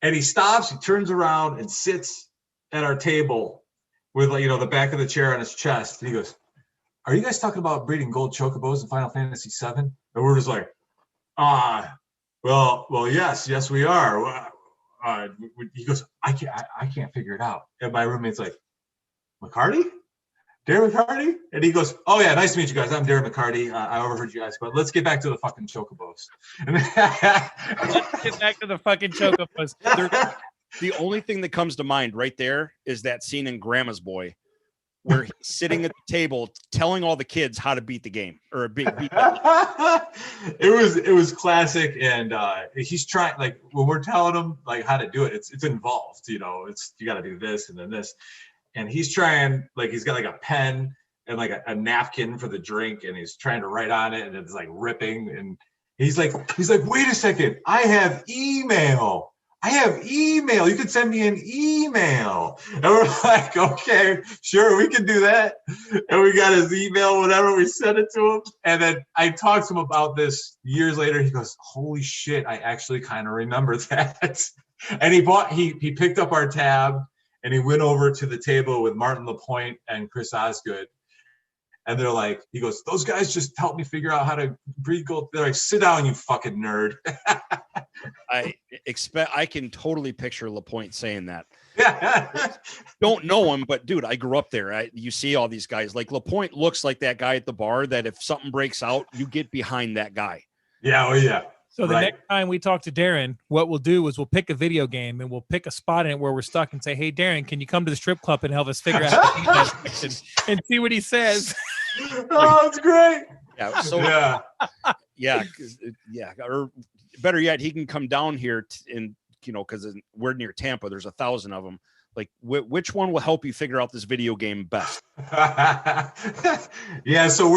Speaker 3: And he stops, he turns around and sits at our table with, the back of the chair on his chest. And he goes, are you guys talking about breeding gold chocobos in Final Fantasy VII? And we're just like, well, yes, we are. He goes, I can't figure it out. And my roommate's like, McCarty? Darren McCarty? And he goes, oh yeah, nice to meet you guys. I'm Darren McCarty. I overheard you guys, but let's get back to the fucking chocobos.
Speaker 1: Let's get back to the fucking chocobos.
Speaker 2: The only thing that comes to mind right there is that scene in Grandma's Boy where he's sitting at the table telling all the kids how to beat the game or beat
Speaker 3: It was classic. And he's trying, like when we're telling him like how to do it, it's involved, it's, you got to do this and then this. And he's trying, like, he's got like a pen and like a napkin for the drink, and he's trying to write on it, and it's like ripping. And he's like, wait a second, I have email. You can send me an email. And we're like, okay, sure, we can do that. And we got his email, whatever. We sent it to him. And then I talked to him about this years later. He goes, holy shit, I actually kind of remember that. And he picked up our tab and he went over to the table with Martin Lapointe and Chris Osgood. And they're like, he goes, those guys just helped me figure out how to breed gold. They're like, sit down, you fucking nerd.
Speaker 2: I can totally picture Lapointe saying that.
Speaker 3: Yeah.
Speaker 2: Don't know him, but dude, I grew up there. You see all these guys. Like Lapointe looks like that guy at the bar that if something breaks out, you get behind that guy.
Speaker 3: Yeah. Oh yeah.
Speaker 1: So the next time we talk to Darren, what we'll do is we'll pick a video game and we'll pick a spot in it where we're stuck and say, hey, Darren, can you come to the strip club and help us figure out how to do that section and see what he says?
Speaker 3: Oh, it's great.
Speaker 2: Yeah. So yeah. Or better yet, he can come down here and, because we're near Tampa, there's 1,000 of them. Like, which one will help you figure out this video game best?
Speaker 3: Yeah, so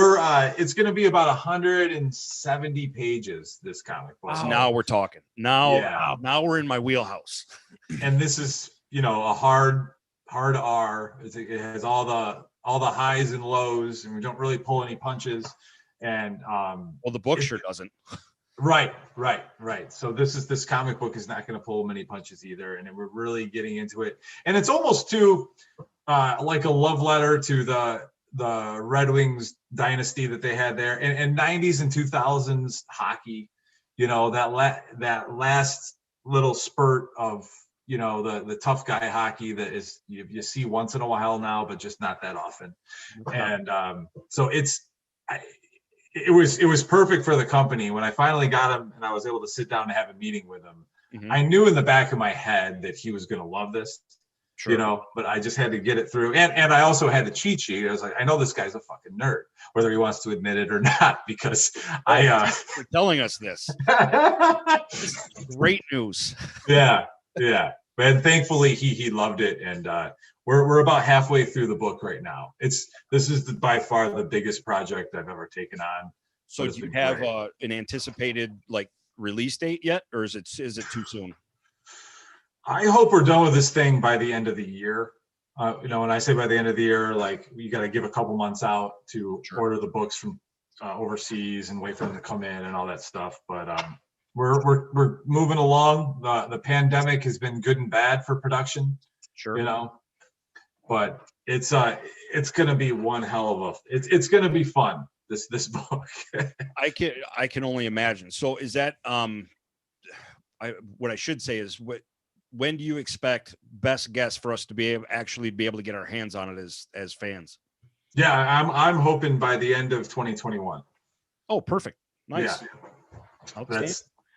Speaker 3: it's going to be about 170 pages, this comic book.
Speaker 2: Wow. Now we're talking. Now we're in my wheelhouse.
Speaker 3: And this is, a hard R. It has all the highs and lows, and we don't really pull any punches. And well,
Speaker 2: the book sure doesn't.
Speaker 3: Right. So this comic book is not going to pull many punches either, and we're really getting into it. And it's almost too like a love letter to the Red Wings dynasty that they had there, and 90s and 2000s hockey. That last little spurt of the tough guy hockey that is you see once in a while now, but just not that often. And so it was perfect for the company. When I finally got him and I was able to sit down and have a meeting with him, mm-hmm. I knew in the back of my head that he was going to love this, sure. But I just had to get it through. And I also had the cheat sheet. I was like, I know this guy's a fucking nerd, whether he wants to admit it or not, because
Speaker 2: you're telling us this. Great news.
Speaker 3: Yeah. And thankfully he loved it. And we're about halfway through the book right now. This is by far the biggest project I've ever taken on.
Speaker 2: So do you have an anticipated release date yet, or is it too soon?
Speaker 3: I hope we're done with this thing by the end of the year. When I say by the end of the year, you got to give a couple months out to order the books from overseas and wait for them to come in and all that stuff. But we're moving along. The pandemic has been good and bad for production.
Speaker 2: Sure.
Speaker 3: But it's going to be one hell of it's going to be fun. This book.
Speaker 2: I can only imagine. So is that what I should say is when do you expect, best guess, for us to be able to get our hands on it as fans?
Speaker 3: Yeah, I'm hoping by the end of 2021.
Speaker 2: Oh, perfect. Nice.
Speaker 3: Yeah.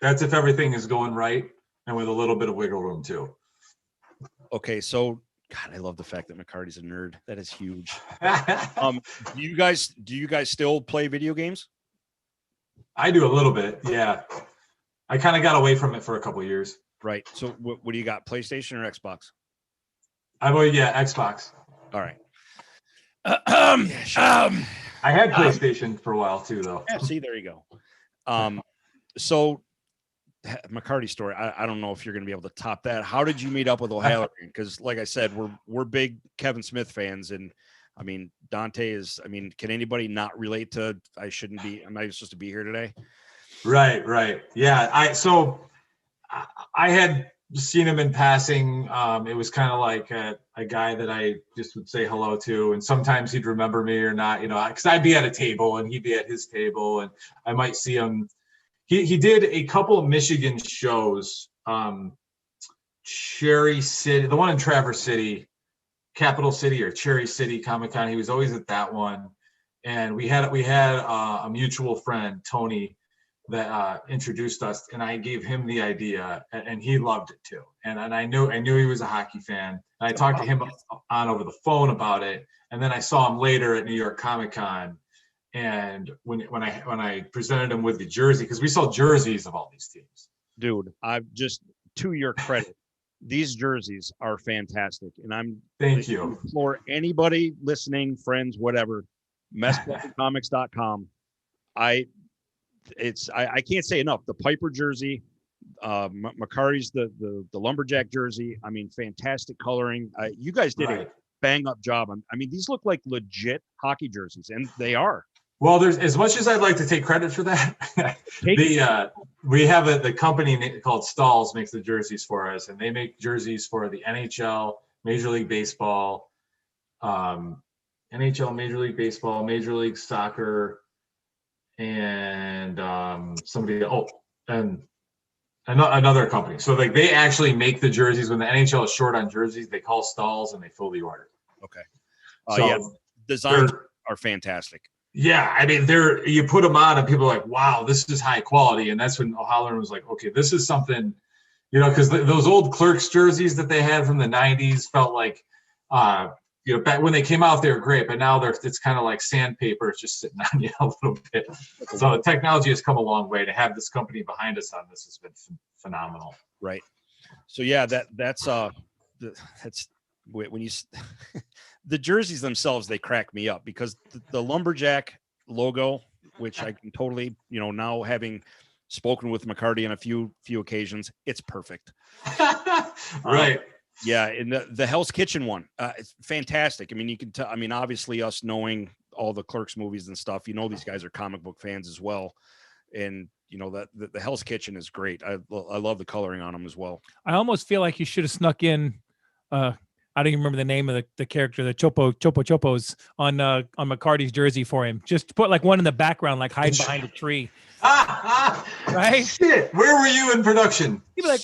Speaker 3: That's if everything is going right and with a little bit of wiggle room too.
Speaker 2: Okay, so God, I love the fact that McCarty's a nerd. That is huge. Do you guys still play video games?
Speaker 3: I do a little bit. Yeah. I kind of got away from it for a couple of years.
Speaker 2: Right. So what do you got? PlayStation or Xbox?
Speaker 3: Xbox.
Speaker 2: All right.
Speaker 3: I had PlayStation for a while too, though.
Speaker 2: Yeah, see, there you go. So McCarty story. I don't know if you're going to be able to top that. How did you meet up with O'Halloran? Because, like I said, we're big Kevin Smith fans, and I mean Dante is. I mean, can anybody not relate to? I'm not even supposed to be here today.
Speaker 3: Right. Yeah. I had seen him in passing. It was kind of like a guy that I just would say hello to, and sometimes he'd remember me or not. Because I'd be at a table and he'd be at his table, and I might see him. He did a couple of Michigan shows, Cherry City, the one in Traverse City, Capital City or Cherry City Comic-Con. He was always at that one. And we had a mutual friend, Tony, that introduced us, and I gave him the idea, and he loved it too. And I knew he was a hockey fan. And I talked to him on over the phone about it. And then I saw him later at New York Comic-Con. And when I presented him with the jersey, because we sell jerseys of all these teams.
Speaker 2: Dude, I've just, to your credit, these jerseys are fantastic. And
Speaker 3: thank you.
Speaker 2: For anybody listening, friends, whatever, messcomics.com. I can't say enough. The Piper jersey, McCarty's the lumberjack jersey. I mean, fantastic coloring. You guys did a bang up job. I mean, these look like legit hockey jerseys, and they are.
Speaker 3: Well, there's, as much as I'd like to take credit for that, we have the company called Stalls makes the jerseys for us, and they make jerseys for the NHL, Major League Baseball, NHL, Major League Baseball, Major League Soccer, and and another company. So like they actually make the jerseys. When the NHL is short on jerseys, they call Stalls and they fill the order.
Speaker 2: Okay.
Speaker 3: So
Speaker 2: Yeah, designs are fantastic.
Speaker 3: Yeah, I mean, you put them on and people are like, wow, this is high quality. And that's when O'Halloran was like, okay, this is something, because those old Clerks jerseys that they had from the 90s felt like, back when they came out, they were great, but now it's kind of like sandpaper. It's just sitting on you a little bit. So the technology has come a long way. To have this company behind us on this has been phenomenal.
Speaker 2: Right. So yeah, that's when you the jerseys themselves, they crack me up because the lumberjack logo, which I can totally, now having spoken with McCarty on a few occasions, it's perfect.
Speaker 3: Right.
Speaker 2: Yeah, and the Hell's Kitchen one, it's fantastic. I mean, you can tell. I mean, obviously, us knowing all the Clerks movies and stuff, these guys are comic book fans as well, and that the Hell's Kitchen is great. I love the coloring on them as well.
Speaker 1: I almost feel like you should have snuck in. I don't even remember the name of the character, the Chopos on McCarty's jersey for him. Just put like one in the background, like hiding behind a tree. Right?
Speaker 3: Shit. Where were you in production?
Speaker 1: You'd be like,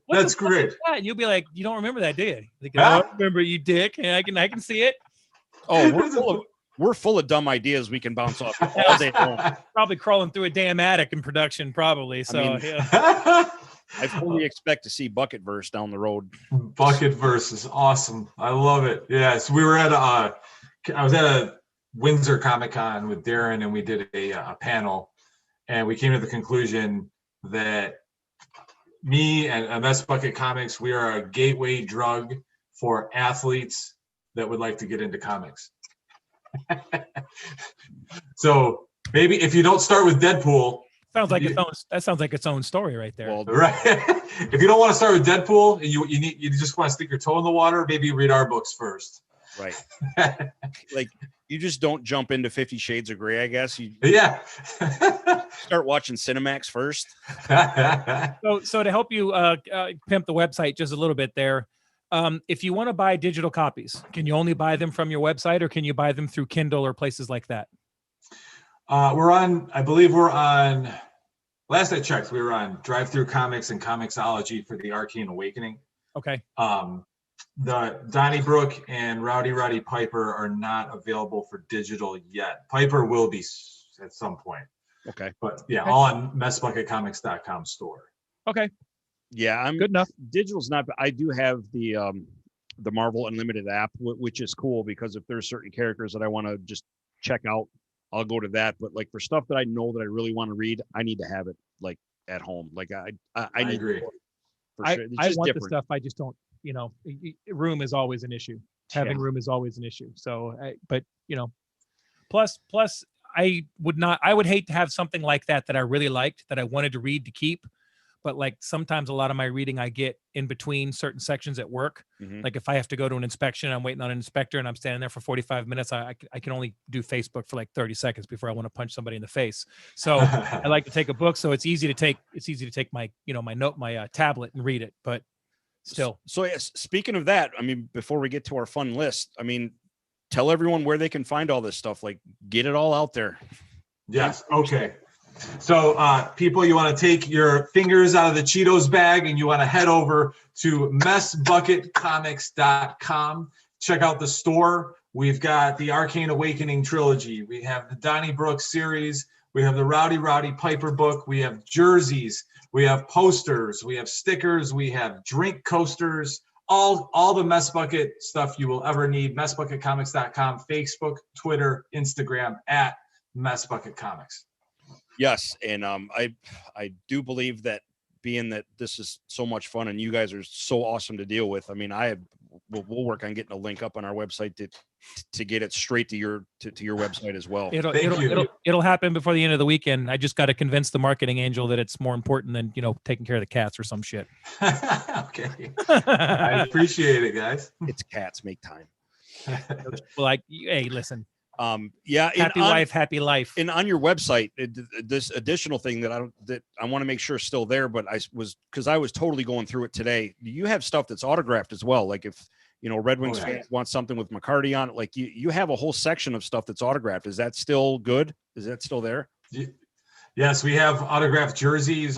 Speaker 3: that's great.
Speaker 1: And you'll be like, you don't remember that, do you? Like, I don't remember, you dick. And I can see it.
Speaker 2: Oh, we're full of dumb ideas we can bounce off all day long.
Speaker 1: Probably crawling through a damn attic in production, probably. So
Speaker 2: I fully expect to see Bucketverse down the road.
Speaker 3: Bucketverse is awesome. I love it. Yes, we were at I was at a Windsor Comic Con with Darren, and we did a panel, and we came to the conclusion that me and Mess Bucket Comics, we are a gateway drug for athletes that would like to get into comics. So maybe if you don't start with Deadpool.
Speaker 1: Sounds like that sounds like its own story right there.
Speaker 2: Well,
Speaker 3: right. If you don't want to start with Deadpool and you just want to stick your toe in the water, maybe read our books first.
Speaker 2: Right. Like you just don't jump into 50 Shades of Grey, I guess.
Speaker 3: Yeah.
Speaker 2: Start watching Cinemax first.
Speaker 1: So to help you pimp the website just a little bit there, if you want to buy digital copies, can you only buy them from your website, or can you buy them through Kindle or places like that?
Speaker 3: I believe we're on, last I checked, we were on Drive-Thru Comics and Comixology for the Arcane Awakening.
Speaker 1: Okay.
Speaker 3: The Donnybrook and Rowdy Piper are not available for digital yet. Piper will be at some point.
Speaker 2: Okay.
Speaker 3: But yeah, all on messbucketcomics.com store.
Speaker 1: Okay.
Speaker 2: Yeah, I'm
Speaker 1: good enough.
Speaker 2: Digital's not, but I do have the Marvel Unlimited app, which is cool because if there's certain characters that I want to just check out, I'll go to that. But like for stuff that I know that I really want to read, I need to have it like at home. Like I need
Speaker 3: agree.
Speaker 1: For sure. I want different. The stuff. I just don't. Room is always an issue. Having room is always an issue. So, plus, I would hate to have something like that I really liked that I wanted to read to keep. But like sometimes a lot of my reading I get in between certain sections at work. Mm-hmm. Like if I have to go to an inspection, I'm waiting on an inspector and I'm standing there for 45 minutes. I can only do Facebook for like 30 seconds before I want to punch somebody in the face. So I like to take a book. So it's easy to take my, my tablet and read it, but still.
Speaker 2: So yes, speaking of that, I mean, before we get to our fun list, I mean, tell everyone where they can find all this stuff, like get it all out there.
Speaker 3: Yes. Okay. So people, you want to take your fingers out of the Cheetos bag and you want to head over to messbucketcomics.com. Check out the store. We've got the Arcane Awakening trilogy. We have the Donnybrook series. We have the Rowdy Piper book. We have jerseys. We have posters. We have stickers. We have drink coasters. All the Mess Bucket stuff you will ever need. Messbucketcomics.com, Facebook, Twitter, Instagram at MessBucketComics.
Speaker 2: Yes, and I do believe that being that this is so much fun and you guys are so awesome to deal with. I mean, we'll work on getting a link up on our website to get it straight to your website as well.
Speaker 1: It'll happen before the end of the weekend. I just got to convince the marketing angel that it's more important than taking care of the cats or some shit.
Speaker 3: Okay, I appreciate it, guys.
Speaker 2: It's cats, make time.
Speaker 1: Well, hey, listen.
Speaker 2: Yeah.
Speaker 1: Happy wife, happy life.
Speaker 2: And on your website, this additional thing that I want to make sure is still there, but because I was totally going through it today. You have stuff that's autographed as well. Like if, Red Wings fans want something with McCarty on it, like you have a whole section of stuff that's autographed. Is that still good? Is that still there?
Speaker 3: Yes, we have autographed jerseys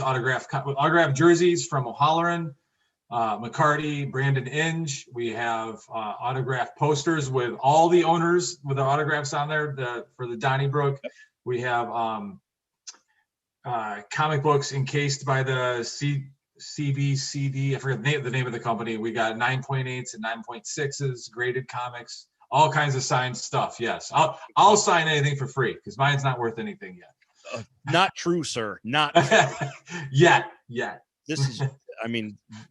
Speaker 3: from O'Halloran, McCarty, Brandon Inge. We have autographed posters with all the owners with their autographs on there for the Donnybrook. We have comic books encased by the CBCD. I forget the name of the company. We got 9.8s and 9.6s, graded comics, all kinds of signed stuff. Yes, I'll sign anything for free because mine's not worth anything yet.
Speaker 2: Not true, sir. Not
Speaker 3: yet.
Speaker 2: This is,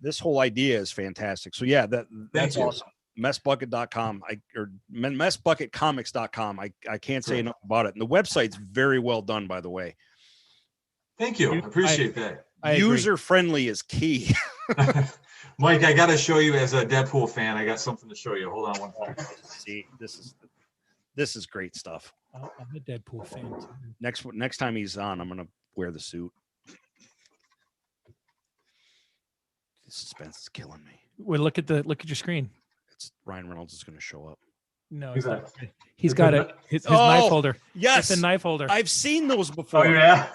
Speaker 2: this whole idea is fantastic. So yeah, that's awesome. Messbucket.com or messbucketcomics.com. I can't say enough about it. And the website's very well done, by the way.
Speaker 3: Thank you. I appreciate that.
Speaker 2: User friendly is key.
Speaker 3: Mike, I got to show you as a Deadpool fan. I got something to show you. Hold on one second.
Speaker 2: See, this is great stuff.
Speaker 1: I'm a Deadpool fan too.
Speaker 2: Next time he's on, I'm gonna wear the suit. The suspense is killing me.
Speaker 1: Well, look at your screen.
Speaker 2: It's Ryan Reynolds is gonna show up.
Speaker 1: No, he's got his knife holder.
Speaker 2: Yes,
Speaker 1: it's a knife holder.
Speaker 2: I've seen those before.
Speaker 3: Oh yeah.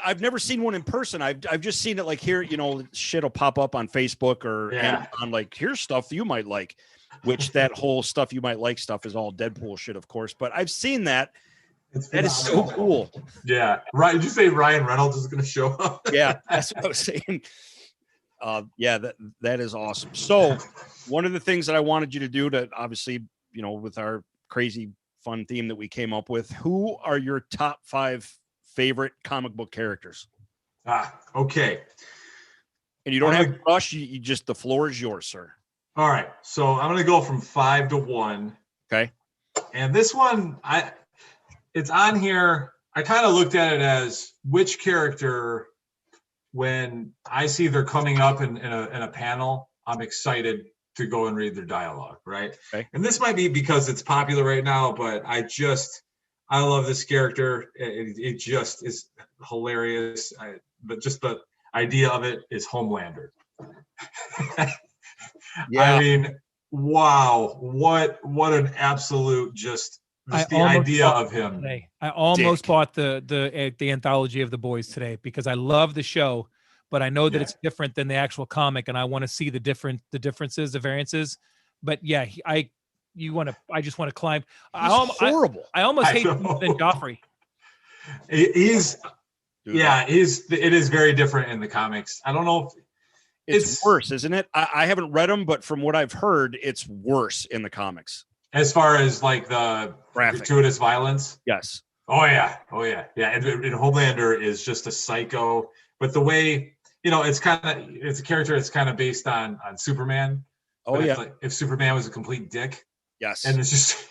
Speaker 2: I've never seen one in person. I've just seen it like here. Shit will pop up on Facebook or Amazon, like here's stuff you might like. Which that whole stuff you might like stuff is all Deadpool shit, of course. But I've seen that. That is so cool.
Speaker 3: Yeah. Right. Did you say Ryan Reynolds is going to show up?
Speaker 2: Yeah, that's what I was saying. That is awesome. So one of the things that I wanted you to do to obviously, with our crazy fun theme that we came up with, who are your top 5 favorite comic book characters?
Speaker 3: Okay.
Speaker 2: And you don't have to rush. You just, the floor is yours, sir.
Speaker 3: All right, so I'm going to go from 5 to 1.
Speaker 2: Okay.
Speaker 3: And this one, it's on here. I kind of looked at it as which character, when I see they're coming up in a panel, I'm excited to go and read their dialogue, right?
Speaker 2: Okay.
Speaker 3: And this might be because it's popular right now, but I love this character. It just is hilarious. But just the idea of it is Homelander.
Speaker 2: Yeah.
Speaker 3: I mean, wow, what an absolute just the idea of him.
Speaker 1: Today. I almost bought the anthology of The Boys today because I love the show, but I know that it's different than the actual comic, and I want to see the differences, the variances. But yeah, I just want to climb.
Speaker 2: Horrible.
Speaker 1: I almost hate him than Joffrey.
Speaker 3: It is very different in the comics. I don't know if
Speaker 2: it's worse, isn't it? I haven't read them, but from what I've heard, it's worse in the comics.
Speaker 3: As far as like the gratuitous violence?
Speaker 2: Yes.
Speaker 3: Oh yeah. And Homelander is just a psycho. But the way, it's a character that's kind of based on Superman.
Speaker 2: Oh yeah.
Speaker 3: Like if Superman was a complete dick.
Speaker 2: Yes.
Speaker 3: And it's just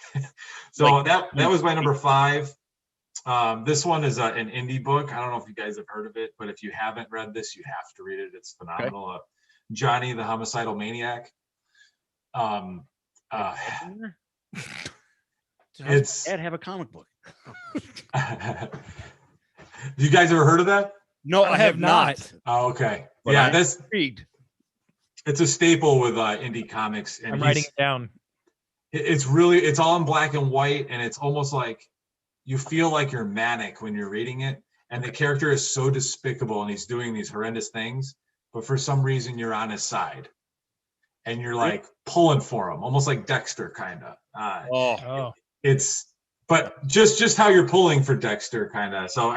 Speaker 3: so that was my number 5. This one is an indie book. I don't know if you guys have heard of it, but if you haven't read this, you have to read it. It's phenomenal. Okay. Johnny the Homicidal Maniac.
Speaker 2: It's Dad have a comic book.
Speaker 3: You guys ever heard of that?
Speaker 2: No, I have not.
Speaker 3: Oh, okay.
Speaker 2: But
Speaker 3: yeah,
Speaker 2: that's intrigued.
Speaker 3: It's a staple with indie comics. And
Speaker 1: I'm writing it down.
Speaker 3: It's all in black and white, and it's almost like you feel like you're manic when you're reading it. And the character is so despicable, and he's doing these horrendous things, but for some reason you're on his side. And you're like pulling for him, almost like Dexter, kind of. It's, but just how you're pulling for Dexter, kind of. So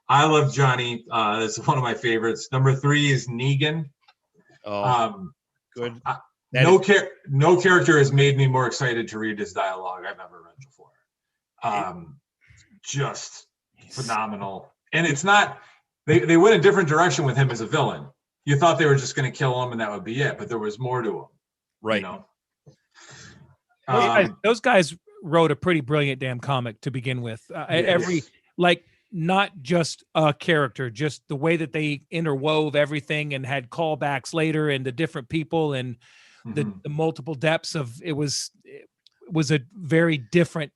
Speaker 3: I love Johnny. That's one of my favorites. Number 3 is Negan.
Speaker 2: Good.
Speaker 3: No character has made me more excited to read his dialogue I've ever read before. Just phenomenal. And it's not. They went a different direction with him as a villain. You thought they were just going to kill him and that would be it, but there was more to him.
Speaker 2: Right.
Speaker 1: Those guys wrote a pretty brilliant damn comic to begin with. Not just a character, just the way that they interwove everything and had callbacks later and the different people and the multiple depths of it was a very different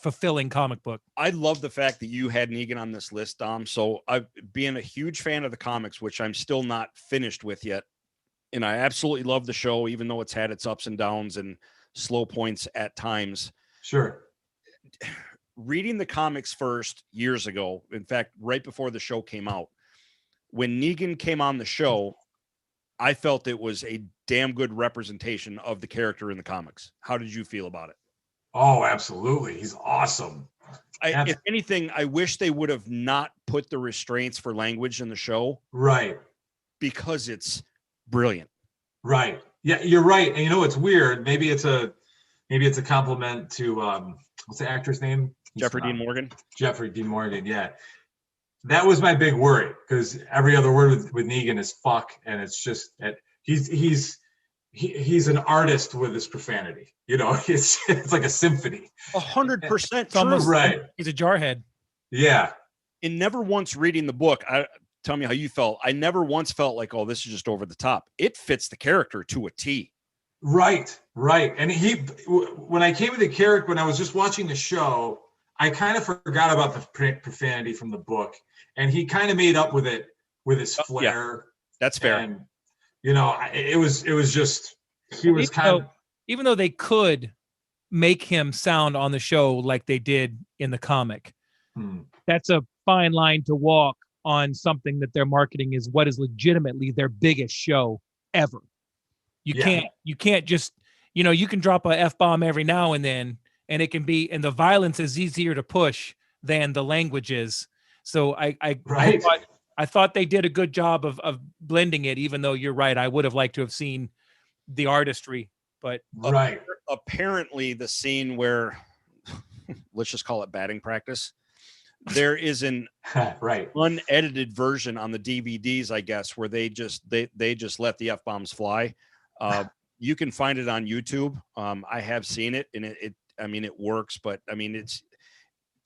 Speaker 1: fulfilling comic book.
Speaker 2: I love the fact that you had Negan on this list, Dom. So I've been a huge fan of the comics, which I'm still not finished with yet. And I absolutely love the show, even though it's had its ups and downs and slow points at times.
Speaker 3: Sure.
Speaker 2: Reading the comics first years ago, in fact, right before the show came out, when Negan came on the show, I felt it was a damn good representation of the character in the comics. How did you feel about it?
Speaker 3: Oh, absolutely. He's awesome.
Speaker 2: If anything, I wish they would have not put the restraints for language in the show.
Speaker 3: Right.
Speaker 2: Because it's brilliant.
Speaker 3: Right. Yeah, you're right. And you know, it's weird. Maybe it's a compliment to what's the actor's name?
Speaker 2: Jeffrey Dean Morgan.
Speaker 3: Jeffrey Dean Morgan. Yeah. That was my big worry, because every other word with Negan is fuck, and it's just he's an artist with his profanity. You know, it's like a symphony.
Speaker 2: 100%
Speaker 1: almost
Speaker 2: true.
Speaker 3: Right.
Speaker 1: He's a jarhead.
Speaker 3: Yeah.
Speaker 2: And never once reading the book, tell me how you felt. I never once felt like, oh, this is just over the top. It fits the character to a T.
Speaker 3: Right. Right. And when I came to the character, when I was just watching the show, I kind of forgot about the profanity from the book, and he kind of made up with it with his flair.
Speaker 2: Yeah, that's fair.
Speaker 3: And, you know, it was just, he was kind of,
Speaker 1: even though they could make him sound on the show like they did in the comic, that's a fine line to walk on something that their marketing is what is legitimately their biggest show ever. You can't just, you know, you can drop a F-bomb every now and then, and it can be, and the violence is easier to push than the language is. So I thought they did a good job of blending it, even though you're right. I would have liked to have seen the artistry, but
Speaker 3: right.
Speaker 2: Apparently the scene where, let's just call it batting practice, there is an
Speaker 3: right
Speaker 2: unedited version on the DVDs, I guess, where they just let the F-bombs fly. You can find it on YouTube. I have seen it, and it works, but I mean,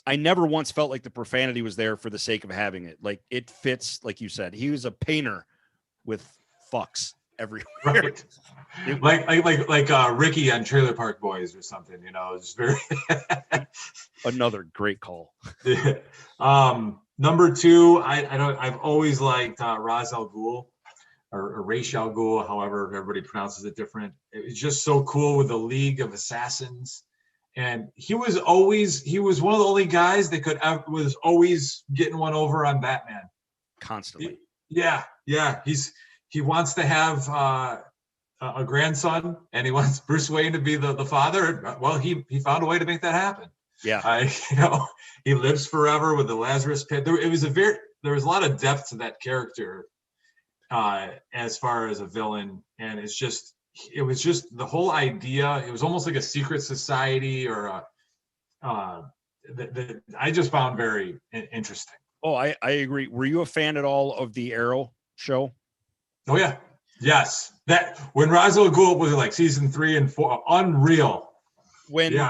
Speaker 2: I never once felt like the profanity was there for the sake of having it. Like, it fits, like you said, he was a painter with fucks everywhere. Right.
Speaker 3: Like Ricky on Trailer Park Boys or something, you know, it's very
Speaker 2: another great call.
Speaker 3: Number two, I've always liked Ra's al Ghul or Ra's al Ghul, however everybody pronounces it different. It was just so cool with the League of Assassins. And he was one of the only guys that was always getting one over on Batman.
Speaker 2: Constantly.
Speaker 3: Yeah. He wants to have a grandson, and he wants Bruce Wayne to be the father. Well, he found a way to make that happen.
Speaker 2: Yeah.
Speaker 3: He lives forever with the Lazarus Pit. There was a lot of depth to that character as far as a villain, and it was just the whole idea. It was almost like a secret society, or that I just found very interesting.
Speaker 2: Oh, I agree. Were you a fan at all of the Arrow show?
Speaker 3: Oh yeah, yes. That when Ra's al Ghul was like season 3 and 4, unreal.
Speaker 2: The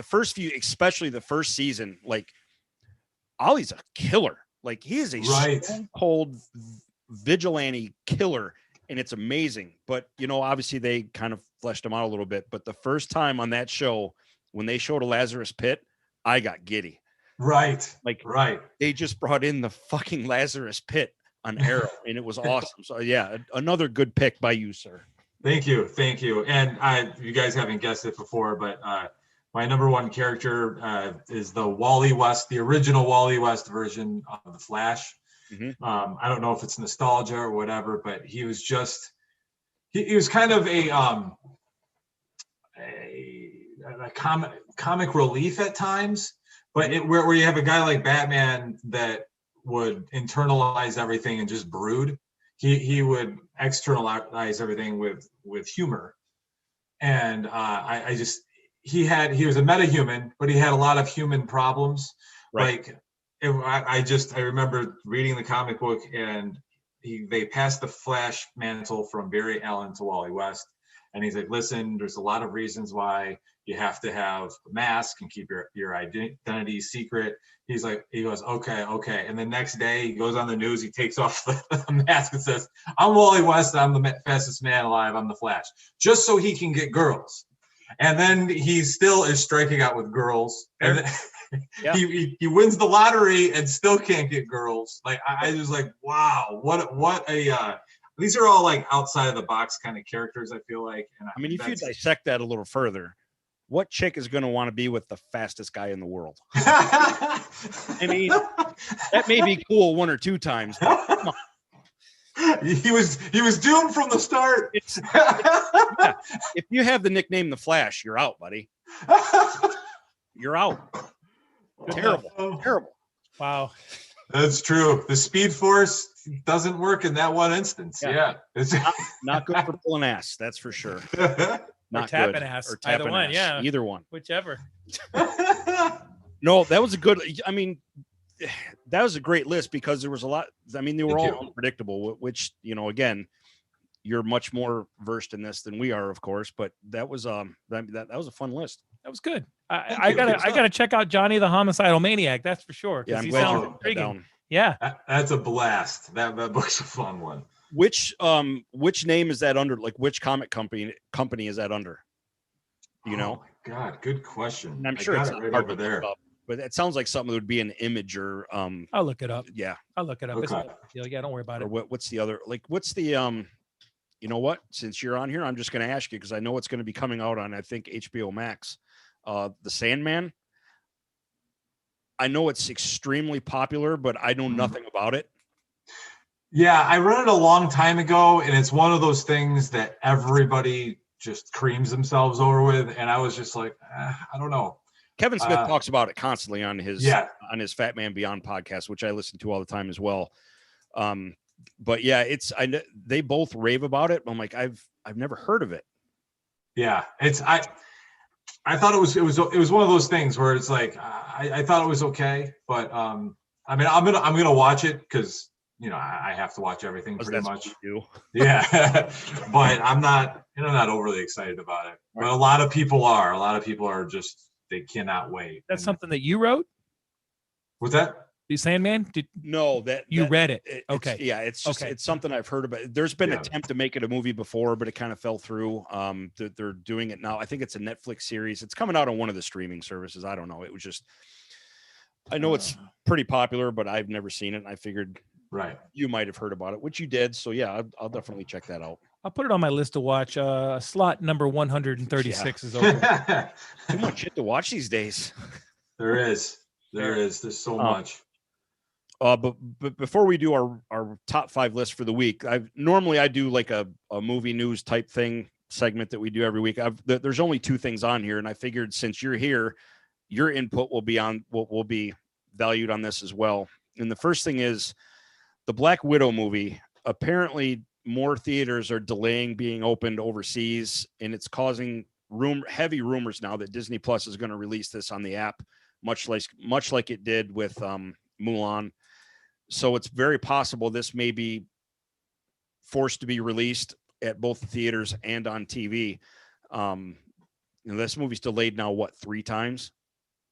Speaker 2: first few, especially the first season, like Ollie's a killer. Like, he is a stone cold vigilante killer. And it's amazing. But, you know, obviously they kind of fleshed him out a little bit. But the first time on that show, when they showed a Lazarus Pit, I got giddy.
Speaker 3: Right.
Speaker 2: They just brought in the fucking Lazarus Pit on Arrow, and it was awesome. So, yeah, another good pick by you, sir.
Speaker 3: Thank you. And you guys haven't guessed it before, but my number one character is the Wally West, the original Wally West version of the Flash. Mm-hmm. I don't know if it's nostalgia or whatever, but he was just he was kind of a comic relief at times, but where you have a guy like Batman that would internalize everything and just brood, he would externalize everything with humor, and he was a metahuman, but he had a lot of human problems, right. I remember reading the comic book, and they passed the Flash mantle from Barry Allen to Wally West, and he's like, listen, there's a lot of reasons why you have to have a mask and keep your identity secret. He goes, okay. And the next day he goes on the news, he takes off the mask and says, I'm Wally West, I'm the fastest man alive, I'm the Flash, just so he can get girls. And then he still is striking out with girls. And then
Speaker 2: Yeah.
Speaker 3: he wins the lottery and still can't get girls. Like I was like, wow, what a these are all like outside of the box kind of characters, I feel like. And
Speaker 2: I mean, if you dissect that a little further, what chick is going to want to be with the fastest guy in the world? I mean, that may be cool 1 or 2 times. But come on.
Speaker 3: He was doomed from the start.
Speaker 2: Yeah. If you have the nickname The Flash, you're out, buddy. You're out. Terrible.
Speaker 1: Wow.
Speaker 3: That's true. The Speed Force doesn't work in that one instance. Yeah. It's
Speaker 2: Not good for pulling ass, that's for sure. Not
Speaker 1: tapping
Speaker 2: good.
Speaker 1: ass.
Speaker 2: Or tapping
Speaker 1: Either one,
Speaker 2: ass.
Speaker 1: yeah.
Speaker 2: Either one.
Speaker 1: Whichever.
Speaker 2: No, that was a good. I mean, that was a great list because there was a lot. I mean, they were all unpredictable. Which again, you're much more versed in this than we are, of course. But that was that was a fun list.
Speaker 1: That was good. I gotta check out Johnny the Homicidal Maniac. That's for sure.
Speaker 2: Yeah, I'm
Speaker 1: he
Speaker 2: glad
Speaker 1: sounds
Speaker 2: you wrote that
Speaker 1: intriguing.
Speaker 2: down.
Speaker 1: Yeah.
Speaker 3: That's a blast. That book's a fun one.
Speaker 2: Which name is that under? Like, which comic company is that under? You know?
Speaker 3: Oh my God, good question.
Speaker 2: And I'm sure
Speaker 3: got
Speaker 2: it's
Speaker 3: it
Speaker 2: not
Speaker 3: right
Speaker 2: hard
Speaker 3: over
Speaker 2: to
Speaker 3: there.
Speaker 2: look up, but it sounds like something that would be an image or
Speaker 1: I'll look it up.
Speaker 2: yeah.
Speaker 1: I'll look it up. It's
Speaker 3: Okay.
Speaker 1: not a big deal. Yeah, don't worry about
Speaker 2: Or
Speaker 1: it.
Speaker 2: what's the other, like, what's the you know what? Since you're on here, I'm just going to ask you because I know it's going to be coming out on, I think, HBO Max. The Sandman. I know it's extremely popular, but I know nothing about it.
Speaker 3: Yeah, I read it a long time ago, and it's one of those things that everybody just creams themselves over with. And I was just like, I don't know.
Speaker 2: Kevin Smith talks about it constantly on his Fat Man Beyond podcast, which I listen to all the time as well. But yeah, they both rave about it. I'm like, I've never heard of it.
Speaker 3: Yeah, I thought it was one of those things where it's like I thought it was okay, but I mean I'm gonna watch it because I have to watch everything pretty much. Yeah, but I'm not overly excited about it. But a lot of people are. A lot of people are just they cannot wait.
Speaker 1: That's something that you wrote?
Speaker 3: What's that?
Speaker 1: The Sandman?
Speaker 2: No, you
Speaker 1: read it. Okay.
Speaker 2: It's just it's something I've heard about. There's been an attempt to make it a movie before, but it kind of fell through. They're doing it now. I think it's a Netflix series. It's coming out on one of the streaming services. I don't know. It was just I know it's pretty popular, but I've never seen it. And I figured you might have heard about it, which you did. So yeah, I'll definitely check that out.
Speaker 1: I'll put it on my list to watch. Slot number 136 is open.
Speaker 2: Too much shit to watch these days.
Speaker 3: There's so much.
Speaker 2: But before we do our top 5 list for the week, I do like a movie news type thing segment that we do every week. There's only 2 things on here, and I figured since you're here, your input will be valued on this as well. And the first thing is the Black Widow movie. Apparently, more theaters are delaying being opened overseas, and it's causing heavy rumors now that Disney Plus is going to release this on the app, much like it did with Mulan. So it's very possible this may be forced to be released at both the theaters and on TV. This movie's delayed now, 3 times?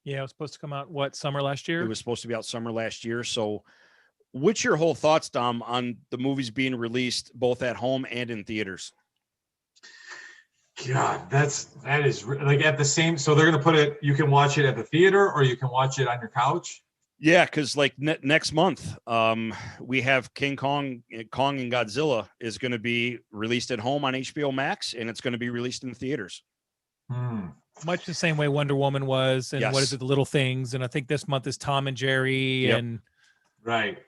Speaker 1: Yeah, it was supposed to come out, summer last year?
Speaker 2: It was supposed to be out summer last year. So what's your whole thoughts, Dom, on the movies being released both at home and in theaters?
Speaker 3: God, that is like at the same. So they're going to put it, you can watch it at the theater or you can watch it on your couch.
Speaker 2: Yeah, because like next month, we have Kong and Godzilla is going to be released at home on HBO Max, and it's going to be released in the theaters.
Speaker 1: Much the same way Wonder Woman was, and what is it, The Little Things, and I think this month is Tom and Jerry, and
Speaker 3: right.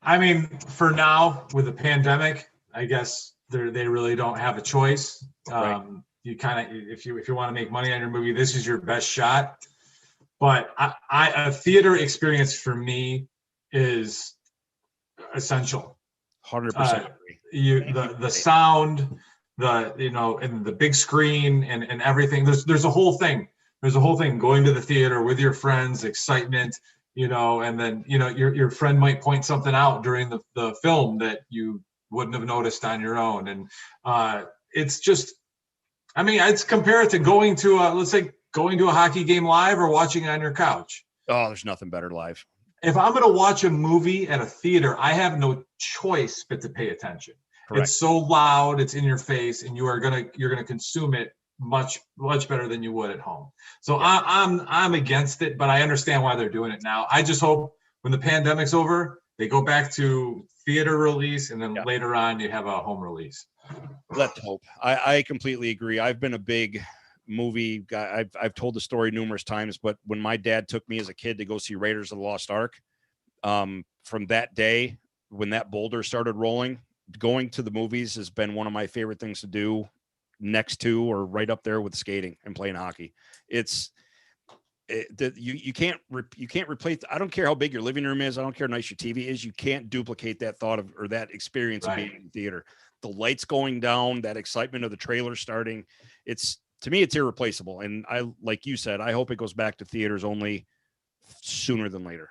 Speaker 3: I mean, for now with the pandemic, I guess they really don't have a choice. You kind of, if you want to make money on your movie, this is your best shot. But a theater experience for me is essential.
Speaker 2: 100%.
Speaker 3: The sound, and the big screen and everything. There's a whole thing. There's a whole thing going to the theater with your friends, excitement, and then your friend might point something out during the film that you wouldn't have noticed on your own. And it's just, I mean, I'd compare it to going to a hockey game live or watching it on your couch.
Speaker 2: Oh, there's nothing better live.
Speaker 3: If I'm going to watch a movie at a theater, I have no choice but to pay attention. Correct. It's so loud, it's in your face, and you're going to consume it much better than you would at home. So I'm against it, but I understand why they're doing it now. I just hope when the pandemic's over, they go back to theater release, and then later on you have a home release.
Speaker 2: Let's hope. I completely agree. I've been a big movie guy. I've told the story numerous times, but when my dad took me as a kid to go see Raiders of the Lost Ark, from that day when that boulder started rolling, going to the movies has been one of my favorite things to do, next to or right up there with skating and playing hockey. You can't replace. I don't care how big your living room is. I don't care how nice your TV is. You can't duplicate that thought of, or that experience of being in the theater. The lights going down, that excitement of the trailer starting. To me, it's irreplaceable. And like you said, I hope it goes back to theaters only sooner than later.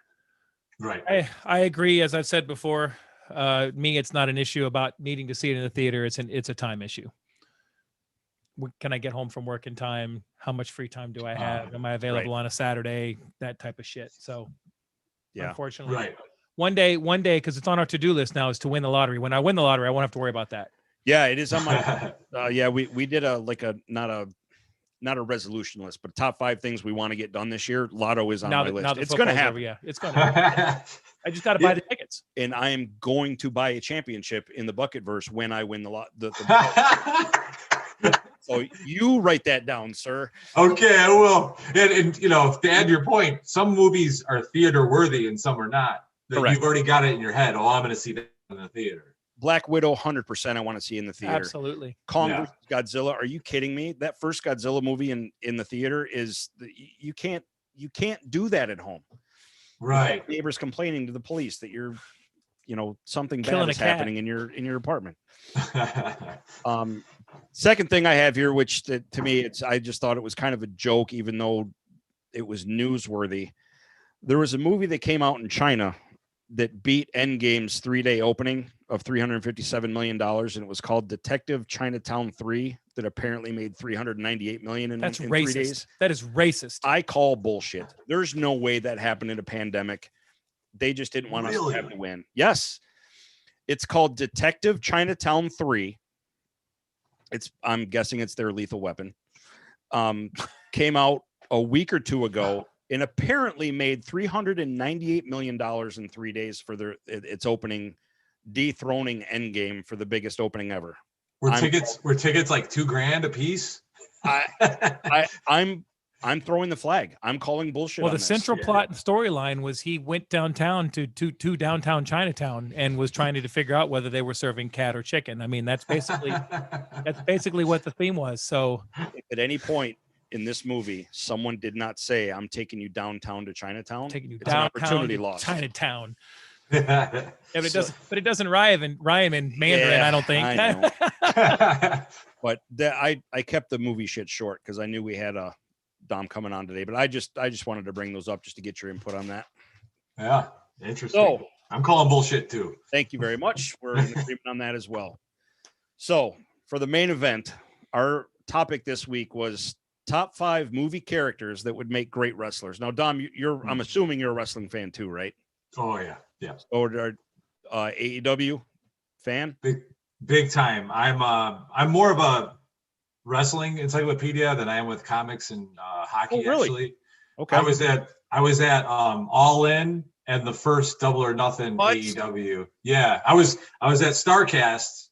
Speaker 3: Right.
Speaker 1: I agree. As I've said before, me, it's not an issue about needing to see it in the theater. It's a time issue. Can I get home from work in time? How much free time do I have? Am I available on a Saturday? That type of shit. So, unfortunately, one day, because it's on our to-do list now, is to win the lottery. When I win the lottery, I won't have to worry about that.
Speaker 2: Yeah, it is on my. We did not a resolution list, but top 5 things we want to get done this year. Lotto is on my list. It's going to happen.
Speaker 1: It's going to happen. I just got to buy the tickets.
Speaker 2: And I am going to buy a championship in the Bucketverse when I win the lot. So you write that down, sir.
Speaker 3: Okay, I will. And to add your point, some movies are theater worthy and some are not.
Speaker 2: Correct.
Speaker 3: You've already got it in your head. Oh, I'm going to see that in the theater.
Speaker 2: Black Widow, 100%. I want to see in the theater.
Speaker 1: Absolutely.
Speaker 2: Kong vs. Godzilla. Are you kidding me? That first Godzilla movie in the theater is you can't do that at home.
Speaker 3: Right.
Speaker 2: Neighbors complaining to the police that you're, something
Speaker 1: Killing
Speaker 2: bad is
Speaker 1: a cat.
Speaker 2: happening in your apartment. Second thing I have here, which to me, I just thought it was kind of a joke, even though it was newsworthy. There was a movie that came out in China that beat Endgame's 3-day opening of $357 million, and it was called Detective Chinatown 3, that apparently made $398 million in 3 days.
Speaker 1: That is racist.
Speaker 2: I call bullshit. There's no way that happened in a pandemic. They just didn't want us to have to win. Yes. It's called Detective Chinatown 3. I'm guessing it's their Lethal Weapon. Came out a week or two ago and apparently made $398 million in 3 days for its opening, dethroning Endgame for the biggest opening ever.
Speaker 3: Were tickets like $2,000 a piece?
Speaker 2: I'm throwing the flag. I'm calling bullshit.
Speaker 1: Well, the central plot and storyline was he went downtown to downtown Chinatown and was trying to figure out whether they were serving cat or chicken. I mean, that's basically what the theme was. So,
Speaker 2: if at any point in this movie someone did not say, "I'm taking you downtown to Chinatown," it's an opportunity lost.
Speaker 1: Chinatown.
Speaker 3: Yeah,
Speaker 1: but it doesn't rhyme in Mandarin. I don't think.
Speaker 2: I know. But I kept the movie shit short because I knew we had a Dom coming on today. But I just wanted to bring those up just to get your input on that.
Speaker 3: Yeah, interesting.
Speaker 2: So
Speaker 3: I'm calling bullshit too.
Speaker 2: Thank you very much. We're in agreement on that as well. So for the main event, our topic this week was top 5 movie characters that would make great wrestlers. Now, Dom, I'm assuming you're a wrestling fan too, right?
Speaker 3: Oh yeah.
Speaker 2: Or AEW fan?
Speaker 3: Big time. I'm more of a wrestling encyclopedia than I am with comics and hockey.
Speaker 2: Oh, really?
Speaker 3: Actually,
Speaker 2: okay.
Speaker 3: I was at All In and the first Double or Nothing AEW. Yeah, I was at Starcast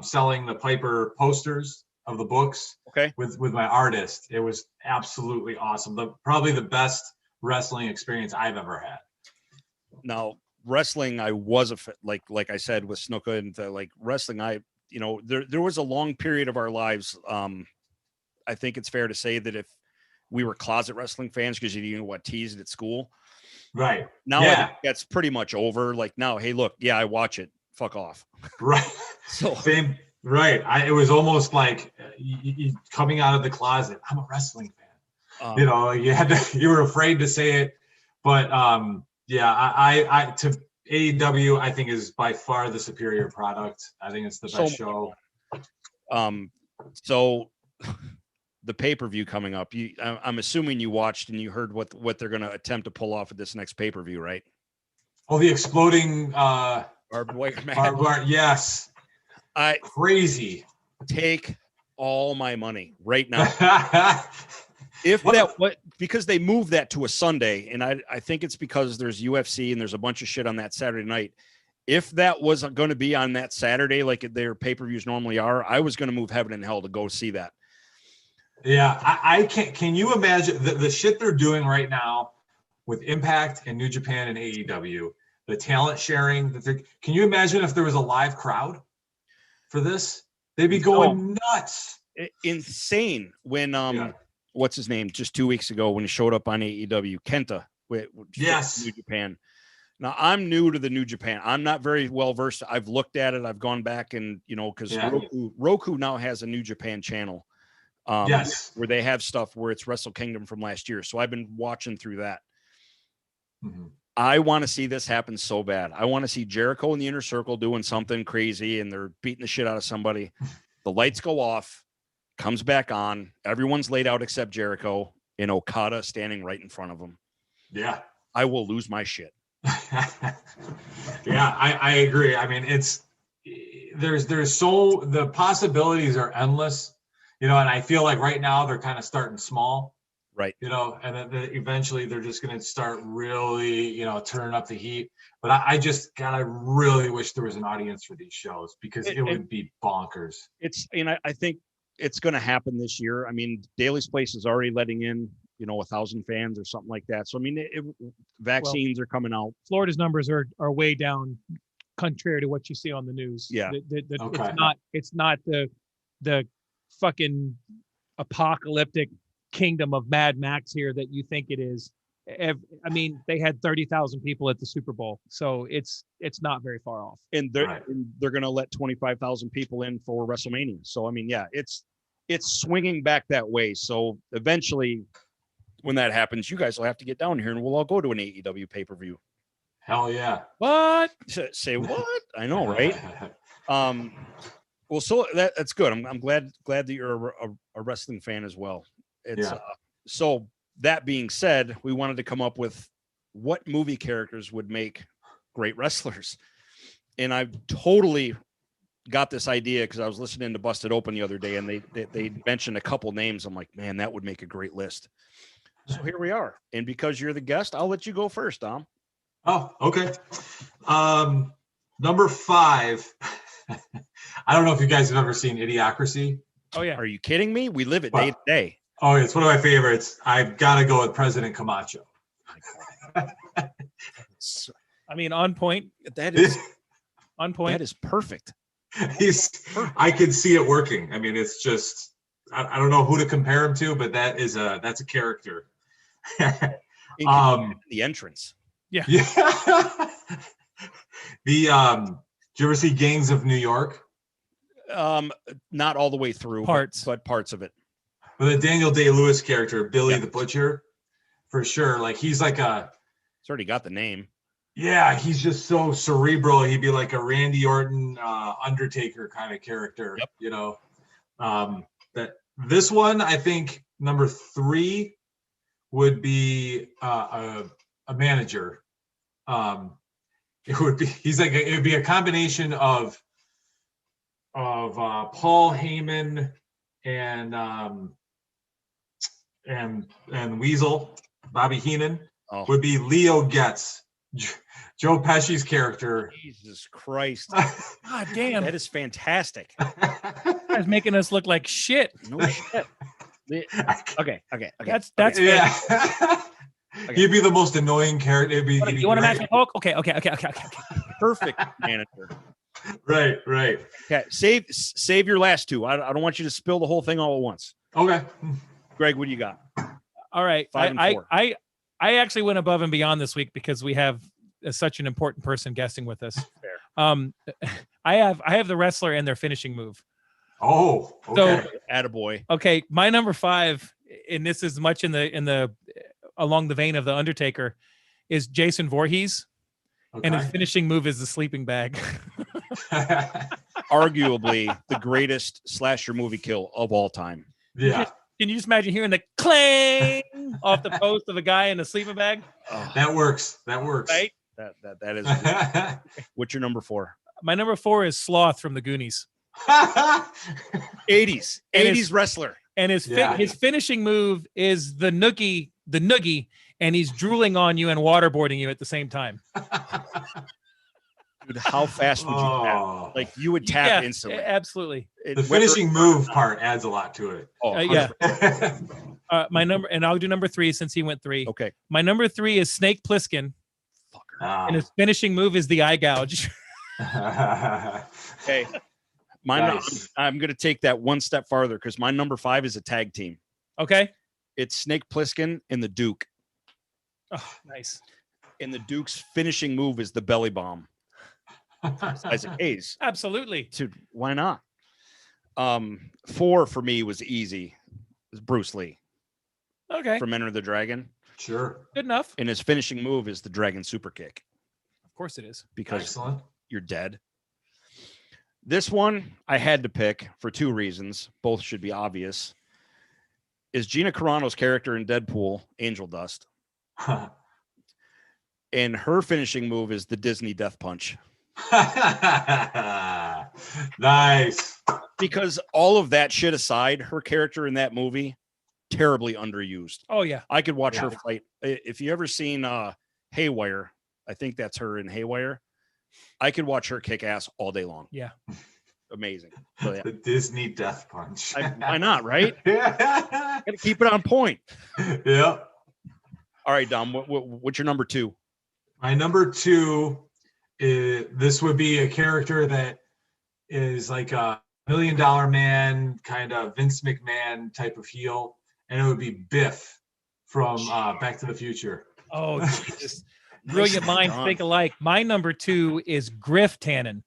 Speaker 3: selling the Piper posters of the books.
Speaker 2: Okay.
Speaker 3: With my artist. It was absolutely awesome. Probably the best wrestling experience I've ever had.
Speaker 2: Now, wrestling, I was like I said with Snuka and wrestling, there was a long period of our lives. I think it's fair to say that if we were closet wrestling fans because you didn't know what teased at school.
Speaker 3: Right.
Speaker 2: Now I think that's pretty much over. Like now, hey, look, I watch it. Fuck off.
Speaker 3: Right.
Speaker 2: So
Speaker 3: same. Right. It was almost like you coming out of the closet. I'm a wrestling fan. You were afraid to say it, but I to AEW, I think is by far the superior product. I think it's the best show.
Speaker 2: So the pay-per-view coming up, I'm assuming you watched and you heard what they're going to attempt to pull off at this next pay-per-view, right?
Speaker 3: Oh, the exploding
Speaker 2: barbed wire match.
Speaker 3: Yes.
Speaker 2: Crazy. Take all my money right now.
Speaker 3: Yeah.
Speaker 2: If
Speaker 3: What-
Speaker 2: that what because they moved that to a Sunday, and I think it's because there's UFC and there's a bunch of shit on that Saturday night. If that was going to be on that Saturday, like their pay-per-views normally are, I was going to move heaven and hell to go see that.
Speaker 3: Yeah, I can't. Can you imagine the shit they're doing right now with Impact and New Japan and AEW, the talent sharing that they're, can you imagine if there was a live crowd for this? They'd be going nuts.
Speaker 2: Insane when
Speaker 3: Yeah.
Speaker 2: what's his name just 2 weeks ago when he showed up on AEW, Kenta with
Speaker 3: Yes.
Speaker 2: New Japan. Now I'm new to the New Japan. I'm not very well versed. I've looked at it. I've gone back and because
Speaker 3: Yeah.
Speaker 2: Roku now has a New Japan channel.
Speaker 3: Yes.
Speaker 2: Where they have stuff where it's Wrestle Kingdom from last year. So I've been watching through that.
Speaker 3: Mhm.
Speaker 2: I want to see this happen so bad. I want to see Jericho in the Inner Circle doing something crazy and they're beating the shit out of somebody. The lights go off, comes back on. Everyone's laid out except Jericho and Okada standing right in front of him.
Speaker 3: Yeah.
Speaker 2: I will lose my shit.
Speaker 3: Yeah, I agree. I mean, there's so the possibilities are endless, and I feel like right now they're kind of starting small,
Speaker 2: Right.
Speaker 3: and then eventually they're just going to start really, turning up the heat. But I really wish there was an audience for these shows because it would be bonkers.
Speaker 2: I think it's going to happen this year. I mean, Daly's Place is already letting in, 1,000 fans or something like that. So, I mean, vaccines are coming out.
Speaker 1: Florida's numbers are way down, contrary to what you see on the news.
Speaker 2: Yeah.
Speaker 3: Okay.
Speaker 1: It's not the fucking apocalyptic kingdom of Mad Max here that you think it is. I mean, they had 30,000 people at the Super Bowl, so it's not very far off.
Speaker 2: And they're
Speaker 3: Right.
Speaker 2: they're going to let 25,000 people in for WrestleMania. So, I mean, yeah, it's swinging back that way. So eventually, when that happens, you guys will have to get down here and we'll all go to an AEW pay-per-view.
Speaker 3: Hell yeah.
Speaker 1: What?
Speaker 2: Say what? I know, right? Well, so that's good. I'm glad that you're a wrestling fan as well. It's
Speaker 3: Yeah.
Speaker 2: So that being said, we wanted to come up with what movie characters would make great wrestlers. And I totally got this idea because I was listening to Busted Open the other day and they mentioned a couple names. I'm like, man, that would make a great list. So here we are. And because you're the guest, I'll let you go first, Dom.
Speaker 3: Oh, okay. Number 5. I don't know if you guys have ever seen Idiocracy.
Speaker 1: Oh yeah.
Speaker 2: Are you kidding me? We live it
Speaker 3: Wow.
Speaker 2: day to day.
Speaker 3: Oh, it's one of my favorites. I've got to go with President Camacho.
Speaker 1: I mean, on point.
Speaker 2: That is
Speaker 1: On point.
Speaker 2: that is perfect.
Speaker 3: I could see it working. I mean, it's just I don't know who to compare him to, but that's a character.
Speaker 2: The entrance.
Speaker 3: Yeah. Did you ever see Gangs of New York?
Speaker 2: Not all the way through,
Speaker 1: Parts.
Speaker 2: but parts of it.
Speaker 3: With the Daniel Day-Lewis character, Billy
Speaker 2: Yeah.
Speaker 3: the Butcher, for sure. Like he's like
Speaker 2: It's already got the name.
Speaker 3: he's just so cerebral. He'd be like a Randy Orton, Undertaker kind of character.
Speaker 2: Yep.
Speaker 3: That this one, I think number 3 would be a manager. It would be it would be a combination of Paul Heyman and Weasel, Bobby Heenan.
Speaker 2: Oh,
Speaker 3: Would be Leo Getz, Joe Pesci's character.
Speaker 2: Jesus Christ.
Speaker 1: God damn.
Speaker 2: That is fantastic.
Speaker 1: Guy's making us look like shit.
Speaker 2: No shit. Okay.
Speaker 1: That's
Speaker 3: Yeah. He'd be the most annoying character. He'd be
Speaker 1: You want to match
Speaker 3: great.
Speaker 1: with Hulk? Okay.
Speaker 2: Perfect manager.
Speaker 3: Right.
Speaker 2: Okay, save your last two. I don't want you to spill the whole thing all at once.
Speaker 3: Okay.
Speaker 2: Greg, what do you got?
Speaker 1: All right.
Speaker 2: 5 and 4.
Speaker 1: I actually went above and beyond this week because we have such an important person guesting with us.
Speaker 2: Fair.
Speaker 1: I have the wrestler and their finishing move.
Speaker 3: Oh, okay.
Speaker 1: So-
Speaker 2: Attaboy.
Speaker 1: Okay, my number 5, and this is much in the along the vein of the Undertaker, is Jason Voorhees, and his
Speaker 3: Okay.
Speaker 1: finishing move is the sleeping bag.
Speaker 2: Arguably the greatest slasher movie kill of all time.
Speaker 3: Yeah.
Speaker 1: Can you just imagine hearing the clang off the post of a guy in a sleeping bag?
Speaker 2: Oh,
Speaker 3: That works.
Speaker 1: Right?
Speaker 2: that is. What's your number 4?
Speaker 1: My number 4 is Sloth from the Goonies.
Speaker 2: 80s
Speaker 1: And
Speaker 2: 80s wrestler.
Speaker 1: And
Speaker 3: Yeah.
Speaker 1: his finishing move is the noogie, and he's drooling on you and waterboarding you at the same time.
Speaker 2: Dude, how fast would you tap?
Speaker 3: Oh.
Speaker 2: Like you would tap
Speaker 1: Yeah,
Speaker 2: instantly.
Speaker 1: absolutely.
Speaker 3: The finishing move part adds a lot to it.
Speaker 2: Oh,
Speaker 1: Yeah.
Speaker 2: 100%.
Speaker 1: My number, and I'll do number 3 since he went 3.
Speaker 2: Okay.
Speaker 1: My number 3 is Snake Plissken,
Speaker 3: Ah.
Speaker 1: and his finishing move is the eye gouge.
Speaker 2: Okay.
Speaker 3: Nice.
Speaker 2: I'm going to take that one step farther because my number 5 is a tag team.
Speaker 1: Okay.
Speaker 2: It's Snake Plissken and the Duke.
Speaker 1: Oh, nice.
Speaker 2: And the Duke's finishing move is the belly bomb. Isaac Hayes.
Speaker 1: Absolutely.
Speaker 2: Dude, why not? 4 for me was easy. It was Bruce Lee
Speaker 1: Okay.
Speaker 2: from Enter the Dragon.
Speaker 3: Sure.
Speaker 1: Good enough.
Speaker 2: And his finishing move is the Dragon Super Kick
Speaker 1: Of course it is.
Speaker 2: because
Speaker 3: Excellent.
Speaker 2: you're dead. This one I had to pick for 2 reasons. Both should be obvious. Is Gina Carano's character in Deadpool, Angel Dust. And her finishing move is the Disney Death Punch.
Speaker 3: Nice.
Speaker 2: Because all of that shit aside, her character in that movie, terribly underused.
Speaker 1: Oh yeah.
Speaker 2: I could watch her
Speaker 3: Yeah.
Speaker 2: fight. If you ever seen Haywire, I think that's her in Haywire. I could watch her kick ass all day long.
Speaker 1: Yeah.
Speaker 2: Amazing. So, yeah.
Speaker 3: The Disney Death Punch.
Speaker 2: Why not, right?
Speaker 3: Yeah.
Speaker 2: Gotta keep it on point.
Speaker 3: Yep.
Speaker 2: All right, Dom, what's your number 2?
Speaker 3: My number 2 is this would be a character that is like a $1 Million Man, kind of Vince McMahon type of heel, and it would be Biff from Back to the Future.
Speaker 1: Oh Jesus. Brilliant minds
Speaker 2: done.
Speaker 1: think alike. My number 2 is Griff Tannen.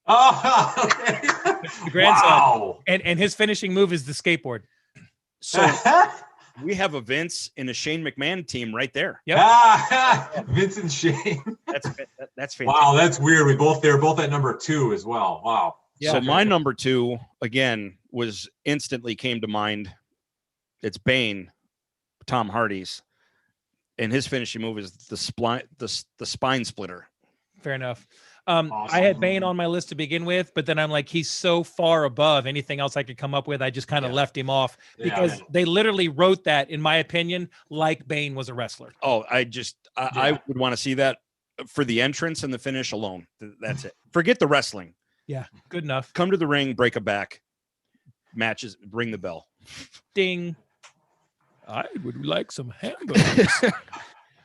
Speaker 3: Oh, okay.
Speaker 1: The grandson.
Speaker 3: Wow.
Speaker 1: And his finishing move is the skateboard.
Speaker 2: So we have a Vince and a Shane McMahon team right there.
Speaker 1: Yep.
Speaker 3: Vince and Shane.
Speaker 2: That's fantastic.
Speaker 3: Wow, that's weird. They're both at number 2 as well. Wow.
Speaker 1: Yeah.
Speaker 2: So my number 2 again was instantly came to mind. It's Bane, Tom Hardy's, and his finishing move is the spine splitter.
Speaker 1: Fair enough.
Speaker 3: Awesome.
Speaker 1: I had Bane on my list to begin with, but then I'm like, he's so far above anything else I could come up with. I just kind of
Speaker 2: Yeah.
Speaker 1: left him off because they literally wrote that, in my opinion, like Bane was a wrestler.
Speaker 2: Oh, I would want to see that for the entrance and the finish alone. That's it. Forget the wrestling.
Speaker 1: Yeah, good enough.
Speaker 2: Come to the ring, break a back, matches, ring the bell.
Speaker 1: Ding. I would like some hamburgers.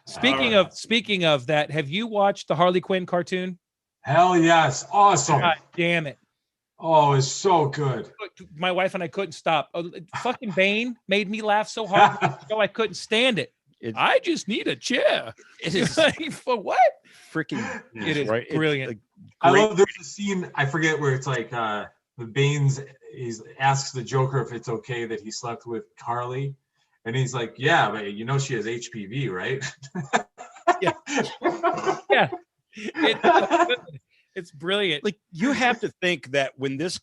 Speaker 1: Speaking of that, have you watched the Harley Quinn cartoon?
Speaker 3: Hell yes. Awesome.
Speaker 1: God damn it.
Speaker 3: Oh, it's so good.
Speaker 1: My wife and I couldn't stop. Fucking Bane made me laugh so hard. So I couldn't stand it. I just need a chair.
Speaker 2: It is
Speaker 1: Like, for what?
Speaker 2: freaking
Speaker 1: It is
Speaker 2: right? It's
Speaker 1: brilliant.
Speaker 2: like
Speaker 3: I
Speaker 2: great-
Speaker 3: love there's a scene, I forget where it's like the Bane's asks the Joker if it's okay that he slept with Harley. And he's like, yeah, but you know she has HPV, right?
Speaker 1: Yeah. It's brilliant.
Speaker 2: like you have to think that when this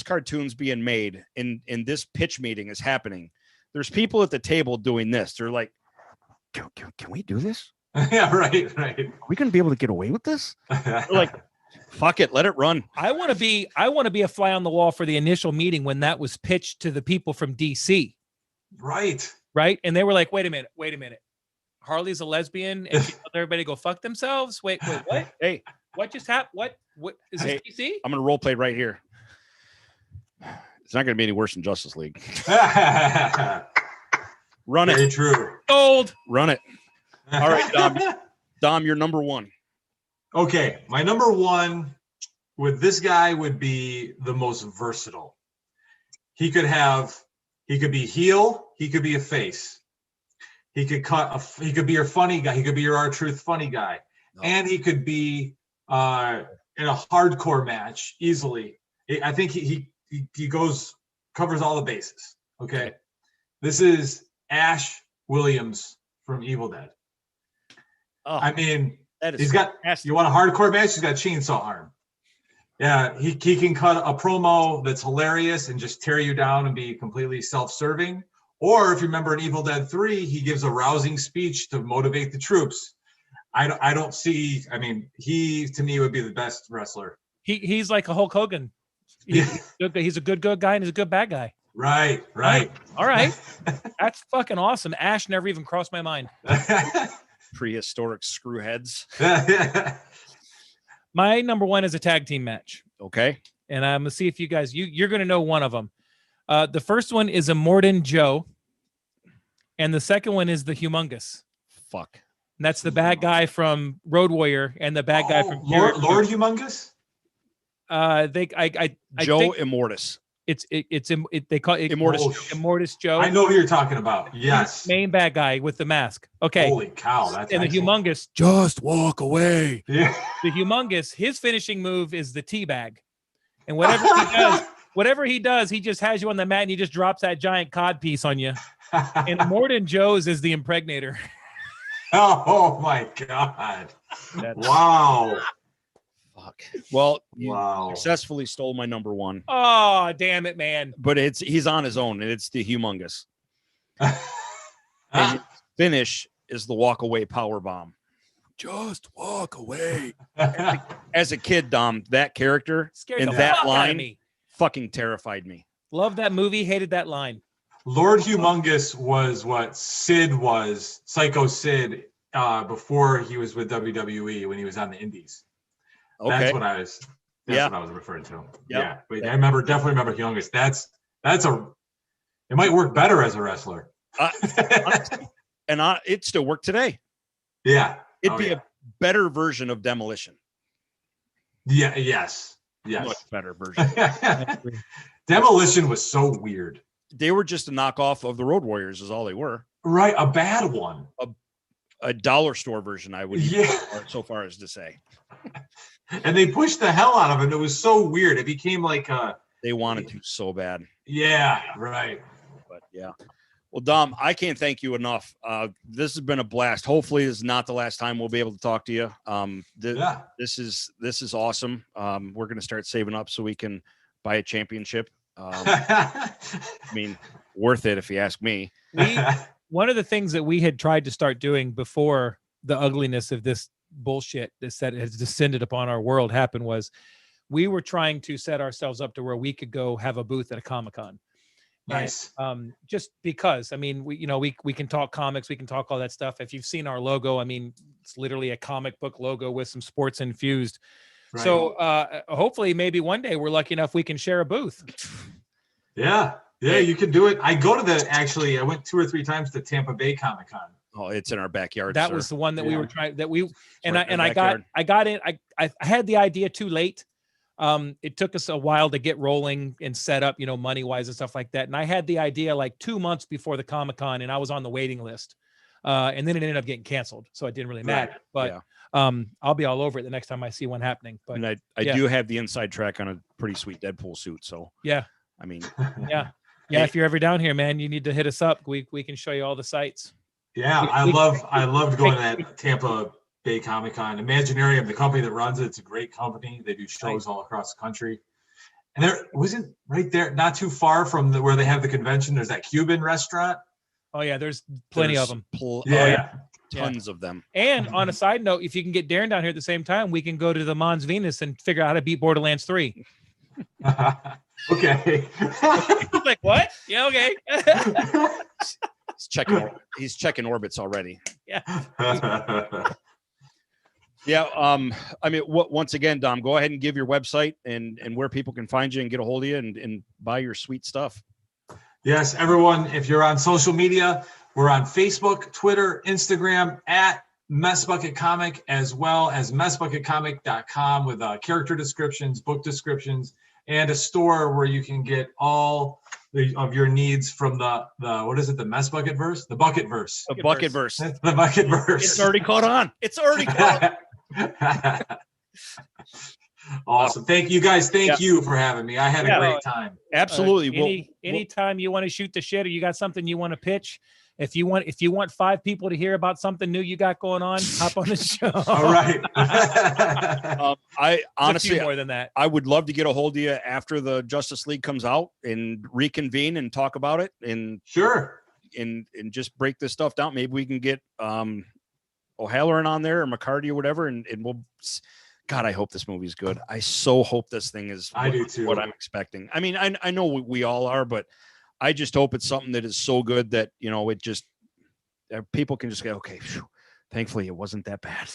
Speaker 2: cartoon's being made and this pitch meeting is happening, there's people at the table doing this. They're like, can we do this?
Speaker 3: Yeah, right.
Speaker 2: Are we gonna be able to get away with this? They're like, fuck it, let it run.
Speaker 1: I want to be a fly on the wall for the initial meeting when that was pitched to the people from DC,
Speaker 3: Right.
Speaker 1: right? And they were like, wait a minute. Harley's a lesbian and she told everybody to go fuck themselves. Wait, what?
Speaker 2: Hey,
Speaker 1: What just happened? What is this DC?
Speaker 2: I'm gonna role play right here. It's not gonna be any worse than Justice League. Run
Speaker 3: Very
Speaker 2: it,
Speaker 3: true.
Speaker 1: Gold.
Speaker 2: run it. All right, Dom, you're number 1.
Speaker 3: Okay, my number 1 with this guy would be the most versatile. He could be heel, he could be a face. He could be your funny guy, he could be your R-Truth funny guy.
Speaker 2: No.
Speaker 3: And he could be in a hardcore match easily. I think he covers all the bases. Okay. This is Ash Williams from Evil Dead.
Speaker 2: Oh,
Speaker 3: I mean,
Speaker 2: that is
Speaker 3: he's got,
Speaker 2: fantastic.
Speaker 3: you want a hardcore match? He's got chainsaw arm. Yeah, he can cut a promo that's hilarious and just tear you down and be completely self-serving. Or if you remember in Evil Dead 3, he gives a rousing speech to motivate the troops. I mean, he to me would be the best wrestler.
Speaker 1: He's like a Hulk Hogan He's a good guy and he's a good bad guy.
Speaker 3: Right.
Speaker 1: All right. That's fucking awesome. Ash never even crossed my mind.
Speaker 2: Prehistoric screwheads.
Speaker 1: My number one is a tag team match.
Speaker 2: Okay.
Speaker 1: And I'm gonna see if you guys you're gonna know one of them. The first one is Immortan Joe, and the second one is the Humongous.
Speaker 2: Fuck.
Speaker 1: And that's the bad guy from Road Warrior and the bad guy from
Speaker 3: Lord Humongous.
Speaker 2: Joe
Speaker 1: think
Speaker 2: Immortus.
Speaker 1: they call it
Speaker 2: Immortus.
Speaker 1: Immortus Joe.
Speaker 3: I know who you're talking about. Yes.
Speaker 1: Main bad guy with the mask. Okay.
Speaker 3: Holy cow! That's
Speaker 1: and the
Speaker 3: excellent.
Speaker 1: Humongous, just walk away.
Speaker 3: Yeah.
Speaker 1: The Humongous, his finishing move is the teabag, and whatever he does, he just has you on the mat and he just drops that giant cod piece on you. And Immortan Joe's is the impregnator.
Speaker 3: Oh my God! Wow.
Speaker 2: Fuck. Well, you
Speaker 3: Wow.
Speaker 2: successfully stole my number one.
Speaker 1: Oh, damn it, man.
Speaker 2: But he's on his own, and it's the Humongous. And his finish is the walk away power bomb. Just walk away. As a kid, Dom, that character
Speaker 1: Scared
Speaker 2: and
Speaker 1: the
Speaker 2: that
Speaker 1: fuck out of
Speaker 2: line
Speaker 1: me.
Speaker 2: fucking terrified me.
Speaker 1: Love that movie, hated that line.
Speaker 3: Lord Humongous was what Sid was, Psycho Sid, before he was with WWE when he was on the Indies.
Speaker 2: Okay.
Speaker 3: That's what I was. That's
Speaker 2: Yeah.
Speaker 3: what I was referring to.
Speaker 2: Yep.
Speaker 3: Yeah, but I definitely remember Humongous. It might work better as a wrestler.
Speaker 2: And it still worked today.
Speaker 3: Yeah,
Speaker 2: It'd be a better version of Demolition.
Speaker 3: Yeah, yes.
Speaker 2: Much better version.
Speaker 3: Demolition was so weird.
Speaker 2: They were just a knockoff of the Road Warriors, is all they were.
Speaker 3: Right, a bad one.
Speaker 2: A dollar store version, I would
Speaker 3: Yeah.
Speaker 2: go so far as to say.
Speaker 3: And they pushed the hell out of it. It was so weird. It became like
Speaker 2: They wanted to so bad.
Speaker 3: yeah, right.
Speaker 2: But yeah. Well, Dom, I can't thank you enough. This has been a blast. Hopefully, this is not the last time we'll be able to talk to you.
Speaker 3: Yeah.
Speaker 2: This is awesome. We're going to start saving up so we can buy a championship. I mean, worth it if you ask me.
Speaker 1: One of the things that we had tried to start doing before the ugliness of this bullshit that has descended upon our world happened was we were trying to set ourselves up to where we could go have a booth at a Comic-Con.
Speaker 3: Nice.
Speaker 1: And, just because, I mean, we can talk comics, we can talk all that stuff. If you've seen our logo, I mean, it's literally a comic book logo with some sports infused.
Speaker 3: Right.
Speaker 1: So hopefully maybe one day we're lucky enough we can share a booth.
Speaker 3: Yeah, you can do it. I went 2 or 3 times to Tampa Bay Comic-Con.
Speaker 2: Oh, it's in our backyard.
Speaker 1: That
Speaker 2: sir.
Speaker 1: was the one that we
Speaker 3: Yeah.
Speaker 1: were trying I
Speaker 2: backyard.
Speaker 1: got in. I had the idea too late. It took us a while to get rolling and set up, money wise and stuff like that. And I had the idea like 2 months before the Comic-Con and I was on the waiting list. And then it ended up getting canceled. So it didn't really matter, but I'll be all over it the next time I see one happening. But
Speaker 2: and I
Speaker 1: yeah.
Speaker 2: do have the inside track on a pretty sweet Deadpool suit. So
Speaker 1: yeah,
Speaker 2: I mean,
Speaker 1: yeah. If you're ever down here, man, you need to hit us up. We can show you all the sites.
Speaker 3: Yeah, I loved going to that Tampa Bay Comic-Con. Imaginarium, the company that runs it, it's a great company. They do shows all across the country. And there wasn't right there, not too far from where they have the convention. There's that Cuban restaurant.
Speaker 1: Oh yeah, there's plenty of them.
Speaker 2: Tons of them.
Speaker 1: And on a side note, if you can get Darren down here at the same time, we can go to the Mons Venus and figure out how to beat Borderlands 3.
Speaker 3: Okay.
Speaker 1: Like what? Yeah, okay.
Speaker 2: He's checking orbits already.
Speaker 1: Yeah.
Speaker 2: Yeah. I mean, once again, Dom, go ahead and give your website and where people can find you and get a hold of you and buy your sweet stuff.
Speaker 3: Yes, everyone, if you're on social media, we're on Facebook, Twitter, Instagram at Messbucket Comic, as well as messbucketcomic.com with character descriptions, book descriptions, and a store where you can get all of your needs from the what is it, the Messbucket verse? The Bucket verse.
Speaker 2: The Bucket verse.
Speaker 3: The Bucket verse.
Speaker 2: It's already caught on. It's already caught on.
Speaker 3: Awesome. Thank you guys. Thank you for having me. I had a great time.
Speaker 2: Absolutely.
Speaker 1: Anytime you want to shoot the shit or you got something you want to pitch, if you want 5 people to hear about something new you got going on, hop on the show.
Speaker 3: All right.
Speaker 2: I honestly,
Speaker 1: more than that.
Speaker 2: I would love to get a hold of you after the Justice League comes out and reconvene and talk about it and
Speaker 3: sure.
Speaker 2: And just break this stuff down. Maybe we can get O'Halloran on there or McCarty or whatever, and we'll God, I hope this movie's good. I so hope this thing is
Speaker 3: I do too.
Speaker 2: what I'm expecting. I mean, I know we all are, but I just hope it's something that is so good that, you know, it just, people can just go, okay, phew, thankfully it wasn't that bad.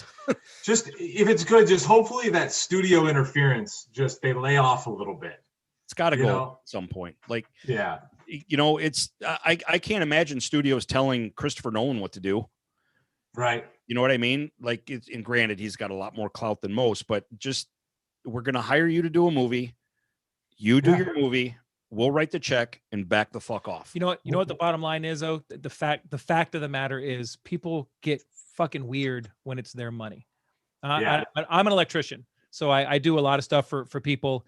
Speaker 3: Just if it's good, just hopefully that studio interference, just they lay off a little bit.
Speaker 2: It's got to
Speaker 3: You
Speaker 2: go
Speaker 3: know?
Speaker 2: at some point. Like,
Speaker 3: Yeah.
Speaker 2: you know, it's, I can't imagine studios telling Christopher Nolan what to do.
Speaker 3: Right.
Speaker 2: You know what I mean? Like, and granted, he's got a lot more clout than most, but just, we're going to hire you to do a movie. You do your movie. We'll write the check and back the fuck off.
Speaker 1: You know what the bottom line is, though? The fact of the matter is people get fucking weird when it's their money.
Speaker 3: Yeah.
Speaker 1: I'm an electrician, so I do a lot of stuff for people.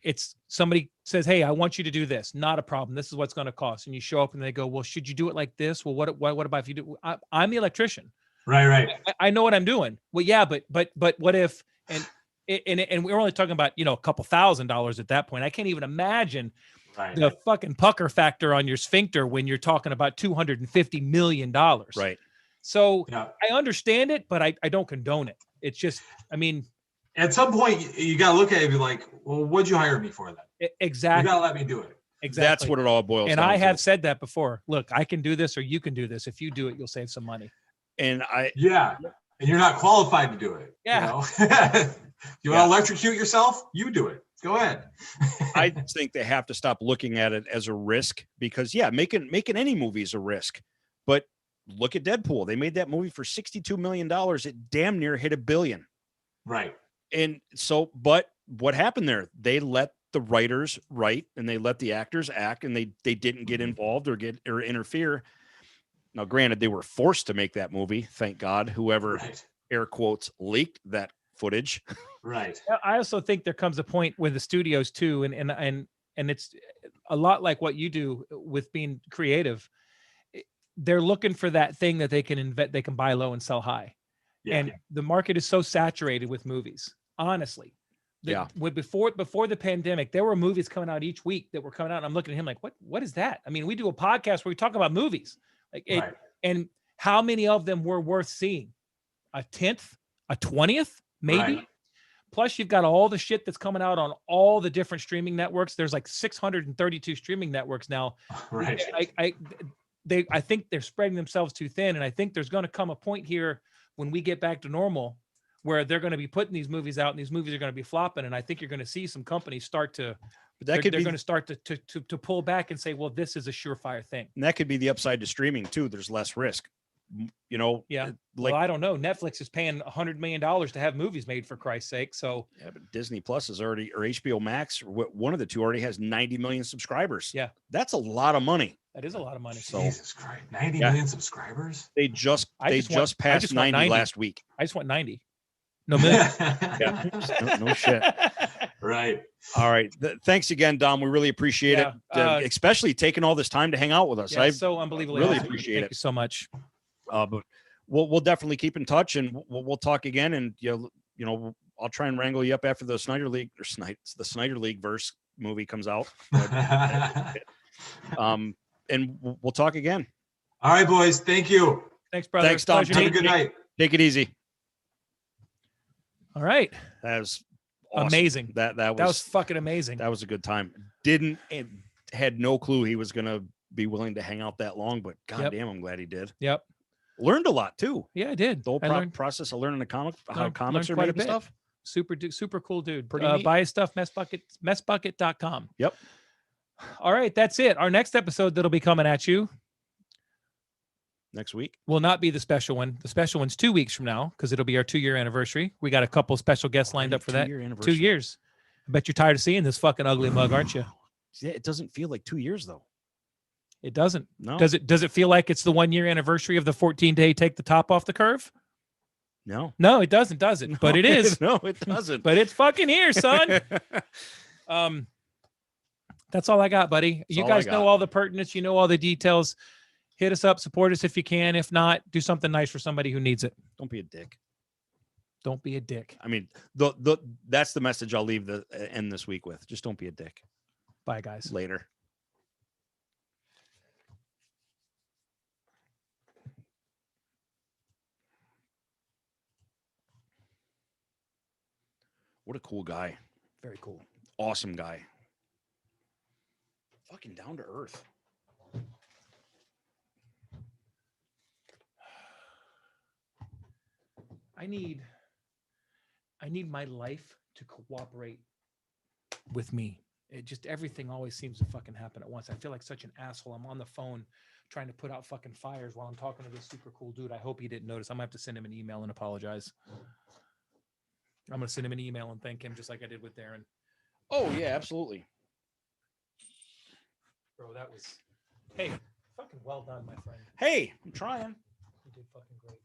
Speaker 1: It's somebody says, hey, I want you to do this. Not a problem. This is what's going to cost. And you show up and they go, well, should you do it like this? Well, what about if you do? I'm the electrician.
Speaker 3: Right.
Speaker 1: I know what I'm doing. Well, yeah, but what if, and we're only talking about, you know, a couple $1,000s at that point. I can't even imagine the fucking pucker factor on your sphincter when you're talking about $250 million.
Speaker 2: Right.
Speaker 1: So I understand it, but I don't condone it. It's just, I mean,
Speaker 3: at some point you got to look at it and be like, well, what'd you hire me for then?
Speaker 1: Exactly.
Speaker 3: You got to let me do it.
Speaker 1: Exactly.
Speaker 2: That's what it all boils down
Speaker 1: to. And I have
Speaker 2: to.
Speaker 1: said that before. Look, I can do this or you can do this. If you do it, you'll save some money.
Speaker 2: And
Speaker 3: and you're not qualified to do it.
Speaker 1: Yeah.
Speaker 3: You know? You want to electrocute yourself? You do it. Go ahead.
Speaker 2: I think they have to stop looking at it as a risk because making any movie is a risk. But look at Deadpool. They made that movie for $62 million. It damn near hit $1 billion.
Speaker 3: Right.
Speaker 2: And so, but what happened there? They let the writers write and they let the actors act and they didn't get involved or interfere. Now, granted, they were forced to make that movie. Thank God, whoever air quotes leaked that footage.
Speaker 3: Right.
Speaker 1: I also think there comes a point with the studios too, and it's a lot like what you do with being creative. They're looking for that thing that they can they can buy low and sell high. Yeah. And the market is so saturated with movies. Honestly, before the pandemic, there were movies coming out each week that were coming out. And I'm looking at him like, what is that? I mean, we do a podcast where we talk about movies. And how many of them were worth seeing? A 10th, a 20th, maybe. Right. Plus, you've got all the shit that's coming out on all the different streaming networks. There's like 632 streaming networks now.
Speaker 3: Right.
Speaker 1: I think they're spreading themselves too thin, and I think there's going to come a point here when we get back to normal where they're going to be putting these movies out, and these movies are going to be flopping. And I think you're going to see some companies start to. They're going to start to pull back and say, well, this is a surefire thing.
Speaker 2: And that could be the upside to streaming too. There's less risk, you know?
Speaker 1: Yeah. Like, well, I don't know. Netflix is paying $100 million to have movies made, for Christ's sake. So
Speaker 2: yeah, but Disney Plus is already, or HBO Max, or one of the two already has 90 million subscribers.
Speaker 1: Yeah.
Speaker 2: That's a lot of money.
Speaker 1: That is a lot of money.
Speaker 3: Jesus Christ. 90 million subscribers.
Speaker 2: They just passed 90 last week.
Speaker 1: I just want 90. No million.
Speaker 2: no shit.
Speaker 3: Right.
Speaker 2: All right. Thanks again, Dom. We really appreciate it, especially taking all this time to hang out with us.
Speaker 1: Yeah, so unbelievably
Speaker 2: really
Speaker 1: awesome.
Speaker 2: appreciate it.
Speaker 1: Thank you so much.
Speaker 2: But we'll definitely keep in touch and we'll talk again. And you know, I'll try and wrangle you up after the Snyder League the Snyder League verse movie comes out. And we'll talk again.
Speaker 3: All right, boys. Thank you.
Speaker 1: Thanks, brother.
Speaker 2: Thanks, Dom.
Speaker 3: Have a good night.
Speaker 2: Take it easy.
Speaker 1: All right.
Speaker 2: That was awesome.
Speaker 1: Amazing.
Speaker 2: That
Speaker 1: was fucking amazing.
Speaker 2: That was a good time. Had no clue he was going to be willing to hang out that long, but goddamn, I'm glad he did.
Speaker 1: Yep.
Speaker 2: Learned a lot too.
Speaker 1: Yeah, I did.
Speaker 2: The whole process of learning how comics are made and stuff.
Speaker 1: Super cool dude.
Speaker 2: Pretty neat.
Speaker 1: Buy his stuff, messbucket.com.
Speaker 2: Yep.
Speaker 1: All right, that's it. Our next episode that'll be coming at you
Speaker 2: next week
Speaker 1: will not be the special one. The special one's 2 weeks from now because it'll be our 2-year anniversary. We got a couple special guests lined up for that. 2 years. I bet you're tired of seeing this fucking ugly mug, aren't you?
Speaker 2: Yeah, it doesn't feel like 2 years though.
Speaker 1: It doesn't.
Speaker 2: No.
Speaker 1: Does it feel like it's the 1-year anniversary of the 14-day take the top off the curve?
Speaker 2: No.
Speaker 1: No, it doesn't, does it? No, but it is.
Speaker 2: No, it doesn't.
Speaker 1: But it's fucking here, son. That's all I got, buddy. You guys know all the pertinence. You know all the details. Hit us up, support us if you can. If not, do something nice for somebody who needs it.
Speaker 2: Don't be a dick.
Speaker 1: Don't be a dick.
Speaker 2: I mean, that's the message I'll leave the end this week with. Just don't be a dick.
Speaker 1: Bye, guys.
Speaker 2: Later. What a cool guy.
Speaker 1: Very cool.
Speaker 2: Awesome guy. Fucking down to earth.
Speaker 1: I need my life to cooperate with me. It just, everything always seems to fucking happen at once. I feel like such an asshole. I'm on the phone trying to put out fucking fires while I'm talking to this super cool dude. I hope he didn't notice. I'm gonna have to send him an email and apologize. I'm gonna send him an email and thank him just like I did with Darren.
Speaker 2: Oh yeah, absolutely.
Speaker 1: Bro, that was, hey, fucking well done, my friend.
Speaker 2: Hey, I'm trying.
Speaker 1: You did fucking great.